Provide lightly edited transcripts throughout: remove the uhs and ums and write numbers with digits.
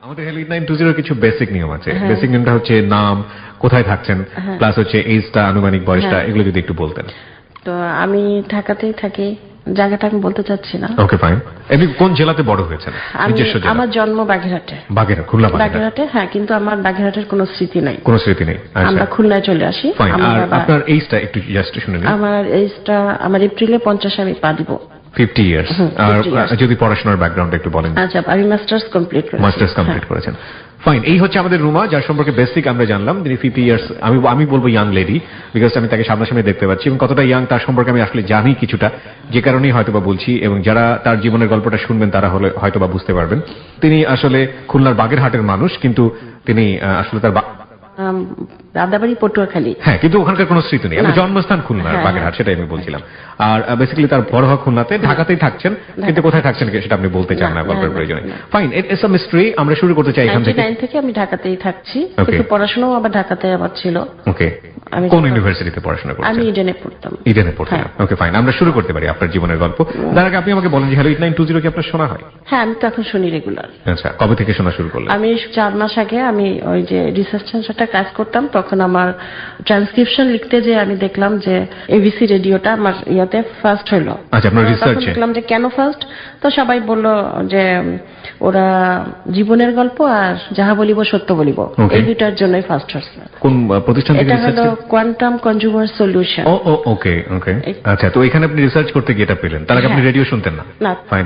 আমাদের হেলিট 920 কিছু বেসিক নিয়ম আছে। বেসিক নিয়মটা হচ্ছে নাম, কোথায় থাকছেন, প্লাস হচ্ছে এজটা, আনুমানিক বয়সটা, এগুলো যদি একটু বলতেন। তো আমি ঢাকাতেই থাকি, জায়গাটা আমি বলতে চাচ্ছি না। Okay fine. এমনি কোন জেলাতে বড় হয়েছেন? নিজস্ব জেলা? আমার জন্ম বাগেরহাটে। বাগেরহাট, খুলনা বাগেরহাটে, হ্যাঁ, কিন্তু আমার বাগেরহাটের কোনো স্মৃতি নাই। কোনো স্মৃতি নেই? আমরা খুলনায় চলে আসি। ফাইন। আর আপনার এইজটা একটু জাস্ট শুনে নিন। আমার এইজটা, আমার এপ্রিলে 50 আমি পা দিব। 50 ইয়ার্স। আর যদি পড়াশোনার ব্যাকগ্রাউন্ড একটু বলেন। আচ্ছা, আমি মাস্টার্স কমপ্লিট করেছি। মাস্টার্স কমপ্লিট করেছেন, ফাইন। এই হচ্ছে আমাদের রুমা, যার সম্পর্কে বেসিক আমরা জানলাম। তিনি 50 ইয়ার্স, আমি বলবো ইয়াং লেডি, বিকজ আমি তাকে সামনাসামনি দেখতে পাচ্ছি, এবং কতটা ইয়াং তার সম্পর্কে আমি আসলে জানি কিছুটা, যে কারণেই হয়তোবা বলছি, এবং যারা তার জীবনের গল্পটা শুনবেন তারা হলে হয়তোবা বুঝতে পারবেন। তিনি আসলে খুলনার বাগেরহাটের মানুষ, কিন্তু তিনি আসলে তার দাদাবাড়ি পটুয়াখালী। হ্যাঁ, কিন্তু ওখানকার কোনো স্মৃতি নেই। আমার জন্মস্থান খুলনার বাগেরহাট, সেটাই আমি বলছিলাম। আর বেসিক্যালি তার বড় হওয়া খুলনাতে, ঢাকাতেই থাকছেন, কিন্তু কোথায় থাকছেন সেটা আপনি বলতে চান না গল্পের প্রয়োজনে। Fine, it's a mystery. আমরা শুরু করতে চাই এখান থেকে। 99 থেকে আমি ঢাকাতেই থাকছি, কিন্তু পড়াশোনাও আবার ঢাকাতে আবার ছিল। ওকে, কোন ইউনিভার্সিটিতে পড়াশোনা করছেন? আমি ইডেনে পড়তাম। ইডেনে পড়তেন? ওকে ফাইন, আমরা শুরু করতে পারি আপনার জীবনের গল্প। তার আগে আপনি আমাকে বলেন যে হেলিট 920 কি আপনার শোনা হয়? হ্যাঁ, আমি তো এখন শুনি রেগুলার। আচ্ছা, কবে থেকে শোনা শুরু করলেন? আমি 4 মাস আগে আমি ওই যে রিসার্চ সেন্টারটা কাজ করতাম, তখন আমার ট্রান্সক্রিপশন লিখতে যে আমি দেখলাম যে এবিসি রেডিওটা আমার ইয়াতে ফার্স্ট হলো। আচ্ছা, আপনার রিসার্চে দেখলাম যে কেন ফার্স্ট, তো সবাই বলল যে ওরা জীবনের গল্প আর যাহা বলিব সত্য বলিব, এই দুটার জন্যই ফার্স্ট হচ্ছে। কোন প্রতিষ্ঠান থেকে রিসার্চ? এটা হলো কোয়ান্টাম কনজিউমার সলিউশন। ওকে। আচ্ছা, তো এখানে আপনি রিসার্চ করতে গিয়ে এটা পেলেন, তার আগে আপনি রেডিও শুনতেন না? না। ফাইন,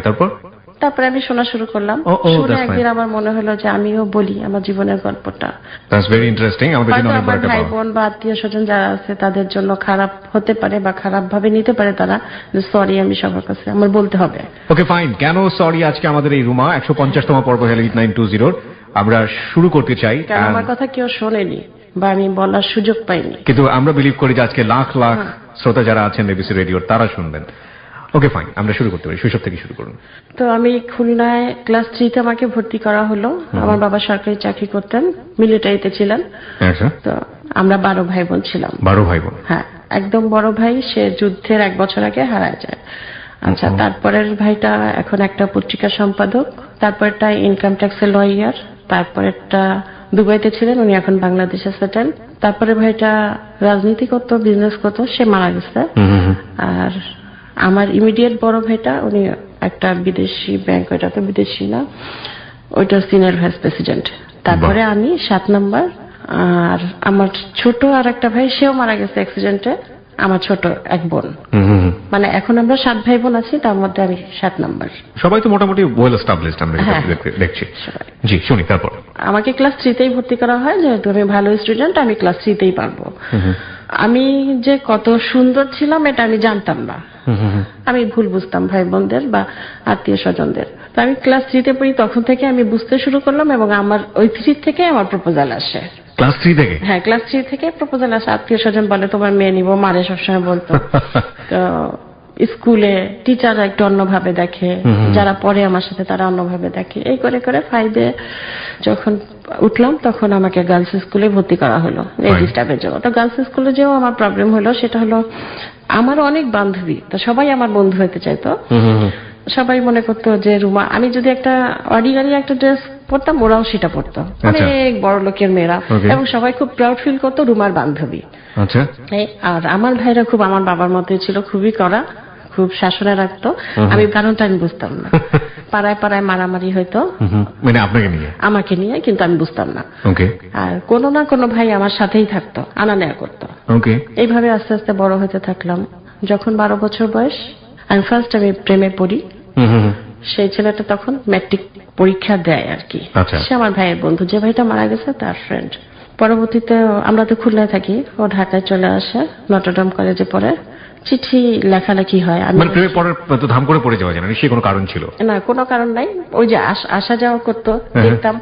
তারপরে আমি শোনা শুরু করলাম। শুনে একদিন আমার মনে হলো যে আমিও বলি আমার জীবনের গল্পটা। That's very interesting. আমাদের জন্য অনেক বড় একটা ভাই বোন বা আত্মীয় স্বজন যারা আছে তাদের জন্য খারাপ হতে পারে বা খারাপ ভাবে নিতে পারে তারা, সরি আমি সবার কাছে আমার বলতে হবে। ওকে ফাইন, কেন সরি? আজকে আমাদের এই রুমা 150তম পর্ব হেলিট 920 আমরা শুরু করতে চাই। কারণ আমার কথা কেউ শোনেনি বা আমি বলার সুযোগ পাইনি, কিন্তু আমরা বিলিভ করি যে আজকে লাখ লাখ শ্রোতা যারা আছেন এবিসি রেডিওর, তারা শুনবেন। ওকে ফাইন, আমরা শুরু করতে পারি। শৈশব থেকে শুরু করুন। তো আমি খুলনায় ক্লাস 3-তে আমাকে ভর্তি করা হলো। আমার বাবা সরকারি চাকরি করতেন, মিলিটারিতে ছিলেন। আচ্ছা। তো আমরা 12 ভাই বোন ছিলাম। 12 ভাই বোন? হ্যাঁ, একদম বড় ভাই সে যুদ্ধের 1 বছর আগে হারা যায়। আচ্ছা, তারপরের ভাইটা এখন একটা পত্রিকা সম্পাদক, তারপরটা ইনকাম ট্যাক্সের লয়ার, তারপরেরটা দুবাইতে ছিলেন, উনি এখন বাংলাদেশে সেটেল। তারপরে ভাইটা রাজনীতি করতো, বিজনেস করতো, সে মারা গেছে। আর আমার ইমিডিয়েট বড় ভাইটা উনি একটা বিদেশি ব্যাংক, ওইটা তো বিদেশি না, ওইটার সিনিয়র ভাইস প্রেসিডেন্ট। তারপরে আমি 7 নাম্বার। আর আমার ছোট আর একটা ভাই, সেও মারা গেছে অ্যাক্সিডেন্টে, আমার ছোট এক বোন। মানে এখন আমরা 7 ভাই বোন আছি, তার মধ্যে আমি 7 নাম্বার। সবাই তো মোটামুটি ওয়েল এস্টাবলিশড আমরা দেখছি। জি, শুনি। তারপর আমাকে ক্লাস 3-তেই ভর্তি করা হয়, যেহেতু আমি ভালো স্টুডেন্ট, আমি ক্লাস 3-তেই পারবো। আমি যে কত সুন্দর ছিলাম এটা আমি জানতাম না। আমি ভুল বুঝতাম ভাই বোনদের বা আত্মীয় স্বজনদের। তো আমি ক্লাস 3-তে পড়ি, তখন থেকে আমি বুঝতে শুরু করলাম, এবং আমার ওই 3 থেকে আমার প্রপোজাল আসে। ক্লাস 3 থেকে? হ্যাঁ, ক্লাস 3 থেকে প্রপোজাল আসে। আত্মীয় স্বজন বলে তোমার মেয়ে নিব, মারে সবসময় বলতো। তো স্কুলে টিচাররা একটু অন্যভাবে দেখে, যারা পড়ে আমার সাথে তারা অন্যভাবে দেখে। এই করে করে 5-এ যখন উঠলাম তখন আমাকে গার্লস স্কুলে ভর্তি করা হলো এই ডিস্টার্বের জন্য। তো গার্লস স্কুলে যেও আমার প্রবলেম হলো, সেটা হলো আমার অনেক বান্ধবী, তো সবাই আমার বন্ধু হতে চাইতো। সবাই মনে করতো যে রুমা, আমি যদি একটা অর্ডিনারি একটা ড্রেস পরতাম, ওরাও সেটা পরতো, অনেক বড় লোকের মেয়েরা, এবং সবাই খুব প্রাউড ফিল করতো রুমার বান্ধবী। আচ্ছা। আর আমার ভাইরা খুব আমার বাবার মতোই ছিল, খুবই কড়া, খুব শাসনে রাখতো। আমি কারণটা আমি বুঝতাম না। পাড়ায় পাড়ায় মারামারি হইতো, মানে আপনাকে নিয়ে? আমাকে নিয়ে, কিন্তু আমি বুঝতাম না। ওকে। আর কোনো না কোনো ভাই আমার সাথেই থাকতো, আনা নেয়া করতো। ওকে। এইভাবে আস্তে আস্তে বড় হতে থাকলাম। যখন 12 বছর বয়স, আমি প্রেমে পড়ি। সেই ছেলেটা তখন ম্যাট্রিক পরীক্ষা দেয় আর কি। সে আমার ভাইয়ের বন্ধু, যে ভাইটা মারা গেছে তার ফ্রেন্ড। পরবর্তীতে আমরা তো খুলনায় থাকি, ও ঢাকায় চলে আসে, নটরডেম কলেজে পড়ে। চিঠি লেখালেখি হয়। আমি প্রেমে পড়ার তো ধাম করে পড়ে যাওয়া যায় না, নিশ্চয়ই কোনো কারণ ছিল? না, কোনো কারণ নাই। ওই যে আসা যাওয়া করতো, দেখতাম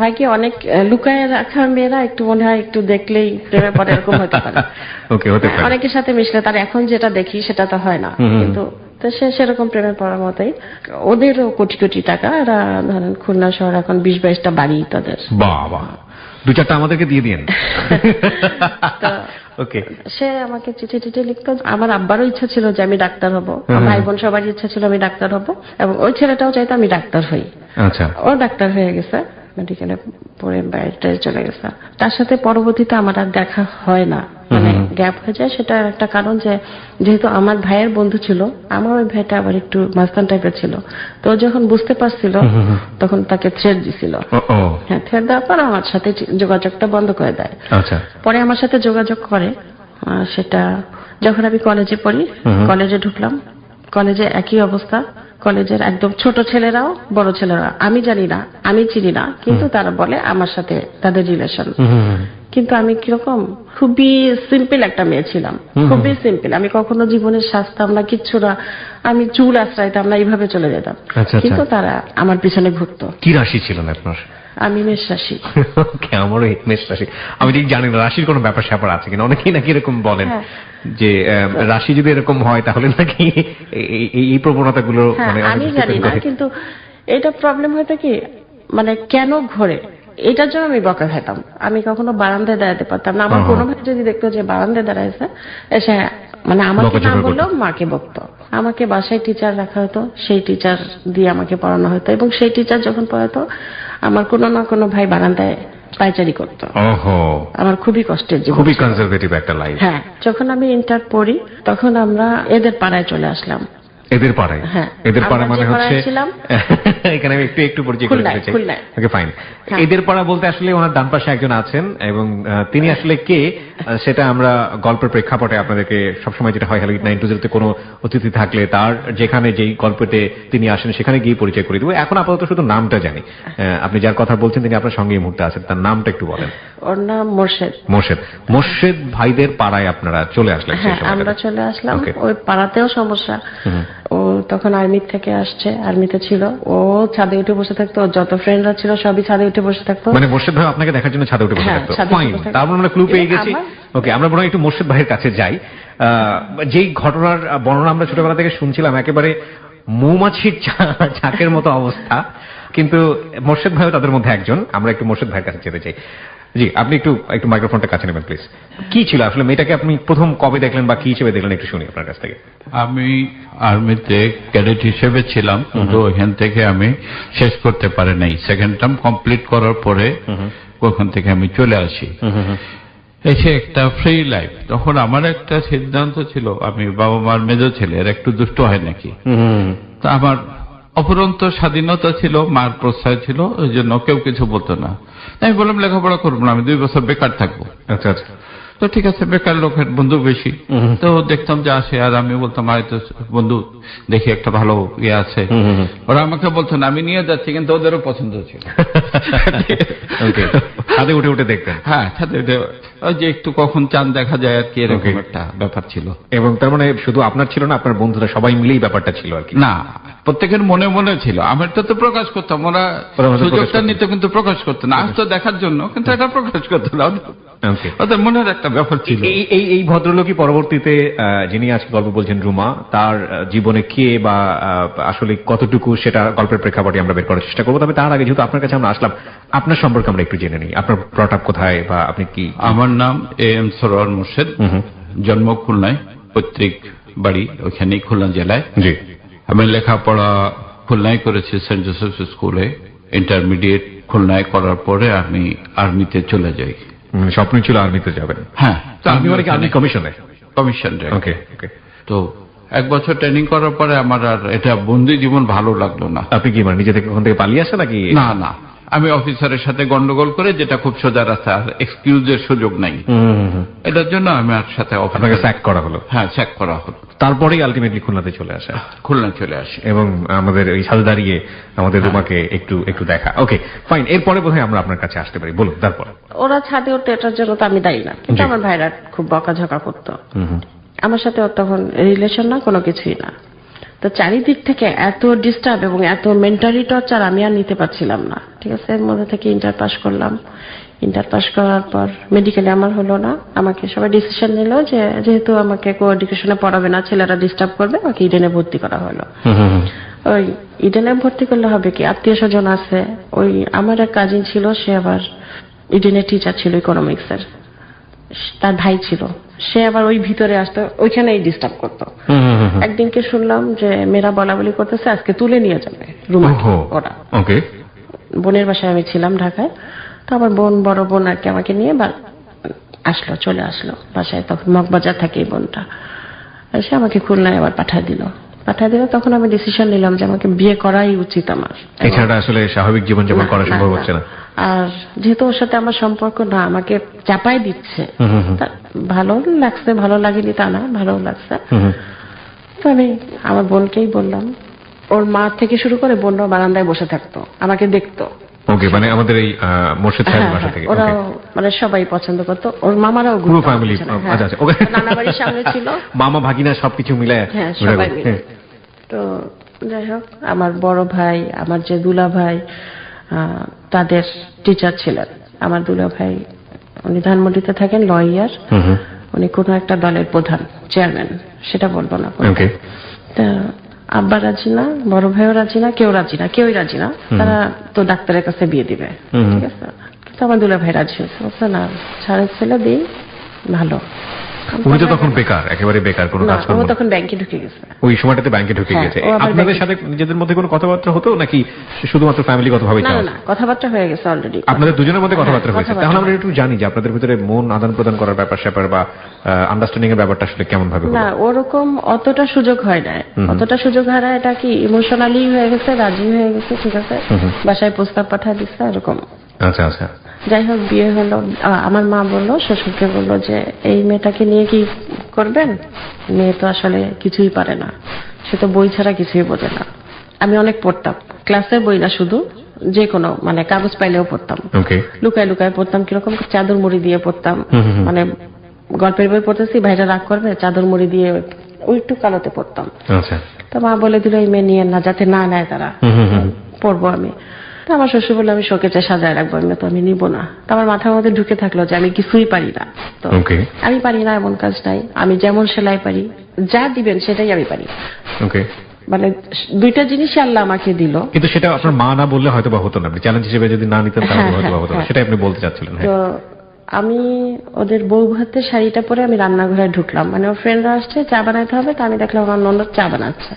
হয় কি অনেক লুকায় রাখা মেয়েরা একটু মনে হয় একটু দেখলেই প্রেমে পড়ে, এরকম হতে পারে। ওকে, হতে পারে। অনেকের সাথে মিশলে তার এখন যেটা দেখি সেটা তো হয় না, কিন্তু তো সে সেরকম প্রেমে পড়ার মতোই। ওদেরও কোটি কোটি টাকা, এরা ধরেন খুলনা শহর এখন 20-22টা বাড়ি তাদের। বাবা, 2-4টা আমাদেরকে দিয়ে দিন। ওকে। সে আমাকে চিঠি টিঠি লিখতো। আমার আব্বারও ইচ্ছা ছিল যে আমি ডাক্তার হব, ভাই বোন সবারই ইচ্ছা ছিল আমি ডাক্তার হব, এবং ওই ছেলেটাও চাইতো আমি ডাক্তার হই। আচ্ছা। ও ডাক্তার হয়ে গেছে। মেডিকেলে পড়ে বাইরে চলে গেছে। তার সাথে পরবর্তীতে আমার আর দেখা হয় না, মানে গ্যাপ হয়ে যায়। সেটা একটা কারণ যে যেহেতু আমার ভাইয়ের বন্ধু ছিল, আমার ওই ভাইটা আবার একটু মাস্তান টাইপের ছিল, তো ও যখন বুঝতে পারছিল তখন তাকে থ্রেট দিছিল। হ্যাঁ, থ্রেট দেওয়ার পর আমার সাথে যোগাযোগটা বন্ধ করে দেয়। আচ্ছা, পরে আমার সাথে যোগাযোগ করে, সেটা যখন আমি কলেজে পড়ি, কলেজে ঢুকলাম, কলেজে একই অবস্থা। কলেজের একদম ছোট ছেলেরাও বড় ছেলেরা, আমি জানি না, আমি চিনি না, কিন্তু তারা বলে আমার সাথে তাদের রিলেশন। কিন্তু আমি কিরকম খুবই সিম্পল একটা মেয়ে ছিলাম, খুবই সিম্পল। আমি কখনো জীবনে সাজতাম না, কিচ্ছু না, আমি চুল আশ্রাইতাম না, এইভাবে চলে যেতাম। কিন্তু তারা আমার পিছনে ঘুরতো। কি রাশি ছিলেন আপনার? আমি মেষ রাশি। আমারও মেষ রাশি। আমি ঠিক জানি না রাশির কোনো ব্যাপার স্যাপার আছে কিনা, অনেকেই নাকি এরকম বলেন যে রাশি যদি এরকম হয় তাহলে নাকি এই প্রবণতাগুলো মানে আমি জানি না, কিন্তু এটা প্রবলেম হয়তো কি, মানে কেন ঘোরে এটার জন্য আমি বকা খাইতাম। আমি কখনো বারান্দায় দাঁড়াতে পারতাম না। আমার কোনো ভাই যদি দেখতো যে বারান্দায় দাঁড়াইছে, এসে মানে আমাকে না বললেও মাকে বকতো। আমাকে বাসায় টিচার রাখা হতো, সেই টিচার দিয়ে আমাকে পড়ানো হতো, এবং সেই টিচার যখন পড়াতো আমার কোনো না কোনো ভাই বারান্দায় পায়চারি করতো। আমার খুবই কষ্টের জীবন, খুবই কনজারভেটিভ একটা লাইফ। হ্যাঁ, যখন আমি ইন্টার পড়ি তখন আমরা এদের পাড়ায় চলে আসলাম। এদের পাড়ায়? হ্যাঁ, এদের পাড়া মানে হচ্ছে এখানে আমি একটু পরিচয় করে দিতে চাই। ওকে, ফাইন। এদের পাড়া বলতে আসলে ওনার ডান পাশে একজন আছেন, এবং তিনি আসলে কে সেটা আমরা গল্পের প্রেক্ষাপটে আপনাদেরকে সবসময়, যেটা হয় হ্যালো 920 কোনো অতিথি থাকলে তার যেখানে যেই গল্পতে তিনি আসেন সেখানে গিয়ে পরিচয় করে দেবো। এখন আপাতত শুধু নামটা জানি। আপনি যার কথা বলছেন তিনি আপনার সঙ্গে এই মুহূর্তে আছেন, তার নামটা একটু বলেন। ওর নাম মোর্শেদ। মোর্শেদ ভাইদের পাড়ায় আপনারা চলে আসলেন? হ্যাঁ, আমরা চলে আসলাম। ওই পাড়াতেও সমস্যা। ও তখন আর্মি থেকে আসছে, আর্মিতে ছিল। ও ছাদে উঠে বসে থাকতো, যত ফ্রেন্ডরা ছিল সবই ছাদে উঠে বসে থাকতো। মানে মোর্শেদ ভাই আপনাকে দেখার জন্য ছাদে উঠে বসে থাকতো? ফাইন, তারপর আমরা ক্লু পেয়ে গেছি। ওকে, আমরা বরং একটু মোর্শেদ ভাইয়ের কাছে যাই। যেই ঘটনার বর্ণনা আমরা ছোটবেলা থেকে শুনছিলাম, একেবারে মৌমাছির চাকের মতো অবস্থা, কিন্তু মোর্শেদ ভাইও তাদের মধ্যে একজন। আমরা একটু মোর্শেদ ভাইয়ের কাছে যেতে চাই। জি, আপনি একটু মাইক্রোফোনটা কাছে নেবেন প্লিজ। কি ছিল আসলে মেয়েটাকে আপনি প্রথম কবে দেখলেন বা কি হিসেবে দেখলেন, একটু শুনি আপনার কাছ থেকে। আমি আর্মিতে ক্যাডেট হিসেবে ছিলাম, কিন্তু ওখান থেকে আমি শেষ করতে পারি নাই। সেকেন্ড টার্ম কমপ্লিট করার পরে ওখান থেকে আমি চলে আসি। এসে একটা ফ্রি লাইফ। তখন আমার একটা সিদ্ধান্ত ছিল, আমি বাবা মার মেজো ছেলে, এর একটু দুষ্ট হয় নাকি। তা আমার অপরন্ত স্বাধীনতা ছিল, মার প্রশ্রয় ছিল, ওই জন্য কেউ কিছু বলতো না। আমি বললাম লেখাপড়া করবো না, আমি 2 বছর বেকার থাকবো। আচ্ছা আচ্ছা। তো ঠিক আছে, বেকার লোকের বন্ধু বেশি, তো দেখতাম যে আসে, আর আমি বলতাম হয়তো বন্ধু দেখি একটা ভালো ইয়ে আছে। ওরা আমাকে বলতো না, আমি নিয়ে যাচ্ছি, কিন্তু ওদেরও পছন্দ ছিল। ছাদে উঠে উঠে দেখতেন? হ্যাঁ, ছাদে উঠে, ওই যে একটু কখন চাঁদ দেখা যায় আর কি, এরকম একটা ব্যাপার ছিল। এবং তার মানে শুধু আপনার ছিল না, আপনার বন্ধুরা সবাই মিলেই ব্যাপারটা ছিল আর কি? না, প্রত্যেকের মনে মনে ছিল। আমারটা তো প্রকাশ করতাম, ওরা সুযোগটা নিত কিন্তু প্রকাশ করতো না। আসতো দেখার জন্য, কিন্তু এটা প্রকাশ করতো না, ওদের মনের একটা ব্যাপার ছিল। এই ভদ্রলোকই পরবর্তীতে, যিনি আজকে গল্প বলছেন রুমা, তার জীবনে কে বা আসলে কতটুকু সেটা গল্পের প্রেক্ষাপটে আমরা বের করার চেষ্টা করবো। তবে তার আগে যেহেতু আপনার কাছে আমরা আসলাম, আপনার সম্পর্কে আমরা একটু জেনে নিই। আপনার ব্রট আপ কোথায় বা আপনি কি? আমার নাম AM সরোয়ার মোর্শেদ, জন্ম খুলনায়, পৈতৃক বাড়ি ওইখানেই, খুলনা জেলায়। জি। আমি লেখাপড়া খুলনায় করেছি, সেন্ট জোসেফ স্কুলে। ইন্টারমিডিয়েট খুলনায় করার পরে আমি আর্মিতে চলে যাই। স্বপ্ন ছিল আর্মিতে যাবেন? হ্যাঁ। আর্মি মানে কি? আর্মি কমিশনে? কমিশন। ওকে। তো 1 বছর ট্রেনিং করার পরে আমার আর এটা বন্দি জীবন ভালো লাগলো না। আপনি কি মানে নিজে থেকে ওখান থেকে পালিয়ে আসেন নাকি? না, আমি অফিসারের সাথে গন্ডগোল করে, যেটা খুব সোজা রাস্তা, আর এক্সকিউজের সুযোগ নাই। এটার জন্য আমার সাথে আপনাকে স্যাক করা হলো? হ্যাঁ, স্যাক করা হলো। তারপরেই আলটিমেটলি খুলনাতে চলে আসা? খুলনা চলে আসে, এবং আমাদের ওই সাথে দাঁড়িয়ে আমাদের রুমাকে একটু দেখা। ওকে, ফাইন। এরপরে বোধহয় আমরা আপনার কাছে আসতে পারি। বলুন তারপর। ওরা ছাদে উঠতে, এটার জন্য তো আমি দায়ী না, কিন্তু আমার ভাইরা খুব বকাঝকা করতো। আমার সাথে তখন রিলেশন না, কোনো কিছুই না। তো চারিদিক থেকে এত ডিস্টার্ব এবং এত মেন্টালি টর্চার আমি আর নিতে পারছিলাম না। ঠিক আছে, এর মধ্যে থেকে ইন্টার পাস করলাম। ইন্টার পাস করার পর মেডিকেলে আমার হলো না। আমাকে সবাই ডিসিশন নিল যে যেহেতু আমাকে কো এডুকেশনে পড়াবে না, ছেলেরা ডিস্টার্ব করবে, আমাকে ইডেনে ভর্তি করা হলো। ওই ইডেনে ভর্তি করলে হবে কি, আত্মীয় স্বজন আছে। ওই আমার এক কাজিন ছিল, সে আবার ইডেনের টিচার ছিল ইকোনমিক্সের, তার ভাই ছিল, সে আবার ওই ভিতরে আসতো, ওইখানেই ডিস্টার্ব করতো। একদিনকে শুনলাম যে মেয়েরা বলা বলি করতেছে, আজকে তুলে নিয়ে যাবে রুমাকে ওরা। বোনের বাসায় আমি ছিলাম ঢাকায়। তো আমার বড় বোন আর কি আমাকে নিয়ে চলে আসলো বাসায়। তখন মগবাজার থাকে এই বোনটা। এসে আমাকে খুলনায় আবার পাঠিয়ে দিল। তখন আমি ডিসিশন নিলাম যে আমাকে বিয়ে করাই উচিত আমার। এছাড়া আসলে স্বাভাবিক জীবনযাপন করা সম্ভব হচ্ছে না। আর যেহেতু ওর সাথে আমার সম্পর্ক না, আমাকে চাপাই দিচ্ছে। তা ভালো লাগছে, ভালো লাগেনি তা না, ভালো লাগছে। তো আমি আমার বোনকেই বললাম। ওর মা থেকে শুরু করে বোনরাও বারান্দায় বসে থাকতো, আমাকে দেখতো। ওকে, মানে আমাদের এই মোর্শেদ সাহেবের বাসা থেকে ওরা মানে সবাই পছন্দ করতো, ওর মামারাও পুরো ফ্যামিলি। আচ্ছা আচ্ছা, ওকে। নানা বাড়ির সামনে ছিল, মামা ভাগিনা সবকিছু মিলে। হ্যাঁ সবাই মিলে। তো যাই হোক, আমার বড় ভাই, আমার যে দুলা ভাই, তাদের টিচার ছিলেন। আমার দুলা ভাই উনি ধানমন্ডিতে থাকেন, লয়ার। উনি কোনো একটা দলের প্রধান, চেয়ারম্যান, সেটা বলবো না। তা আব্বা রাজি না, বড় ভাইও রাজি না, কেউই রাজি না। তারা তো ডাক্তারের কাছে বিয়ে দিবে, ঠিক আছে। কিন্তু আমার দুলা ভাই রাজি হয়েছে, না সাড়ে ছেলে দিই, ভালো। উনি তো তখন বেকার, একেবারে বেকার, কোনো কাজ করেন না। ও তখন ব্যাংকে ঢুকে গেছে। ওই সময়টাতে ব্যাংকে ঢুকে গেছে। আপনাদের সাথে নিজেদের মধ্যে কোনো কথাবার্তা হতো নাকি শুধুমাত্র ফ্যামিলিগতভাবে? না, কথাবার্তা হয়ে গেছে অলরেডি। আপনাদের দুজনের মধ্যে কথাবার্তা হয়েছে। তাহলে আমরা একটু জানি যে আপনাদের ভিতরে মন আদান প্রদান করার ব্যাপার বা আন্ডারস্ট্যান্ডিং এর ব্যাপারটা আসলে কেমন ভাবে হলো? না, ওরকম অতটা সুযোগ হয় না। এটা কি ইমোশনালি হয়ে গেছে, রাজি হয়ে গেছে, ঠিক আছে, বাসায় প্রস্তাব পাঠিয়ে দিচ্ছে, এরকম। আচ্ছা আচ্ছা। যাই হোক, বিয়ে হলো। আমার মা বললো, শ্বশুরকে বললো যে এই মেয়েটাকে নিয়ে কি করবেন? মেয়ে তো আসলে কিছুই পারে না, সে তো বই ছাড়া কিছুই বোঝে না। আমি অনেক পড়তাম, ক্লাসের বই না, শুধু যে কোনো মানে কাগজ পাইলেও পড়তাম। লুকায় লুকায় পড়তাম, কিরকম চাদর মুড়ি দিয়ে পড়তাম। মানে গল্পের বই পড়তেছি, ভাইরা রাগ করবে, চাদর মুড়ি দিয়ে ওই একটু কালোতে পড়তাম। তো মা বলে দিল এই মেয়ে নিয়ে না, যাতে না নেয় তারা, পড়বো আমি। তো আমার শ্বশুর বললো আমি শোকেজে সাজায় রাখবো, তো আমি নিব না। তো আমার মাথার মধ্যে ঢুকে থাকলো যে আমি কিছুই পারি না। তো আমি পারি না এমন কাজ নাই, আমি যেমন সেলাই পারি, যা দিবেন সেটাই আমি পারি। মানে দুইটা জিনিসই আল্লাহ আমাকে দিল। কিন্তু সেটা আপনার মা না বললে হয়তো বা হতো না, আপনি চ্যালেঞ্জ হিসেবে যদি না নিতেন তাহলে হয়তো বা হতো না, সেটাই আপনি বলতে চাচ্ছিলেন। তো আমি ওদের বউ ভাতের শাড়িটা পরে আমি রান্নাঘরে ঢুকলাম, মানে ওর ফ্রেন্ডরা আসছে, চা বানাতে হবে। তো আমি দেখলাম আমার ননদ চা বানাচ্ছে।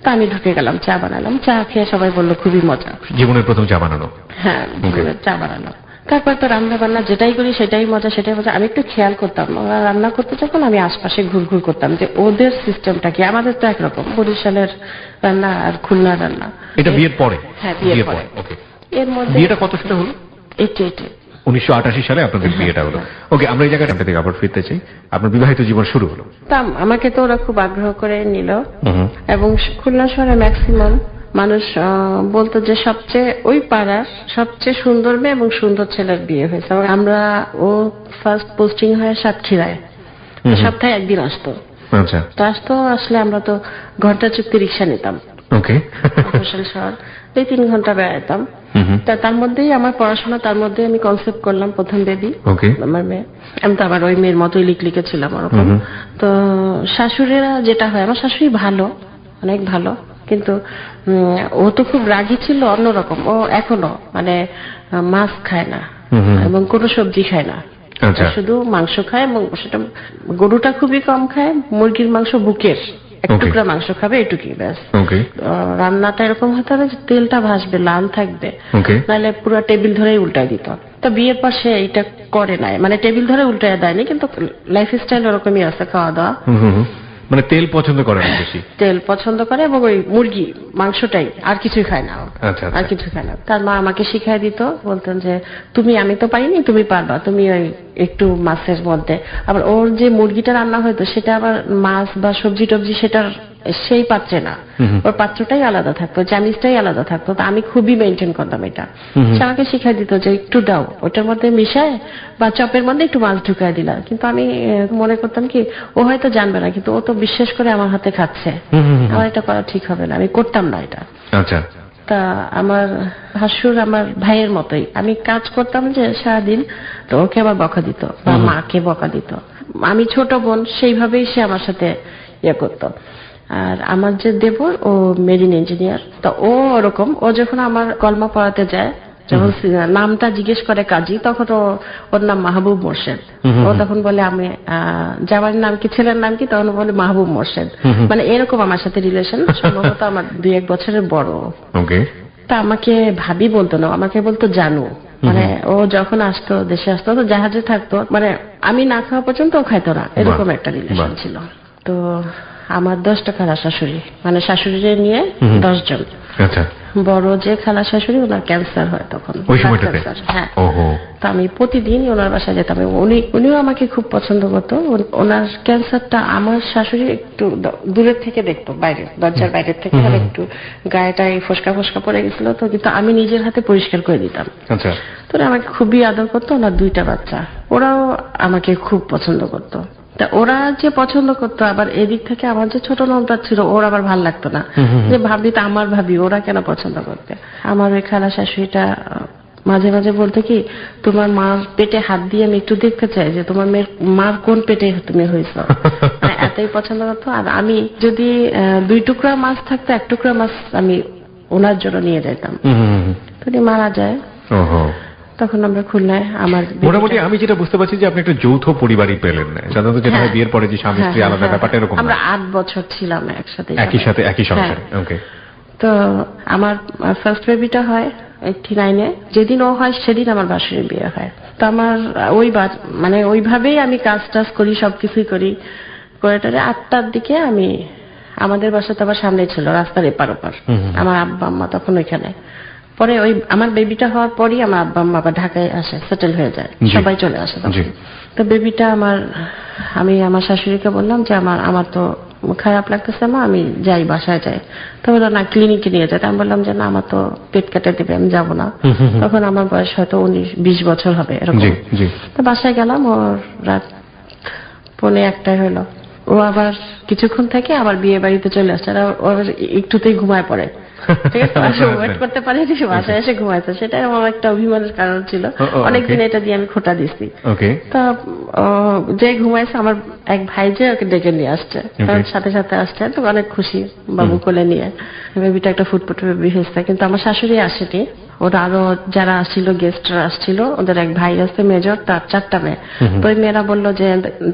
তো আমি ঢুকে গেলাম, চা বানালাম। চা খেয়ে সবাই বললো খুবই মজা। জীবনের প্রথম চা বানানো? হ্যাঁ, চা বানানো। তারপর তো রান্না বান্না যেটাই করি সেটাই মজা। আমি একটু খেয়াল করতাম, ওরা রান্না করতে যখন আমি আশপাশে ঘুরঘুর করতাম যে ওদের সিস্টেমটা কি। আমাদের তো একরকম, বরিশালের রান্না আর খুলনার রান্না। এটা বিয়ের পরে? হ্যাঁ, বিয়ের পরে। এর মধ্যে বিয়েটা কত সালে হলো? 1988 সালে আপনাদের বিয়েটা হলো। ওকে, আমরা এই জায়গাটা থেকে আবার ফিরতে চাই। আপনার বিবাহিত জীবন শুরু হলো। আমাকে তো ওরা খুব আগ্রহ করে নিল, এবং খুলনা শহরে ম্যাক্সিমাম মানুষ বলতো যে সবচেয়ে ওই পাড়ার সবচেয়ে সুন্দর মেয়ে এবং সুন্দর ছেলের বিয়ে হয়েছে। ও ফার্স্ট পোস্টিং হয় সাতক্ষীরায়, সপ্তাহে একদিন আসতো। আচ্ছা। তো আসলে আমরা তো ঘন্টা চুক্তি রিক্সা নিতাম। মফস্বল শহর 2-3 ঘন্টা বেড়াতাম। তার মধ্যেই আমার পড়াশোনা, তার মধ্যে আমি কনসেপ্ট করলাম প্রথম বেবি, আমার মেয়ে। আমি তো আবার ওই মেয়ের মতোই লিখে ছিলাম ওরকম। তো শাশুড়িরা যেটা হয়, আমার শাশুড়ি ভালো, অনেক ভালো, কিন্তু ও তো খুব রাগী ছিল, অন্যরকম। ও এখনো মানে মাছ খায় না এবং কোনো সবজি খায় না, শুধু মাংস খায়। এবং সেটা গরুটা খুবই কম খায়, মুরগির মাংস বুকের এক টুকরা মাংস খাবে, এটুকুই ব্যাস। রান্নাটা এরকম হতে হবে যে তেলটা ভাসবে, লাল থাকবে, নাহলে পুরো টেবিল ধরেই উল্টায় দিত। তো বিয়ের পর সে এইটা করে নাই, মানে টেবিল ধরে উল্টায় দেয়নি, কিন্তু লাইফ স্টাইল ওরকমই আছে, খাওয়া দাওয়া। মানে তেল পছন্দ করে না বেশি? তেল পছন্দ করে, এবং ওই মুরগি মাংসটাই, আর কিছুই খায় না। আর কিছু খায় না। তার মা আমাকে শিখাই দিত, বলতেন যে আমি তো পারিনি, তুমি পারবা, তুমি ওই একটু মাছের মধ্যে। আবার ওর যে মুরগিটা রান্না হয়তো সেটা আবার মাছ বা সবজি টবজি সেটার সেই পাত্রে না, ওর পাত্রটাই আলাদা থাকতো, চামিচটাই আলাদা থাকতো। তো আমি খুবই মেনটেন করতাম এটা। সে আমাকে শিখাই দিত যে একটু দাও, ওটার মধ্যে মিশায় বা চপের মধ্যে একটু মাছ ঢুকাই দিলা। কিন্তু আমি মনে করতাম কি ও হয়তো জানবে না, কিন্তু ও তো বিশ্বাস করে আমার হাতে খাচ্ছে, আমার এটা করা ঠিক হবে না, আমি করতাম না এটা। আচ্ছা। তা আমার ভাসুর আমার ভাইয়ের মতোই, আমি কাজ করতাম যে সারাদিন, তো ওকে আবার বকা দিত বা মাকে বকা দিত। আমি ছোট বোন, সেইভাবেই সে আমার সাথে ইয়ে করতো। আর আমার যে দেবর, ও মেরিন ইঞ্জিনিয়ার। তো ও ওরকম, ও যখন আমার কলমা পড়াতে যায়, যখন নামটা জিজ্ঞেস করে কাজী, তখন ওর নাম মাহবুব মোর্শেদ। ও তখন বলে আমি জামাইয়ের নাম কি, ছেলের নাম কি, তখন বলে মাহবুব মোর্শেদ। মানে এরকম আমার সাথে রিলেশন। সম্ভবত আমার 2-1 বছরের বড়। তা আমাকে ভাবি বলতো না, আমাকে বলতো জানু। মানে ও যখন আসতো, দেশে আসতো, তো জাহাজে থাকতো, মানে আমি না খাওয়া পর্যন্ত ও খাইতো না, এরকম একটা রিলেশন ছিল। তো আমার 10 টাকার শাশুড়ি, মানে শাশুড়ি নিয়ে 10 জন। আচ্ছা, বড় যে খালা শাশুড়ি, ওনার ক্যান্সার হয় তখন, ওই সময়টাতে? হ্যাঁ। ওহো। তো আমি প্রতিদিন ওনার বাসায় যেতাম। উনিও আমাকে খুব পছন্দ করতো। ওনার ক্যান্সারটা আমার শাশুড়ি একটু দূরের থেকে দেখতো, বাইরে, দরজার বাইরের থেকে, আর একটু গায়েটাই ফসকা ফসকা পড়ে গেছিল, তো কিন্তু আমি নিজের হাতে পরিষ্কার করে দিতাম। আচ্ছা। তো ওরা আমাকে খুবই আদর করতো। ওনার 2টা বাচ্চা, ওরাও আমাকে খুব পছন্দ করতো। তা ওরা যে পছন্দ করতো, আবার এদিক থেকে আমার যে ছোট নন্দা ছিল, ওর আবার ভাল লাগতো না, যে ভাবি তো আমার ভাবি, ওরা কেন পছন্দ করবে। আমার ওই খালা শাশুড়িটা মাঝে মাঝে বলতো কি, তোমার মার পেটে হাত দিয়ে আমি একটু দেখতে চাই যে তোমার মার কোন পেটে তুমি হয়েছো। মানে এতই পছন্দ করতো। আর আমি যদি 2 টুকরা মাছ থাকতো, 1 টুকরা মাছ আমি ওনার জন্য নিয়ে যেতাম। তো উনি মারা যায়। ওহো। তখন আমরা খুলনায়, আমার মোটামুটি আমি যেটা বুঝতে পারছি যে আপনি একটা যৌথ পরিবারই পেলেন না, সাধারণত যেটা হয় বিয়ের পরে যে স্বামী স্ত্রী আলাদা, ব্যাপারটা এরকম আমরা না। 8 বছর ছিলাম একসাথে, একই সংসারে। ওকে। তো আমার ফার্স্ট বেবিটা হয় 89-এ। যেদিন ও হয় সেদিন আমার বাসুরের বিয়ে হয়। তো আমার মানে ওইভাবেই আমি কাজ টাজ করি, সবকিছুই করি। করে 8টার দিকে আমি, আমাদের বাসা তো আবার সামনে ছিল, রাস্তার এপার ওপার। আমার আব্বা আম্মা তখন ওইখানে। পরে ওই আমার বেবিটা হওয়ার পরই আমার আব্বা আম্মা আবার ঢাকায় আসে, সেটেল হয়ে যায়, সবাই চলে আসে তখন। তো বেবিটা আমি আমার শাশুড়িকে বললাম যে আমার তো খারাপ লাগতেছে মা, আমি যাই, বাসায় যাই। তো বললো না, ক্লিনিকে নিয়ে যেতে। আমি বললাম যে না, আমার তো পেট কেটে দেবে, আমি যাবো না। তখন আমার বয়স হয়তো 19-20 বছর হবে এরকম। তো বাসায় গেলাম, ওর রাত 1:45 হলো। ও আবার কিছুক্ষণ থেকে আবার বিয়ে বাড়িতে চলে আসছে, আর ওর একটুতেই ঘুমায় পড়ে। ঠিক আছে, ওয়েট করতে পারিনি, বাসায় এসে ঘুমাইছে। সেটাই আমার একটা অভিমানের কারণ ছিল। অনেকদিন এটা দিয়ে আমি খোটা দিচ্ছি। তা যে ঘুমাইছে, আমার এক ভাই যে ওকে ডেকে নিয়ে আসছে, সাথে সাথে আসছে। তো অনেক খুশি, বাবু কোলে নিয়ে। বেবিটা একটা ফুটফুটে বেবি হয়েছে। কিন্তু আমার শাশুড়ি আসেনি, ওরা আরো যারা আসছিল, গেস্টরা আসছিল, ওদের এক ভাই আছে মেজর, তার 4টা মেয়ে। তো ওই মেয়েরা বললো যে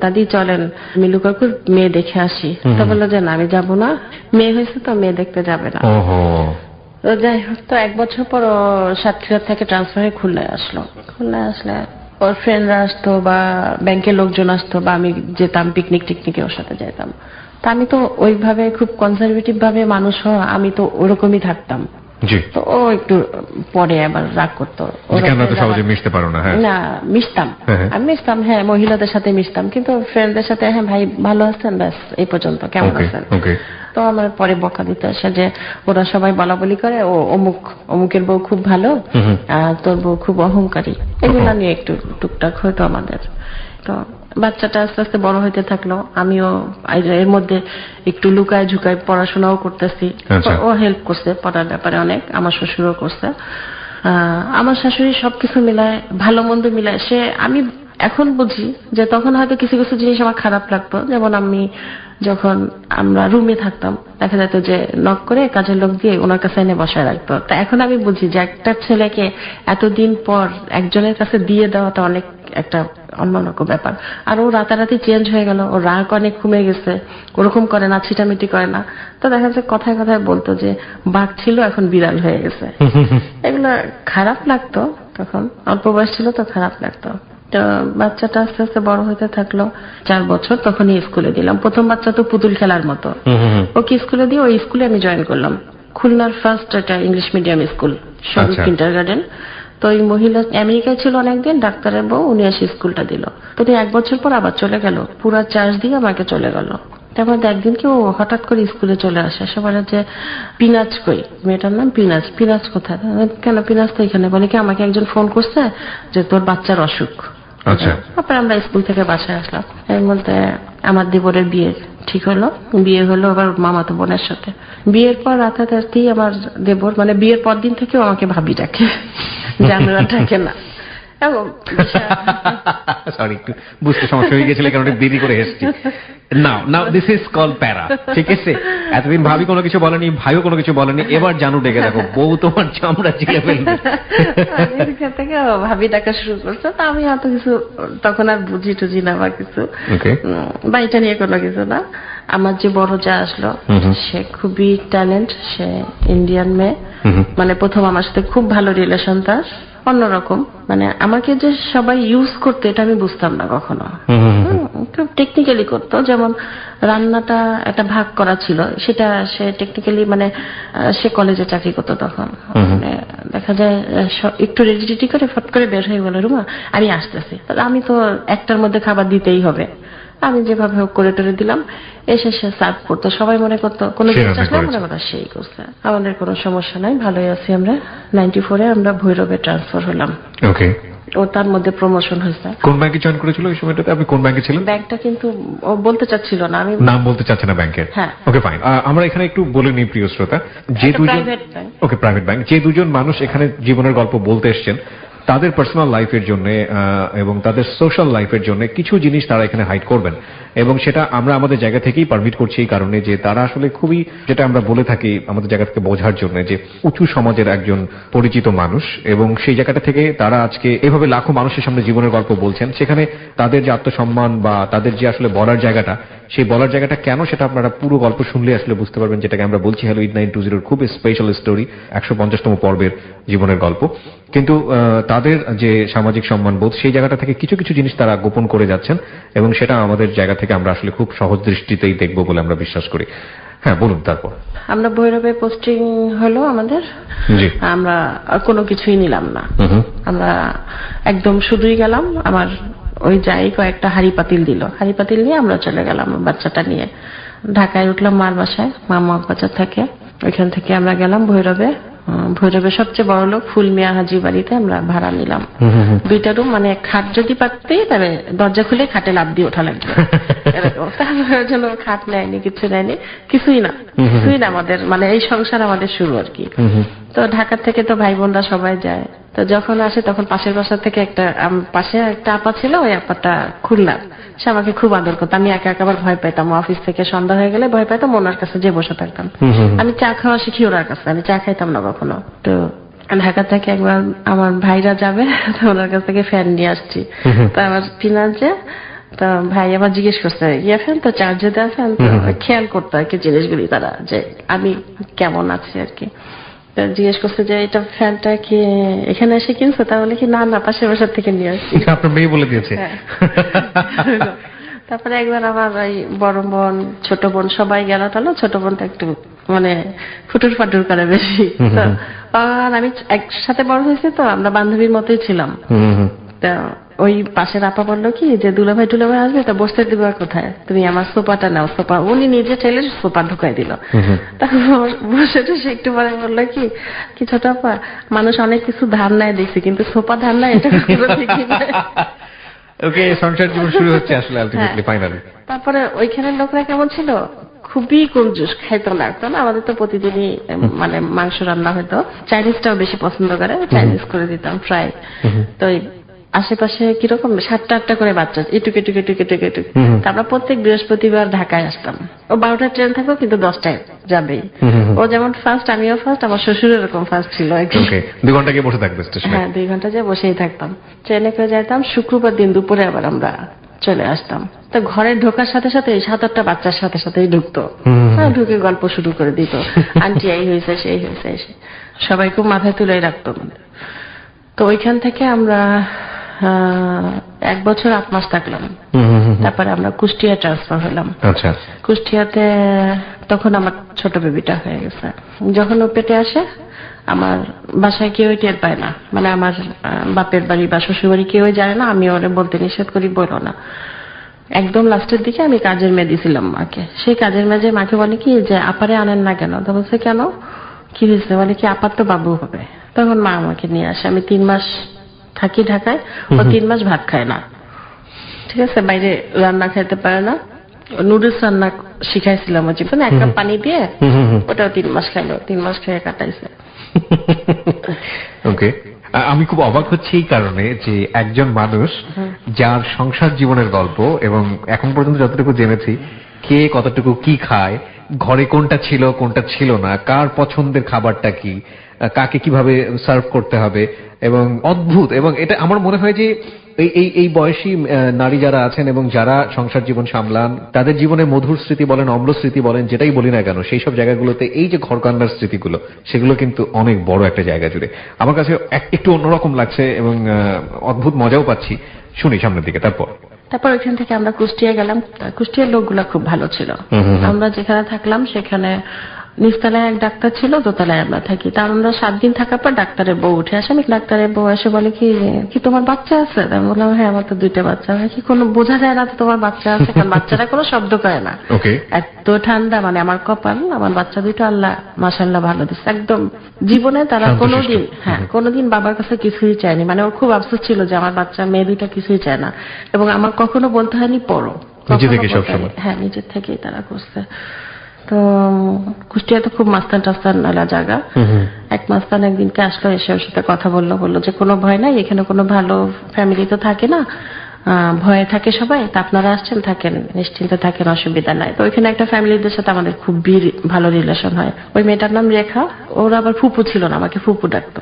দাদি চলেন মিলু কাকুর মেয়ে দেখে আসি। তো বললো যে না, আমি যাবো না, মেয়ে হয়েছে তো, মেয়ে দেখতে যাবে না। তো যাই হোক, তো 1 বছর পর ও সাতক্ষীরা থেকে ট্রান্সফার হয়ে খুলনায় আসলো। খুলনায় আসলে ওর ফ্রেন্ডরা আসতো, বা ব্যাংকের লোকজন আসতো, বা আমি যেতাম পিকনিক টিকনিকে, ওর সাথে যেতাম। তা আমি তো ওইভাবে খুব কনজারভেটিভ ভাবে মানুষ হওয়া, আমি তো ওরকমই থাকতাম। তো ও একটু পরে আবার রাগ করতো, সহজে মিশতে পারো না। না, মিশতাম, আমি মিশতাম, হ্যাঁ, মহিলাদের সাথে মিশতাম, কিন্তু ফ্রেন্ডদের সাথে হ্যাঁ ভাই ভালো আছেন, ব্যাস এই পর্যন্ত, কেমন আছেন। তো আমার পরে বকা দিতে আসে যে ওরা সবাই বলা বলি করে, ও অমুকের বউ খুব ভালো, আর তোর বউ খুব অহংকারী, এগুলো নিয়ে একটু টুকটাক হয়তো আমাদের। তো বাচ্চাটা আস্তে আস্তে বড় হইতে থাকলো, আমিও এর মধ্যে একটু লুকায় ঝুকায় পড়াশোনাও করতেছি। ও হেল্প করছে পড়ার ব্যাপারে অনেক, আমার শ্বশুরও করছে। আমার শাশুড়ি সবকিছু মিলায়, ভালো মন্দ মিলায়। আমি এখন বুঝি যে তখন হয়তো কিছু কিছু জিনিস আমার খারাপ লাগতো। যেমন যখন আমরা রুমে থাকতাম, দেখা যেত যে নক করে কাজের লোক দিয়ে ওনার কাছে এনে বসায় রাখতো। তা এখন আমি বুঝি যে একটা ছেলেকে এতদিন পর একজনের কাছে দিয়ে দেওয়াটা অনেক একটা অন্যরকম ব্যাপার। আর ও রাতারাতি চেঞ্জ হয়ে গেল, ওর রাগ অনেক কমে গেছে, ওরকম করে না, ছিটামিটি করে না। তো দেখা যাচ্ছে কথায় কথায় বলতো যে বাঘ ছিল এখন বিড়াল হয়ে গেছে। এগুলো খারাপ লাগতো তখন, অল্প বয়স ছিল তো খারাপ লাগতো। তো বাচ্চাটা আস্তে আস্তে বড় হতে থাকলো, 4 বছর, তখনই স্কুলে দিলাম। প্রথম বাচ্চা তো পুতুল খেলার মতো, ওকে স্কুলে দিয়ে ওই স্কুলে আমি জয়েন করলাম। খুলনার ফার্স্ট একটা ইংলিশ মিডিয়াম স্কুল, সবুজ কিন্ডারগার্টেন। তো ওই মহিলা আমেরিকায় ছিল অনেকদিন, ডাক্তারের বউ, উনি এসে স্কুলটা দিল। তো 1 বছর পর আবার চলে গেল, পুরা চার্জ দিয়ে আমাকে চলে গেল। তারপর একদিন কি ও হঠাৎ করে স্কুলে চলে আসে, সে বলে যে পিনাজ কই, মেয়েটার নাম পিনাজ। পিনাজ কোথায়? কেন পিনাজ তো এখানে। বলে কি আমাকে একজন ফোন করছে যে তোর বাচ্চার অসুখ। তারপর আমরা স্কুল থেকে বাসায় আসলাম। এর মধ্যে আমার দেবরের বিয়ে ঠিক হলো, বিয়ে হলো আবার মামাতো বোনের সাথে। বিয়ের পর রাতারাতি আমার দেবর, মানে বিয়ের পর দিন থেকে আমাকে ভাবি ডাকে, জানুয়ারি ডাকে না। সরি, একটু বুঝতে সমস্যা হয়ে গেছিল, কারণ দেরি করে এসেছি। নাও দিস ইজ কল প্যারা, ঠিক আছে? এতদিন ভাবি কোনো কিছু বলেনি, ভাইও কোনো কিছু বলেনি, এবার জানু ডেকে দেখো, বউ তোমার চামড়া চিড়ে ফেলবে। থেকে ভাবি ডাকা শুরু করছে। তা আমি এত কিছু তখন আর বুঝি টুঝি না বা কিছু, বা এটা নিয়ে কোনো কিছু না। আমার যে বড় যা আসলো, সে খুবই ট্যালেন্ট, সে ইন্ডিয়ান মেয়ে, মানে প্রথম আমার সাথে খুব ভালো রিলেশন তার, অন্যরকম, মানে আমাকে যে সবাই ইউজ করতো এটা আমি বুঝতাম না কখনো। খুব টেকনিক্যালি করতো, যেমন রান্নাটা একটা ভাগ করা ছিল, সেটা সে টেকনিক্যালি মানে সে কলেজে চাকরি করতো তখন, মানে দেখা যায় একটু রেডি করে ফট করে বের হয়ে গেল, রুমা আমি আসতেছি, আমি তো একটার মধ্যে খাবার দিতেই হবে, আমি যেভাবে হোক করে টরে দিলাম, এসে সে সার্ভ করতো, সবাই মনে করতো কোনো জিনিস আসলে মনে করতো সেই করছে। আমাদের কোনো সমস্যা নাই, ভালোই আছি আমরা। 94-এ আমরা ভৈরবে ট্রান্সফার হলাম। ওকে, ও তার মধ্যে প্রমোশন হয়েছে। কোন ব্যাংকে জয়েন করেছিল ওই সময়টাতে? আপনি কোন ব্যাংকে ছিলেন? ব্যাংকটা কিন্তু ও বলতে চাচ্ছিল না, আমি নাম বলতে চাচ্ছে না ব্যাংকের। হ্যাঁ। ওকে ফাইন, আমরা এখানে একটু বলে নিই প্রিয় শ্রোতা, যে দুজন, প্রাইভেট ব্যাংক। ওকে প্রাইভেট ব্যাংক, যে দুজন মানুষ এখানে জীবনের গল্প বলতে এসেছেন, তাদের পার্সোনাল লাইফের জন্য এবং তাদের সোশ্যাল লাইফের জন্য কিছু জিনিস তারা এখানে হাইড করবেন, এবং সেটা আমরা আমাদের জায়গা থেকেই পারমিট করছি এই কারণে যে তারা আসলে খুবই, যেটা আমরা বলে থাকি আমাদের জায়গা থেকে বোঝার জন্য, যে উঁচু সমাজের একজন পরিচিত মানুষ, এবং সেই জায়গাটা থেকে তারা আজকে এভাবে লাখো মানুষের সামনে জীবনের গল্প বলছেন, সেখানে তাদের যে আত্মসম্মান বা তাদের যে আসলে বলার জায়গাটা, সেই বলার জায়গাটা কেন, সেটা আপনারা পুরো গল্প শুনলে আসলে বুঝতে পারবেন, যেটাকে আমরা বলছি হ্যালো 8920 খুব স্পেশাল স্টোরি, 150তম পর্বের জীবনের গল্প। কিন্তু তাদের যে সামাজিক সম্মানবোধ, সেই জায়গাটা থেকে কিছু কিছু জিনিস তারা গোপন করে যাচ্ছেন, এবং সেটা আমাদের জায়গা থেকে আমরা আসলে খুব সহজ দৃষ্টিতেই দেখবো বলে আমরা বিশ্বাস করি। হ্যাঁ বলুন। তারপর আমরা ভৈরবে পোস্টিং হলো আমাদের, জি, আমরা আর কোনো কিছুই নিলাম না, আমরা একদম শুধুই গেলাম। আমার ওই যাই কয়েকটা হাড়ি পাতিল দিল, হাড়ি পাতিল নিয়ে আমরা চলে গেলাম বাচ্চাটা নিয়ে, ঢাকায় উঠলাম মার বাসায়, মা বাচ্চা থাকে, ওইখান থেকে আমরা গেলাম ভৈরবে। ভৈরবে সবচেয়ে বড় লোক ফুলমিয়া হাজি বাড়িতে আমরা ভাড়া নিলাম, 2টা রুম, মানে খাট যদি পারতেই তবে দরজা খুলে খাটে লাফ দিয়ে ওঠা লাগবে এরকম। তার জন্য খাট নেয়নি, কিছু নেয়নি, কিছুই না, কিছুই না, আমাদের মানে এই সংসার আমাদের শুরু আর কি। তো ঢাকা থেকে তো ভাই বোনরা সবাই যায়, তো যখন আসে তখন পাশের বাসা থেকে পাশে একটা আপা ছিল, ওই আপাটা খুলনা, সে আমাকে খুব আদর করতো। আমি একা একাবার ভয় পাইতাম, অফিস থেকে সন্ধ্যা হয়ে গেলে ভয় পাইতাম, ওনার কাছে যে বসে থাকতাম। আমি চা খাওয়া শিখি ওনার কাছে, আমি চা খাইতাম না কখনো। তো ঢাকা থেকে একবার আমার ভাইরা যাবে, তো ওনার কাছ থেকে ফ্যান নিয়ে আসছি, তো আমার টিনার যে, তো ভাই আবার জিজ্ঞেস করছে ইয়ে ফ্যান তো চার্জে দেওয়া ফ্যান, তো খেয়াল করতো আর কি জিনিসগুলি তারা, যে আমি কেমন আছি আর কি। জিজ্ঞেস করছে যে এটা ফ্যানটা কি এখানে এসে কিনছো? তাহলে কি না না পাশের বাসার থেকে নিয়ে আসছি। আপনার মেয়ে বলে দিয়েছে? তারপরে একবার আমার ওই বড় বোন ছোট বোন সবাই গেল, তাহলে ছোট বোনটা একটু মানে ফুটুর ফাটুর করে বেশি, তো আর আমি একসাথে বড় হয়েছে, তো আমরা বান্ধবীর মতোই ছিলাম। তা ওই পাশের আপা বললো কি যে দুলাভাই টুলাভাই আসবে, তা বসতে দিবা কোথায়, তুমি আমার সোফাটা নাও, সোফা উনি নিজে চাইলে সোফা ঢুকাই দিল। তারপর বসে টসে একটু পরে বললো কি ছোট আপা, মানুষ অনেক কিছু ধার নেয় দেখছি, কিন্তু সোফা ধার নেয় এটা কখনো দেখি নাই। ওকে, সংসার জীবন শুরু হচ্ছে আসলে আলটিমেটলি ফাইনালি। তারপরে ওইখানের লোকরা কেমন ছিল, খুবই কঞ্জুস, খাইতো না একদম। আমাদের তো প্রতিদিনই মানে মাংস রান্না হয়তো, চাইনিজটাও বেশি পছন্দ করে, চাইনিজ করে দিতাম ফ্রাই। তো আশেপাশে কিরকম 7টা-8টা করে বাচ্চা, এটুক এটুক এটুক এটুক এটুক। আমরা প্রত্যেক বৃহস্পতিবার ঢাকায় আসতাম, ও 12টার ট্রেন থাকো কিন্তু 10টায় যাবেই। ও যেমন ফার্স্ট, আমিও ফার্স্ট, আমার শ্বশুর এরকম ফার্স্ট ছিল। 2 ঘন্টা গিয়ে বসে থাকবে স্টেশনে? হ্যাঁ, 2 ঘন্টা যে বসেই থাকতাম। ট্রেনে করে যাইতাম, শুক্রবার দিন দুপুরে আবার আমরা চলে আসতাম। তো ঘরে ঢোকার সাথে সাথে 7-8টা বাচ্চার সাথে সাথেই ঢুকতো, ঢুকে গল্প শুরু করে দিত, আন্টি এই হয়েছে সেই হয়েছে, সবাই খুব মাথায় তুলে রাখতো। তো ওইখান থেকে আমরা 1 বছর 8 মাস থাকলাম। তারপরে আমরা কুষ্টিয়া ট্রান্সফার হলাম। আচ্ছা। কুষ্টিয়াতে তখন আমার ছোট বেবিটা হয়ে গেছে। যখন ও পেটে আসে আমার বাসায় কেউই টের পায় না, মানে আমার বাপের বাড়ি বা শ্বশুর বাড়ি কেউই জানে না, আমি ওরে বলতে নিষেধ করি, বলো না। একদম লাস্টের দিকে আমি কাজের মেয়ে দিছিলাম মাকে, সেই কাজের মেয়ে যে মাকে বলে কি যে আপারে আনেন না কেন, তো বলছে কেন কি হয়েছে, বলে কি আপার তো বাবু হবে। তখন মা আমাকে নিয়ে আসে, আমি 3 মাস থাকি ঢাকায়, ও 3 মাস ভাত খায় না, ঠিক আছে, বাইরে রান্না খাইতে পারে না, নুডলস রান্না শিখাইছিলাম ওই জীবনে 1 কাপ পানি দিয়ে, ওটাও 3 মাস খাইলো, 3 মাস খেয়ে কাটাইছে। ওকে, আমি খুব অবাক হচ্ছি এই কারণে যে একজন মানুষ যার সংসার জীবনের গল্প, এবং এখন পর্যন্ত যতটুকু জেনেছি কে কতটুকু কি খায়, ঘরে কোনটা ছিল কোনটা ছিল না, কার পছন্দের খাবারটা কি, কাকে কিভাবে সার্ভ করতে হবে, এবং অদ্ভুত, এবং এটা আমার মনে হয় যে এই এই এই বয়সী নারী যারা আছেন এবং যারা সংসার জীবন সামলান, তাদের জীবনে মধুর স্মৃতি বলেন, অম্ল স্মৃতি বলেন, যেটাই বলি না কেন, সেই সব জায়গাগুলোতে এই যে ঘরকান্নার স্মৃতিগুলো, সেগুলো কিন্তু অনেক বড় একটা জায়গা জুড়ে। আমার কাছে একটু অন্যরকম লাগছে এবং অদ্ভুত মজাও পাচ্ছি। শুনি সামনের দিকে। তারপর ওইখান থেকে আমরা কুষ্টিয়া গেলাম। কুষ্টিয়ার লোকগুলো খুব ভালো ছিল। আমরা যেখানে থাকলাম সেখানে নিচতলায় এক ডাক্তার ছিল, দোতলায় আমরা থাকি। তা আমরা 7 দিন থাকার পর ডাক্তারের বউ উঠে আসে। আমি ডাক্তারের বউ এসে বলে কি তোমার বাচ্চা আছে? আমি বললাম হ্যাঁ, আমার তো 2টা বাচ্চা। কি কোনো বোঝা যায় না তো তোমার বাচ্চা আছে? কারণ বাচ্চারা কোনো শব্দ করে না, এত ঠান্ডা। মানে আমার কপাল, আমার বাচ্চা 2টা আল্লাহ মাশাআল্লাহ ভালো দিচ্ছে একদম। জীবনে তারা কোনোদিন বাবার কাছে কিছুই চায়নি। মানে ওর খুব আফসোস ছিল যে আমার বাচ্চা মেয়ে 2টা কিছুই চায় না, এবং আমার কখনো বলতে হয়নি পড়ো, নিজে থেকে সবসময়। হ্যাঁ, নিজের থেকেই তারা করছে। তো কুষ্টিয়া তো খুব মাস্তান টাস্তান নালা জায়গা। এক মাস্তান একদিনকে আসলো, এসে ওর সাথে কথা বললো যে কোনো ভয় নাই, এখানে কোনো ভালো ফ্যামিলি তো থাকে না, ভয়ে থাকে সবাই, তা আপনারা আসছেন, থাকেন, নিশ্চিন্তে থাকেন, অসুবিধা নাই। তো ওইখানে একটা ফ্যামিলিদের সাথে আমাদের খুব ভালো রিলেশন হয়। ওই মেয়েটার নাম রেখা, ওর আবার ফুপু ছিল না, আমাকে ফুপু ডাকতো,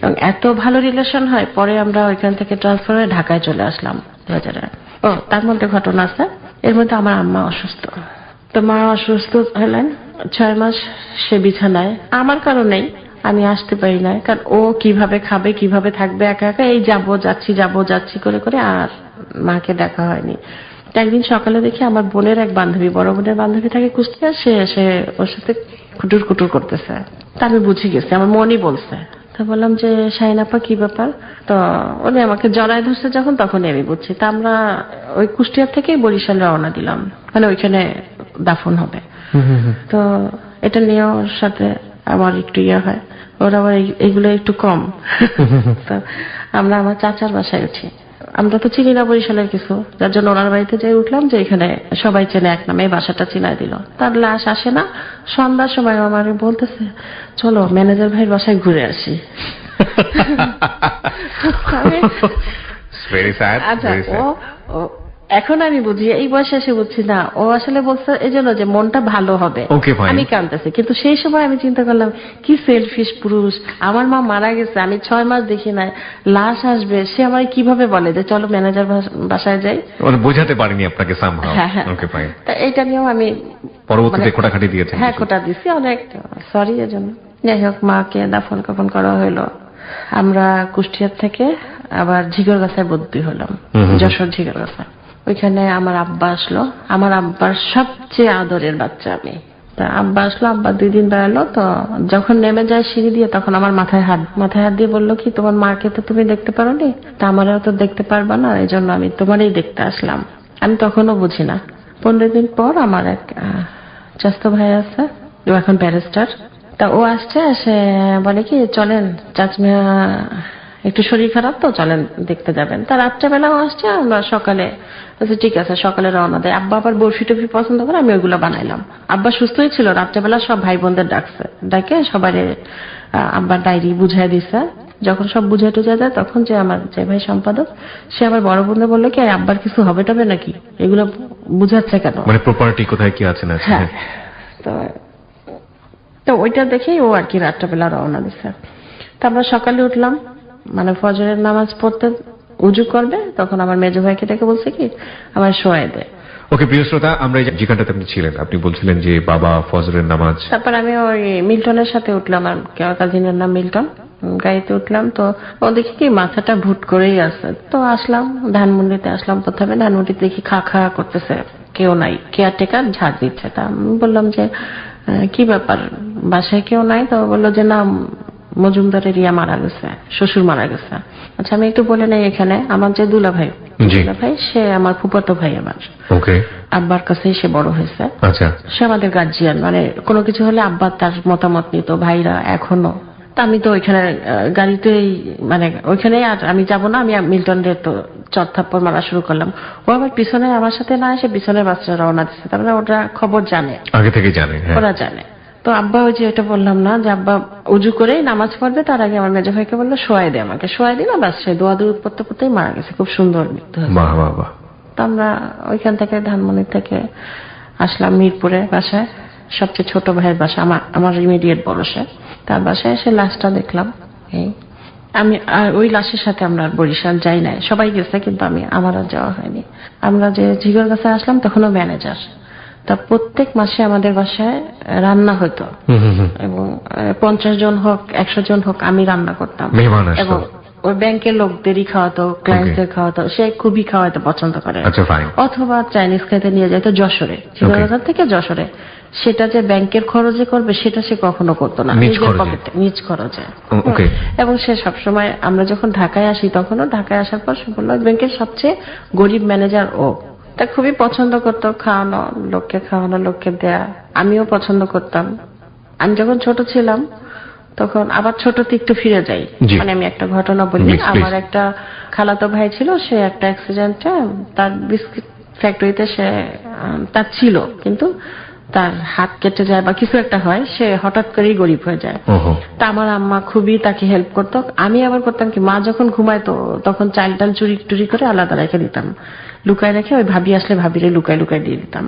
এবং এত ভালো রিলেশন হয়। পরে আমরা ওইখান থেকে ট্রান্সফার হয়ে ঢাকায় চলে আসলাম 2000-এ। তার মধ্যে ঘটনা আছে, এর মধ্যে আমার আম্মা অসুস্থ। তো মা অসুস্থ হলেন, 6 মাস সে বিছানায়। আমার কারণেই আমি আসতে পারি না, কারণ ও কিভাবে খাবে, কিভাবে থাকবে একা একা, এই যাবো যাচ্ছি করে করে আর মাকে দেখা হয়নি। একদিন সকালে দেখি আমার বোনের এক বান্ধবী, বড় বোনের বান্ধবী থাকে কুষ্টিয়া, সে এসে ওর সাথে কুটুর করতেছে। তা আমি বুঝে গেছি, আমার মনই বলছে। তা বললাম যে শাহিন আপা কি ব্যাপার? তো উনি আমাকে জড়ায় ধরছে যখন, তখনই আমি বুঝছি। তা আমরা ওই কুষ্টিয়ার থেকেই বরিশালে রওনা দিলাম, মানে ওইখানে দাফন হবে। তো এটা নিয়ে ওর সাথে আমার একটু হয়, ওর আবার এইগুলো একটু কম। তো আমরা আমার চাচার বাসায় উঠি। আমরা তো চিনি না বরিশালের কিছু, যার জন্য ওনার বাড়িতে যাই উঠলাম, যে এখানে সবাই চেনে এক নামে, এই বাসাটা চিনাই দিল। তার লাশ আসে না, সন্ধ্যার সময় আমার বলতেছে চলো ম্যানেজার ভাইয়ের বাসায় ঘুরে আসি। আচ্ছা, এখন আমি বুঝি, এই বয়সে এসে বুঝছি না, ও আসলে বলছে এই জন্য যে মনটা ভালো হবে, আমি কাঁদতেছি। কিন্তু সেই সময় আমি চিন্তা করলাম কি সেলফিশ পুরুষ, আমার মা মারা গেছে, আমি 6 মাস দেখি নাই, লাশ আসবে, সে আমার কিভাবে বলে যে চলো ম্যানেজার বাসায় যাই। বোঝাতে পারিনি আপনাকে সামহাউ। তা এটা নিয়েও আমি পরবর্তীতে খোটাখাটি দিয়েছি। হ্যাঁ, খোটা দিছি অনেক, সরি এর জন্য। যাই হোক, মাকে দাফন কাফন করা হলো। আমরা কুষ্টিয়ার থেকে আবার ঝিগরগাছায় বদলি হলাম, যশোর ঝিগরগাছা। ওইখানে আমার আব্বা আসলো, আমার আব্বার সবচেয়ে আদরের বাচ্চা আমি। তা আব্বা আসলো, আব্বা 2 দিন বেড়ালো। তো যখন নেমে যায় সিঁড়ি দিয়ে, তখন আমার মাথায় হাত দিয়ে বললো কি তোমার মাকে তো তুমি দেখতে পারো নি, তা আমারও তো দেখতে পারবা না, এই জন্য আমি তোমারই দেখতে আসলাম। আমি তখনও বুঝি না। 15 দিন পর আমার এক চাস্তো ভাই আছে, ও এখন ব্যারিস্টার। তা ও আসছে, এসে বলে কি চলেন চাচমিয়া একটু শরীর খারাপ তো, চলেন দেখতে যাবেন। তা রাত্রেবেলাও আসছে, আমরা সকালে ঠিক আছে সকালে রওনা দেয়। আব্বা আবার বরফি টফি পছন্দ করে, আমি ওইগুলো বানাইলাম। আব্বা সুস্থই ছিল, রাত্রেবেলা সব ভাই বোনদের ডাকে সবাই আব্বার ডায়েরি বুঝাই দিছে। যখন সব বুঝাই টুঝাই দেয়, তখন যে আমার যে ভাই সম্পাদক, সে আমার বড় বোনদের বললো কি আব্বার কিছু হবে টবে নাকি, এগুলো বুঝাচ্ছে কেন, মানে প্রপার্টি কোথায় কি আছে না। হ্যাঁ, তো ওইটা দেখেই ও আর কি রাত্রেবেলা রওনা দিছে। তা আমরা সকালে উঠলাম, মানে ফজরের নামাজ পড়তে উজু করবে, তখন আমার মেজো ভাইকে ডেকে বলছে কি আমার শোয়াই দে। ওকে, প্রিয় শ্রোতা, আমরা যেখানটাতে আপনি ছিলেন, আপনি বলছিলেন যে বাবা ফজরের নামাজ। তারপর আমি ওই মিল্টনের সাথে উঠলাম, আর কাজিনের নাম মিল্টন, গাড়িতে উঠলাম। তো ও দেখি কি মাথাটা ভুট করেই আছে। তো আসলাম ধানমন্ডিতে, আসলাম প্রথমে। ধানমন্ডিতে দেখি খা খা করতেছে, কেউ নাই, কেয়ারটেকার ঝাড় দিচ্ছে। তা আমি বললাম যে কি ব্যাপার, বাসায় কেউ নাই? তো বললো যে না, মজুমদারের মারা গেছে, শ্বশুর মারা গেছে। আচ্ছা, আমি একটু বলে নেই, এখানে আমার যে দুলা ভাই, সে আমার ফুফাতো ভাই, আমার আব্বার কাছেই সে বড় হয়েছে। আচ্ছা, সে আমাদের গার্জিয়ান, মানে কোনো কিছু হলে আব্বা তার মতামত নিত, ভাইরা এখনো। তা আমি তো ওইখানে গাড়িতেই, মানে ওইখানেই, আর আমি যাবো না, আমি মিল্টনের তো চড়থাপ্পড় মারা শুরু করলাম। ও আমার পিছনে, আমার সাথে না এসে পিছনের বাচ্চারা রওনা দিচ্ছে। তারপরে ওরা খবর জানে, আগে থেকে জানে, ওরা জানে। তো আব্বা ওই যে এটা বললাম না, যে আব্বা উজু করেই নামাজ পড়বে, তার আগে আমার মেজো ভাইকে বললো শোয়াই দে, আমাকে শোয়াই দিল, বাস সে দোয়া পড়তে পড়তেই মারা গেছে। খুব সুন্দর মৃত্যু হয়েছে। তো আমরা ওইখান থেকে ধানমন্ডি থেকে আসলাম মিরপুরে বাসায়, সবচেয়ে ছোট ভাইয়ের বাসা, আমার ইমিডিয়েট বড়, সে তার বাসায় এসে লাশটা দেখলাম। এই আমি ওই লাশের সাথে আমরা আর বরিশাল যাই নাই, সবাই গেছে কিন্তু আমার আর যাওয়া হয়নি। আমরা যে ঝিগর কাছে আসলাম তখনও ম্যানেজার, তা প্রত্যেক মাসে আমাদের বাসায় রান্না হতো এবং 50 জন হোক 100 জন হোক আমি রান্না করতাম মেহমান আসতো। এবং ওই ব্যাংকের লোকদেরই খাওয়াতো, ক্লায়েন্টদের খাওয়াতো, সে খুবই খাওয়াতে পছন্দ করে। আচ্ছা, ফাইন। অথবা চাইনিজ খেতে নিয়ে যেত যশোরে, ঝিগরগাছা থেকে যশোরে। সেটা যে ব্যাংকের খরচে করবে সেটা সে কখনো করতো না, নিজ নিজের খরচে। পকেটে নিজ খরচে। ওকে। এবং সে সবসময়, আমরা যখন ঢাকায় আসি তখনও ঢাকায় আসার পর সে বললো ব্যাংকের সবচেয়ে গরিব ম্যানেজার ও। তা খুবই পছন্দ করতো খাওয়ানো, লোককে দেয়া। আমিও পছন্দ করতাম। আমি যখন ছোট ছিলাম তখন আবার ছোটতে একটু ফিরে যাই, জি। মানে আমি একটা ঘটনা বলি। Please, please. আমার একটা খালাতো ভাই ছিল, সে একটা অ্যাক্সিডেন্টে তার বিস্কিট ফ্যাক্টরিতে সে তার ছিল, কিন্তু তার হাত কেটে যায় বা কিছু একটা হয়, সে হঠাৎ করেই গরিব হয়ে যায়। ওহো। তা আমার আম্মা খুবই তাকে হেল্প করতো। আমি আবার করতাম কি, মা যখন ঘুমাইতো তখন চাল টাল চুরি টুরি করে আলাদা রেখে দিতাম, লুকায় রেখে ওই ভাবি আসলে ভাবিরে লুকায় লুকায় দিয়ে দিতাম।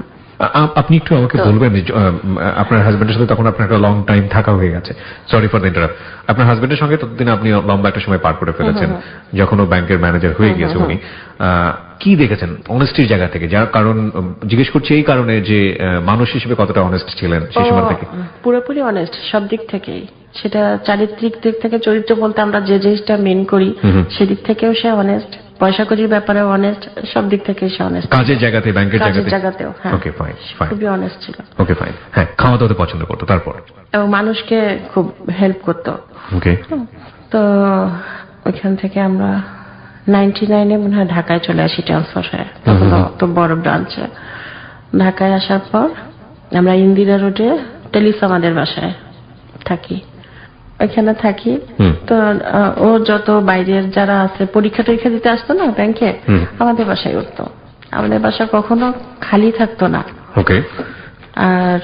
আপনি একটু আমাকে বলবেন যে, আপনার হাজবেন্ডের সাথে তখন আপনার একটা লং টাইম থাকা হয়ে গেছে, সরি ফর দ্য ইন্টারাপ্ট, আপনার হাজবেন্ডের সঙ্গে ততদিন আপনি লম্বা একটা সময় পার করে ফেলেছেন, যখন ও ব্যাংকের ম্যানেজার হয়ে গিয়েছে উনি। কি দেখেছেন অনেস্টির জায়গা থেকে? যার কারণ জিজ্ঞেস করছি এই কারণে যে মানুষ হিসেবে কতটা অনেস্ট ছিলেন সেই সময় থেকে? পুরোপুরি অনেস্ট সব দিক থেকেই, সেটা চারিত্রিক দিক থেকে, চরিত্র বলতে আমরা যে জিনিসটা মেন করি সেদিক থেকেও সে অনেস্ট, পয়সা করির ব্যাপারেও অনেস্ট, সব দিক থেকে সে অনেস্ট। কাজের জায়গাতে, ব্যাংকের জায়গাতেও, হ্যাঁ। ওকে, ফাইন ফাইন। খুবই অনেস্ট ছিল। ওকে, ফাইন। হ্যাঁ, খাওয়া দাওয়াতে পছন্দ করতো, তারপর? এবং মানুষকে খুব হেল্প করতো। ওকে। তো ওইখান থেকে আমরা 99-এ মনে হয় ঢাকায় চলে আসি ট্রান্সফার হয়ে, তখন তো বড় ব্রাঞ্চে। ঢাকায় আসার পর আমরা ইন্দিরা রোডে টেলিস আমাদের বাসায় থাকি, ওইখানে থাকি। তো ও যত বাইরের যারা আছে পরীক্ষা টরীক্ষা দিতে আসতো না ব্যাংকে, আমাদের বাসায় উঠতো। আমাদের বাসা কখনো খালি থাকতো না। ওকে। আর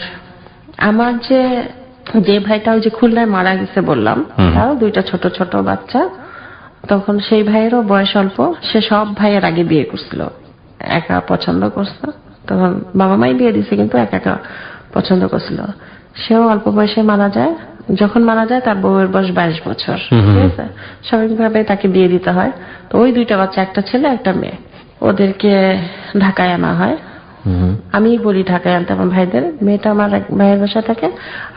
আমার যে ভাইটা ওই যে খুলনায় মারা গেছে বললাম, তারও 2টা ছোট ছোট বাচ্চা, তখন সেই ভাইয়েরও বয়স অল্প। সে সব ভাইয়ের আগে বিয়ে করছিল, একা পছন্দ করছিল। তখন বাবা মাই বিয়ে দিছে, কিন্তু একা পছন্দ করছিল। সেও অল্প বয়সে মারা যায়। যখন মারা যায় তার বউয়ের বয়স 22 বছর। ঠিক আছে, স্বাভাবিকভাবে তাকে বিয়ে দিতে হয়। তো ওই 2টা বাচ্চা, একটা ছেলে একটা মেয়ে, ওদেরকে ঢাকায় আনা হয়। আমি বলি ঢাকায় আনতে আমার ভাইদের। মেয়েটা আমার এক ভাইয়ের বাসায় থাকে,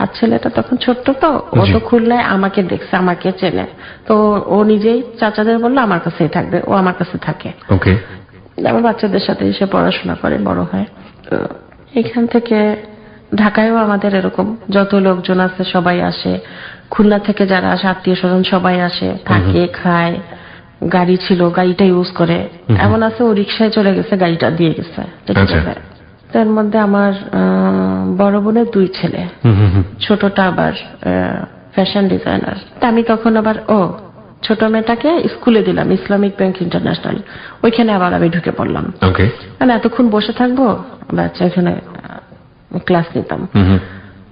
আর ছেলেটা তখন ছোট্ট, তো ও তো খুলনায় আমাকে দেখছে, আমাকে চেনে। তো ও নিজেই চাচাদের বললো আমার কাছেই থাকবে, ও আমার কাছে থাকে। ওকে। আমার বাচ্চাদের সাথে এসে পড়াশোনা করে, বড় হয়। তো এখান থেকে ঢাকায়ও আমাদের এরকম যত লোকজন আছে সবাই আসে, খুলনা থেকে যারা আসে আত্মীয় স্বজন সবাই আসে, থাকে, খায়। গাড়ি ছিল, গাড়িটা ইউজ করে। এমন আছে ও রিক্সায় চলে গেছে, গাড়িটা দিয়ে গেছে। তার মধ্যে আমার বড় বোনের 2 ছেলে, ছোটটা আবার ফ্যাশন ডিজাইনার। তা আমি তখন আবার ছোট মেয়েটাকে স্কুলে দিলাম, ইসলামিক ব্যাংক ইন্টারন্যাশনাল, ওইখানে আবার আমি ঢুকে পড়লাম। ওকে। মানে এতক্ষণ বসে থাকবো, বাচ্চা এখানে ক্লাস নিতাম।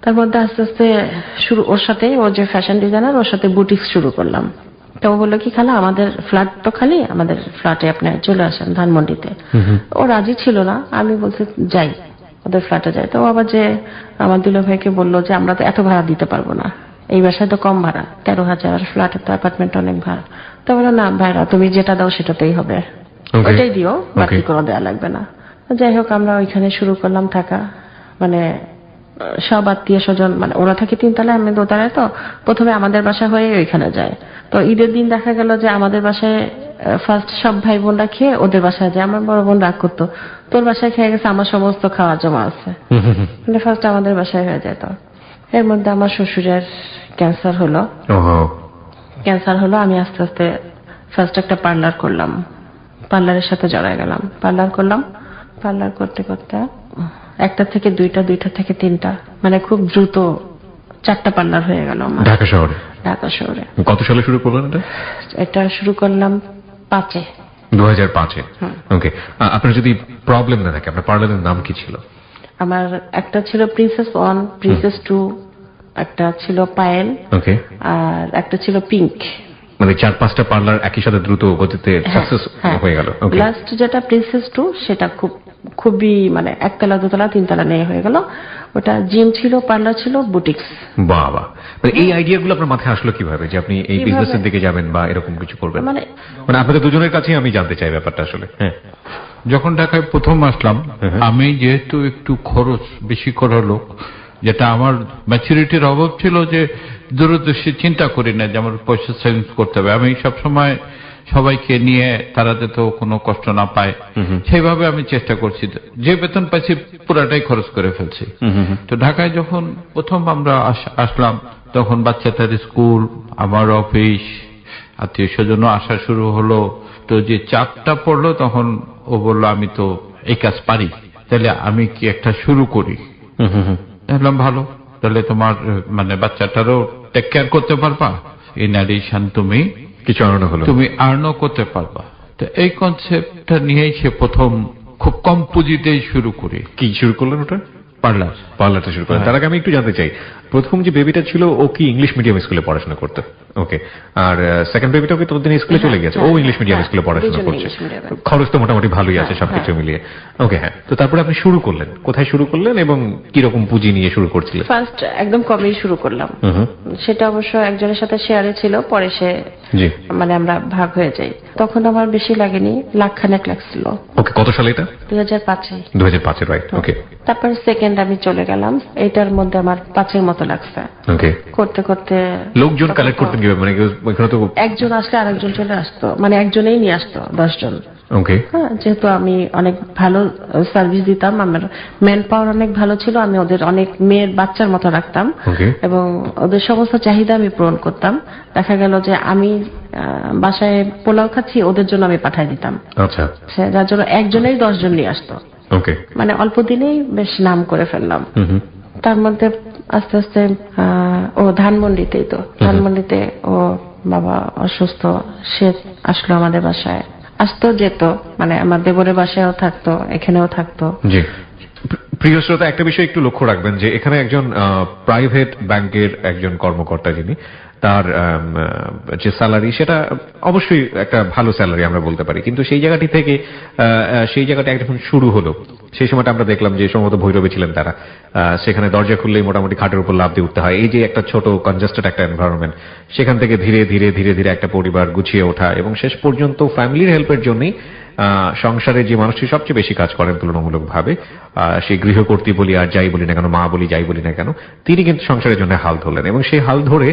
তার মধ্যে আস্তে আস্তে শুরু, ওর সাথে, ও যে ফ্যাশন ডিজাইনার, ওর সাথে বুটিক শুরু করলাম। তো ও বললো কি, খালা আমাদের ফ্ল্যাট তো খালি, আমাদের ফ্ল্যাটে আপনি চলে আসেন ধানমন্ডিতে। ও রাজি ছিল না, আমি বলছি যাই, ওদের ফ্ল্যাটে যাই। তো আবার যে আমার দুলা ভাইকে বললো যে আমরা তো এত ভাড়া দিতে পারবো না, এই বাসায় তো কম ভাড়া, 13,000, ফ্ল্যাটে তো অ্যাপার্টমেন্ট অনেক ভাড়া। তো বললো না ভাইরা, তুমি যেটা দাও সেটাতেই হবে, ওইটাই দিও, বাকি কোনো দেওয়া লাগবে না। যাই হোক, আমরা ওইখানে শুরু করলাম থাকা। মানে সব আত্মীয় স্বজন, মানে ওরা থাকে 3 তলায়, আমি 2 তলায়। তো প্রথমে আমাদের বাসা হয়ে ওইখানে যায়। তো ঈদের দিন দেখা গেল যে আমাদের বাসায় ফার্স্ট সব ভাই বোনরা খেয়ে ওদের বাসায় যায়। আমার বড় বোন রাগ করতো, তোর বাসায় খেয়ে গেছে, আমার সমস্ত খাওয়া জমা আছে, মানে ফার্স্ট আমাদের বাসায় হয়ে যেত। এর মধ্যে আমার শ্বশুরের ক্যান্সার হলো। আমি আস্তে আস্তে ফার্স্ট একটা পার্লার করলাম, পার্লারের সাথে জড়ায় গেলাম, পার্লার করলাম। পার্লার করতে করতে 1টা থেকে 2টা, 2টা থেকে 3টা, মানে খুব দ্রুত 4টা পার্লার হয়ে গেল আমার ঢাকা শহরে। ঢাকা শহরে। কত সালে শুরু করলেন এটা? এটা শুরু করলাম 5-এ। 2005-এ। ওকে। আপনার যদি প্রবলেম না থাকে, আপনার পার্লারের নাম কি ছিল? আমার একটা ছিল প্রিন্সেস 1, প্রিন্সেস 2, একটা ছিল পায়েল, ওকে, আর একটা ছিল পিঙ্ক। মানে 4-5টা পার্লার একই সাথে দ্রুত গতিতে সাকসেস হয়ে গেল। লাস্ট যেটা প্রিন্সেস 2, সেটা খুব খুবই মানে একতলা, দোতলা, তিনতলা নিয়ে হয়ে গেল। ওটা জিম ছিল, পার্লার ছিল, বুটিক্স। বাবা, মানে এই আইডিয়াগুলো আপনার মাথায় আসলো কিভাবে যে আপনি এই কিভাবে? বিজনেসের দিকে যাবেন বা এরকম কিছু করবেন? মানে মানে আপনাদের দুজনের কাছেই আমি জানতে চাই ব্যাপারটা আসলে। হ্যাঁ, যখন ঢাকায় প্রথম আসলাম, আমি যেহেতু একটু খরচ বেশি করা লোক, যেটা আমার ম্যাচুরিটির অভাব ছিল, যে দূরদর্শী চিন্তা করি না যে আমার পয়সা সেভিংস করতে হবে। আমি সবসময় সবাইকে নিয়ে তারা যাতে কোনো কষ্ট না পায় সেইভাবে আমি চেষ্টা করছি। যে বেতন পাইছি পুরাটাই খরচ করে ফেলছি। তো ঢাকায় যখন প্রথম আমরা আসলাম, তখন বাচ্চাদের স্কুল, আমার অফিস, আত্মীয় স্বজন আসা শুরু হলো। তো যে চাপটা পড়লো, তখন ও বললো আমি তো এই কাজ পারি, তাহলে আমি কি একটা শুরু করি। বললাম ভালো, তাহলে তোমার মানে বাচ্চাটারও টেক কেয়ার করতে পারবা, ইন অ্যাডিশন তুমি কিছু আনানো হলো। তুমি আর্নও করতে পারবা। তো এই কনসেপ্টটা নিয়েই সে প্রথম খুব কম পুঁজিতেই শুরু করি। কি শুরু করলেন ওটা? পার্লার। পার্লারটা শুরু করেন। তার আগে আমি একটু জানতে চাই, প্রথম যে বেবিটা ছিল ও কি ইংলিশ মিডিয়াম স্কুলে পড়াশোনা করতো? ওকে। আর সেকেন্ড বেবিটাও কি ততদিন স্কুলে চলে গেছে? ও ইংলিশ মিডিয়াম স্কুলে পড়াশোনা দুজনেই করছে। ইংলিশ মিডিয়ামে। খরচ তো মোটামুটি ভালোই আছে সবকিছু মিলিয়ে। ওকে, হ্যাঁ। তো তারপরে আপনি শুরু করলেন, কোথায় শুরু করলেন এবং কি রকম পুঁজি নিয়ে শুরু করছিলেন? ফার্স্ট একদম কমেই শুরু করলাম। সেটা অবশ্য একজনের সাথে শেয়ারে ছিল, পরে সে জি। মানে আমরা ভাগ হয়ে যাই। তখন আমার বেশি লাগেনি, লাখখানেক লাগছিল। ওকে, কত সালে এটা? 2005-এ। 2005-এ, রাইট। ওকে। তারপর সেকেন্ড আমি চলে গেলাম, এটার মধ্যে আমার 5-এর মতো লাগছে। ওকে। করতে করতে লোকজন কালেক্ট করতেন কিভাবে? মানে ওইখানে তো একজন আসলে আরেকজন চলে আসতো, মানে একজনেই নিয়ে আসতো 10 জন। ওকে। হ্যাঁ, যেহেতু আমি অনেক ভালো সার্ভিস দিতাম, আমার ম্যান পাওয়ার অনেক ভালো ছিল, আমি ওদের অনেক মেয়ের বাচ্চার মতো রাখতাম এবং ওদের সমস্ত চাহিদা আমি পূরণ করতাম। দেখা গেল যে আমি বাসায় পোলাও খাচ্ছি, ওদের জন্য আমি পাঠাই দিতাম। আচ্ছা। যার জন্য একজনেই 10 জন নিয়ে আসতো। ওকে। মানে অল্প দিনেই বেশ নাম করে ফেললাম। তার মধ্যে আস্তে আস্তে ও ধানমন্ডিতেই, তো ধানমন্ডিতে ও বাবা অসুস্থ, সে আসলো আমাদের বাসায়, আসতো যেত, মানে আমার দেবরের বাসায়ও থাকতো, এখানেও থাকতো। জি। প্রিয় শ্রোতা, একটা বিষয় একটু লক্ষ্য রাখবেন যে এখানে একজন প্রাইভেট ব্যাংকের একজন কর্মকর্তা, যিনি তার যে স্যালারি, সেটা অবশ্যই একটা ভালো স্যালারি আমরা বলতে পারি, কিন্তু সেই জায়গাটি থেকে সেই জায়গাটা যখন শুরু হলো, সেই সময়টা আমরা দেখলাম যে সম্ভবত ভৈরবে ছিলেন তারা, সেখানে দরজা খুললেই মোটামুটি খাটের উপর লাফ দিয়ে উঠতে হয়। এই যে একটা ছোট কনজাস্টেড একটা এনভায়রনমেন্ট, সেখান থেকে ধীরে ধীরে ধীরে ধীরে একটা পরিবার গুছিয়ে ওঠা এবং শেষ পর্যন্ত ফ্যামিলির হেল্পের জন্যই সংসারে যে মানুষটি সবচেয়ে বেশি কাজ করেন তুলনামূলকভাবে, সেই গৃহকর্ত্রী বলি আর যাই বলি না কেন, মা বলি যাই বলি না কেন, তিনি কিন্তু সংসারের জন্য হাল ধরলেন এবং সেই হাল ধরে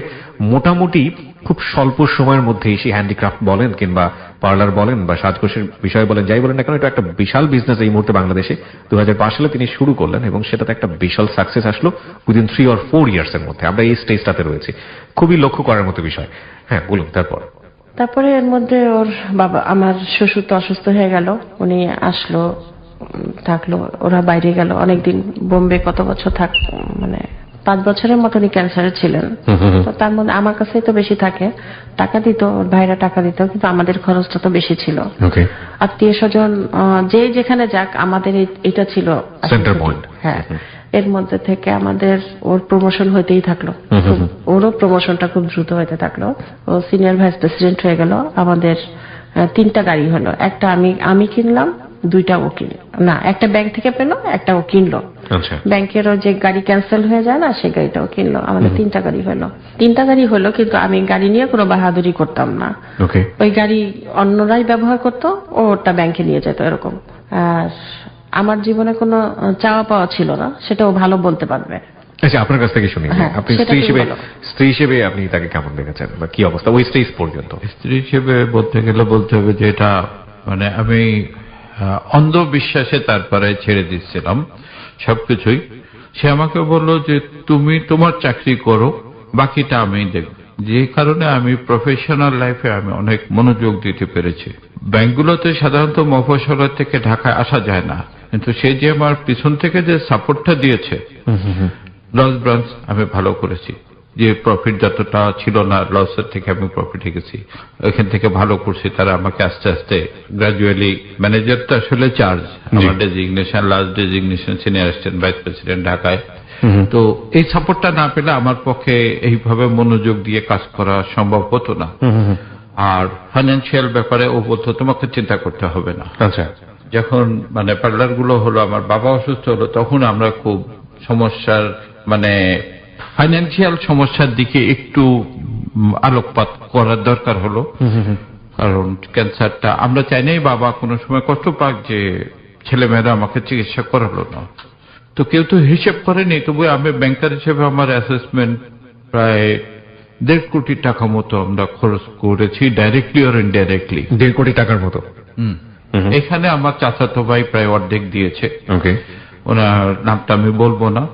মোটামুটি খুব স্বল্প সময়ের মধ্যেই সেই হ্যান্ডিক্রাফট বলেন কিংবা পার্লার বলেন বা সাজগোজের বিষয় বলেন, যাই বলেন না কেন, এটা একটা বিশাল বিজনেস এই মুহূর্তে বাংলাদেশে 2005 সালে তিনি শুরু করলেন এবং সেটাতে একটা বিশাল সাকসেস আসলো উইদিন 3 or 4 ইয়ার্সের মধ্যে। আমরা এই স্টেজটাতে রয়েছি, খুবই লক্ষ্য করার মতো বিষয়। হ্যাঁ, বলুন। তারপরে এর মধ্যে ওর বাবা, আমার শ্বশুর তো অসুস্থ হয়ে গেল, উনি আসলো, থাকলো, ওরা বাইরে গেল অনেকদিন, বোম্বে কত বছর মানে 5 বছরের মতনই ক্যান্সারে ছিলেন। তো তার মধ্যে আমার কাছেই তো বেশি থাকে, টাকা দিত, ওর ভাইরা টাকা দিত, কিন্তু আমাদের খরচটা তো বেশি ছিল। আত্মীয় স্বজন যে যেখানে যাক, আমাদের এটা ছিল সেন্টার পয়েন্ট। হ্যাঁ, এর মধ্যে থেকে আমাদের ওর প্রমোশন হইতেই থাকলো, ওরও প্রমোশনটা খুব দ্রুত হইতে থাকলো। ও সিনিয়র ভাইস প্রেসিডেন্ট হয়ে গেল। আমাদের 3টা গাড়ি হলো, একটা আমি কিনলাম, 2টা ও কিনলো, না একটা ব্যাংক থেকে পেলো, একটা ও কিনলো। ব্যাংকেরও যে গাড়ি ক্যান্সেল হয়ে যায় না, সেই গাড়িটাও কিনলো। আমাদের 3টা গাড়ি হলো। 3টা গাড়ি হলো, কিন্তু আমি গাড়ি নিয়ে কোনো বাহাদুরি করতাম না। ওই গাড়ি অন্যরাই ব্যবহার করতো, ও ওটা ব্যাংকে নিয়ে যেত, এরকম। আর আমার জীবনে কোনো চাওয়া পাওয়া ছিল না, সেটাও ভালো বলতে পারবে। আচ্ছা, আপনার কাছ থেকে শুনি, আপনি স্ত্রী হিসেবে আপনি তাকে কেমন দেখেছেন বা কি অবস্থা ওই স্টেজ পর্যন্ত? স্ত্রী হিসেবে বলতে গেলে বলতে হবে যে এটা মানে আমি অন্ধবিশ্বাসে তারপরে ছেড়ে দিচ্ছিলাম সবকিছুই। সে আমাকে বলল যে তুমি তোমার চাকরি করো, বাকিটা আমি দেখব। যে কারণে আমি প্রফেশনাল লাইফে আমি অনেক মনোযোগ দিতে পেরেছি। ব্যাংকগুলোতে সাধারণত মফস্বলের থেকে ঢাকায় আসা যায় না, কিন্তু সে যে আমার পিছন থেকে যে সাপোর্টটা দিয়েছে, লস ব্রাঞ্চ আমি ভালো করেছি, যে প্রফিট যতটা ছিল না, লসের থেকে আমি প্রফিটে গেছি, ওইখান থেকে ভালো করছি। তারা আমাকে আস্তে আস্তে গ্রাজুয়ালি, ম্যানেজার তো আসলে চার্জ, আমার designation, last designation senior assistant vice president ঢাকায়। তো এই সাপোর্টটা না পেলে আমার পক্ষে এইভাবে মনোযোগ দিয়ে কাজ করা সম্ভব হতো না। আর ফাইন্যান্সিয়াল ব্যাপারে ও বলতো তোমাকে চিন্তা করতে হবে না। আচ্ছা, যখন মানে পার্লার গুলো হলো, আমার বাবা অসুস্থ হলো, তখন আমরা খুব সমস্যার মানে ফাইন্যান্সিয়াল সমস্যার দিকে একটু আলোকপাত করার দরকার হলো। কারণ ক্যান্সারটা আমরা চাই নাই বাবা কোনো সময় কষ্ট পাক যে ছেলেমেয়েরা আমাকে চিকিৎসা করালো না। তো কেউ তো হিসেব করেনি, তবু আমি ব্যাংকার হিসেবে আমার অ্যাসেসমেন্ট প্রায় 1.5 কোটি টাকা মতো আমরা খরচ করেছি, ডাইরেক্টলি অর ইনডাইরেক্টলি। 1.5 কোটি টাকার মতো। এখানে আমার চাচাতো ভাই প্রায় অর্ধেক দিয়েছে, ওকে। ওনার নামটা আমি বলবো না।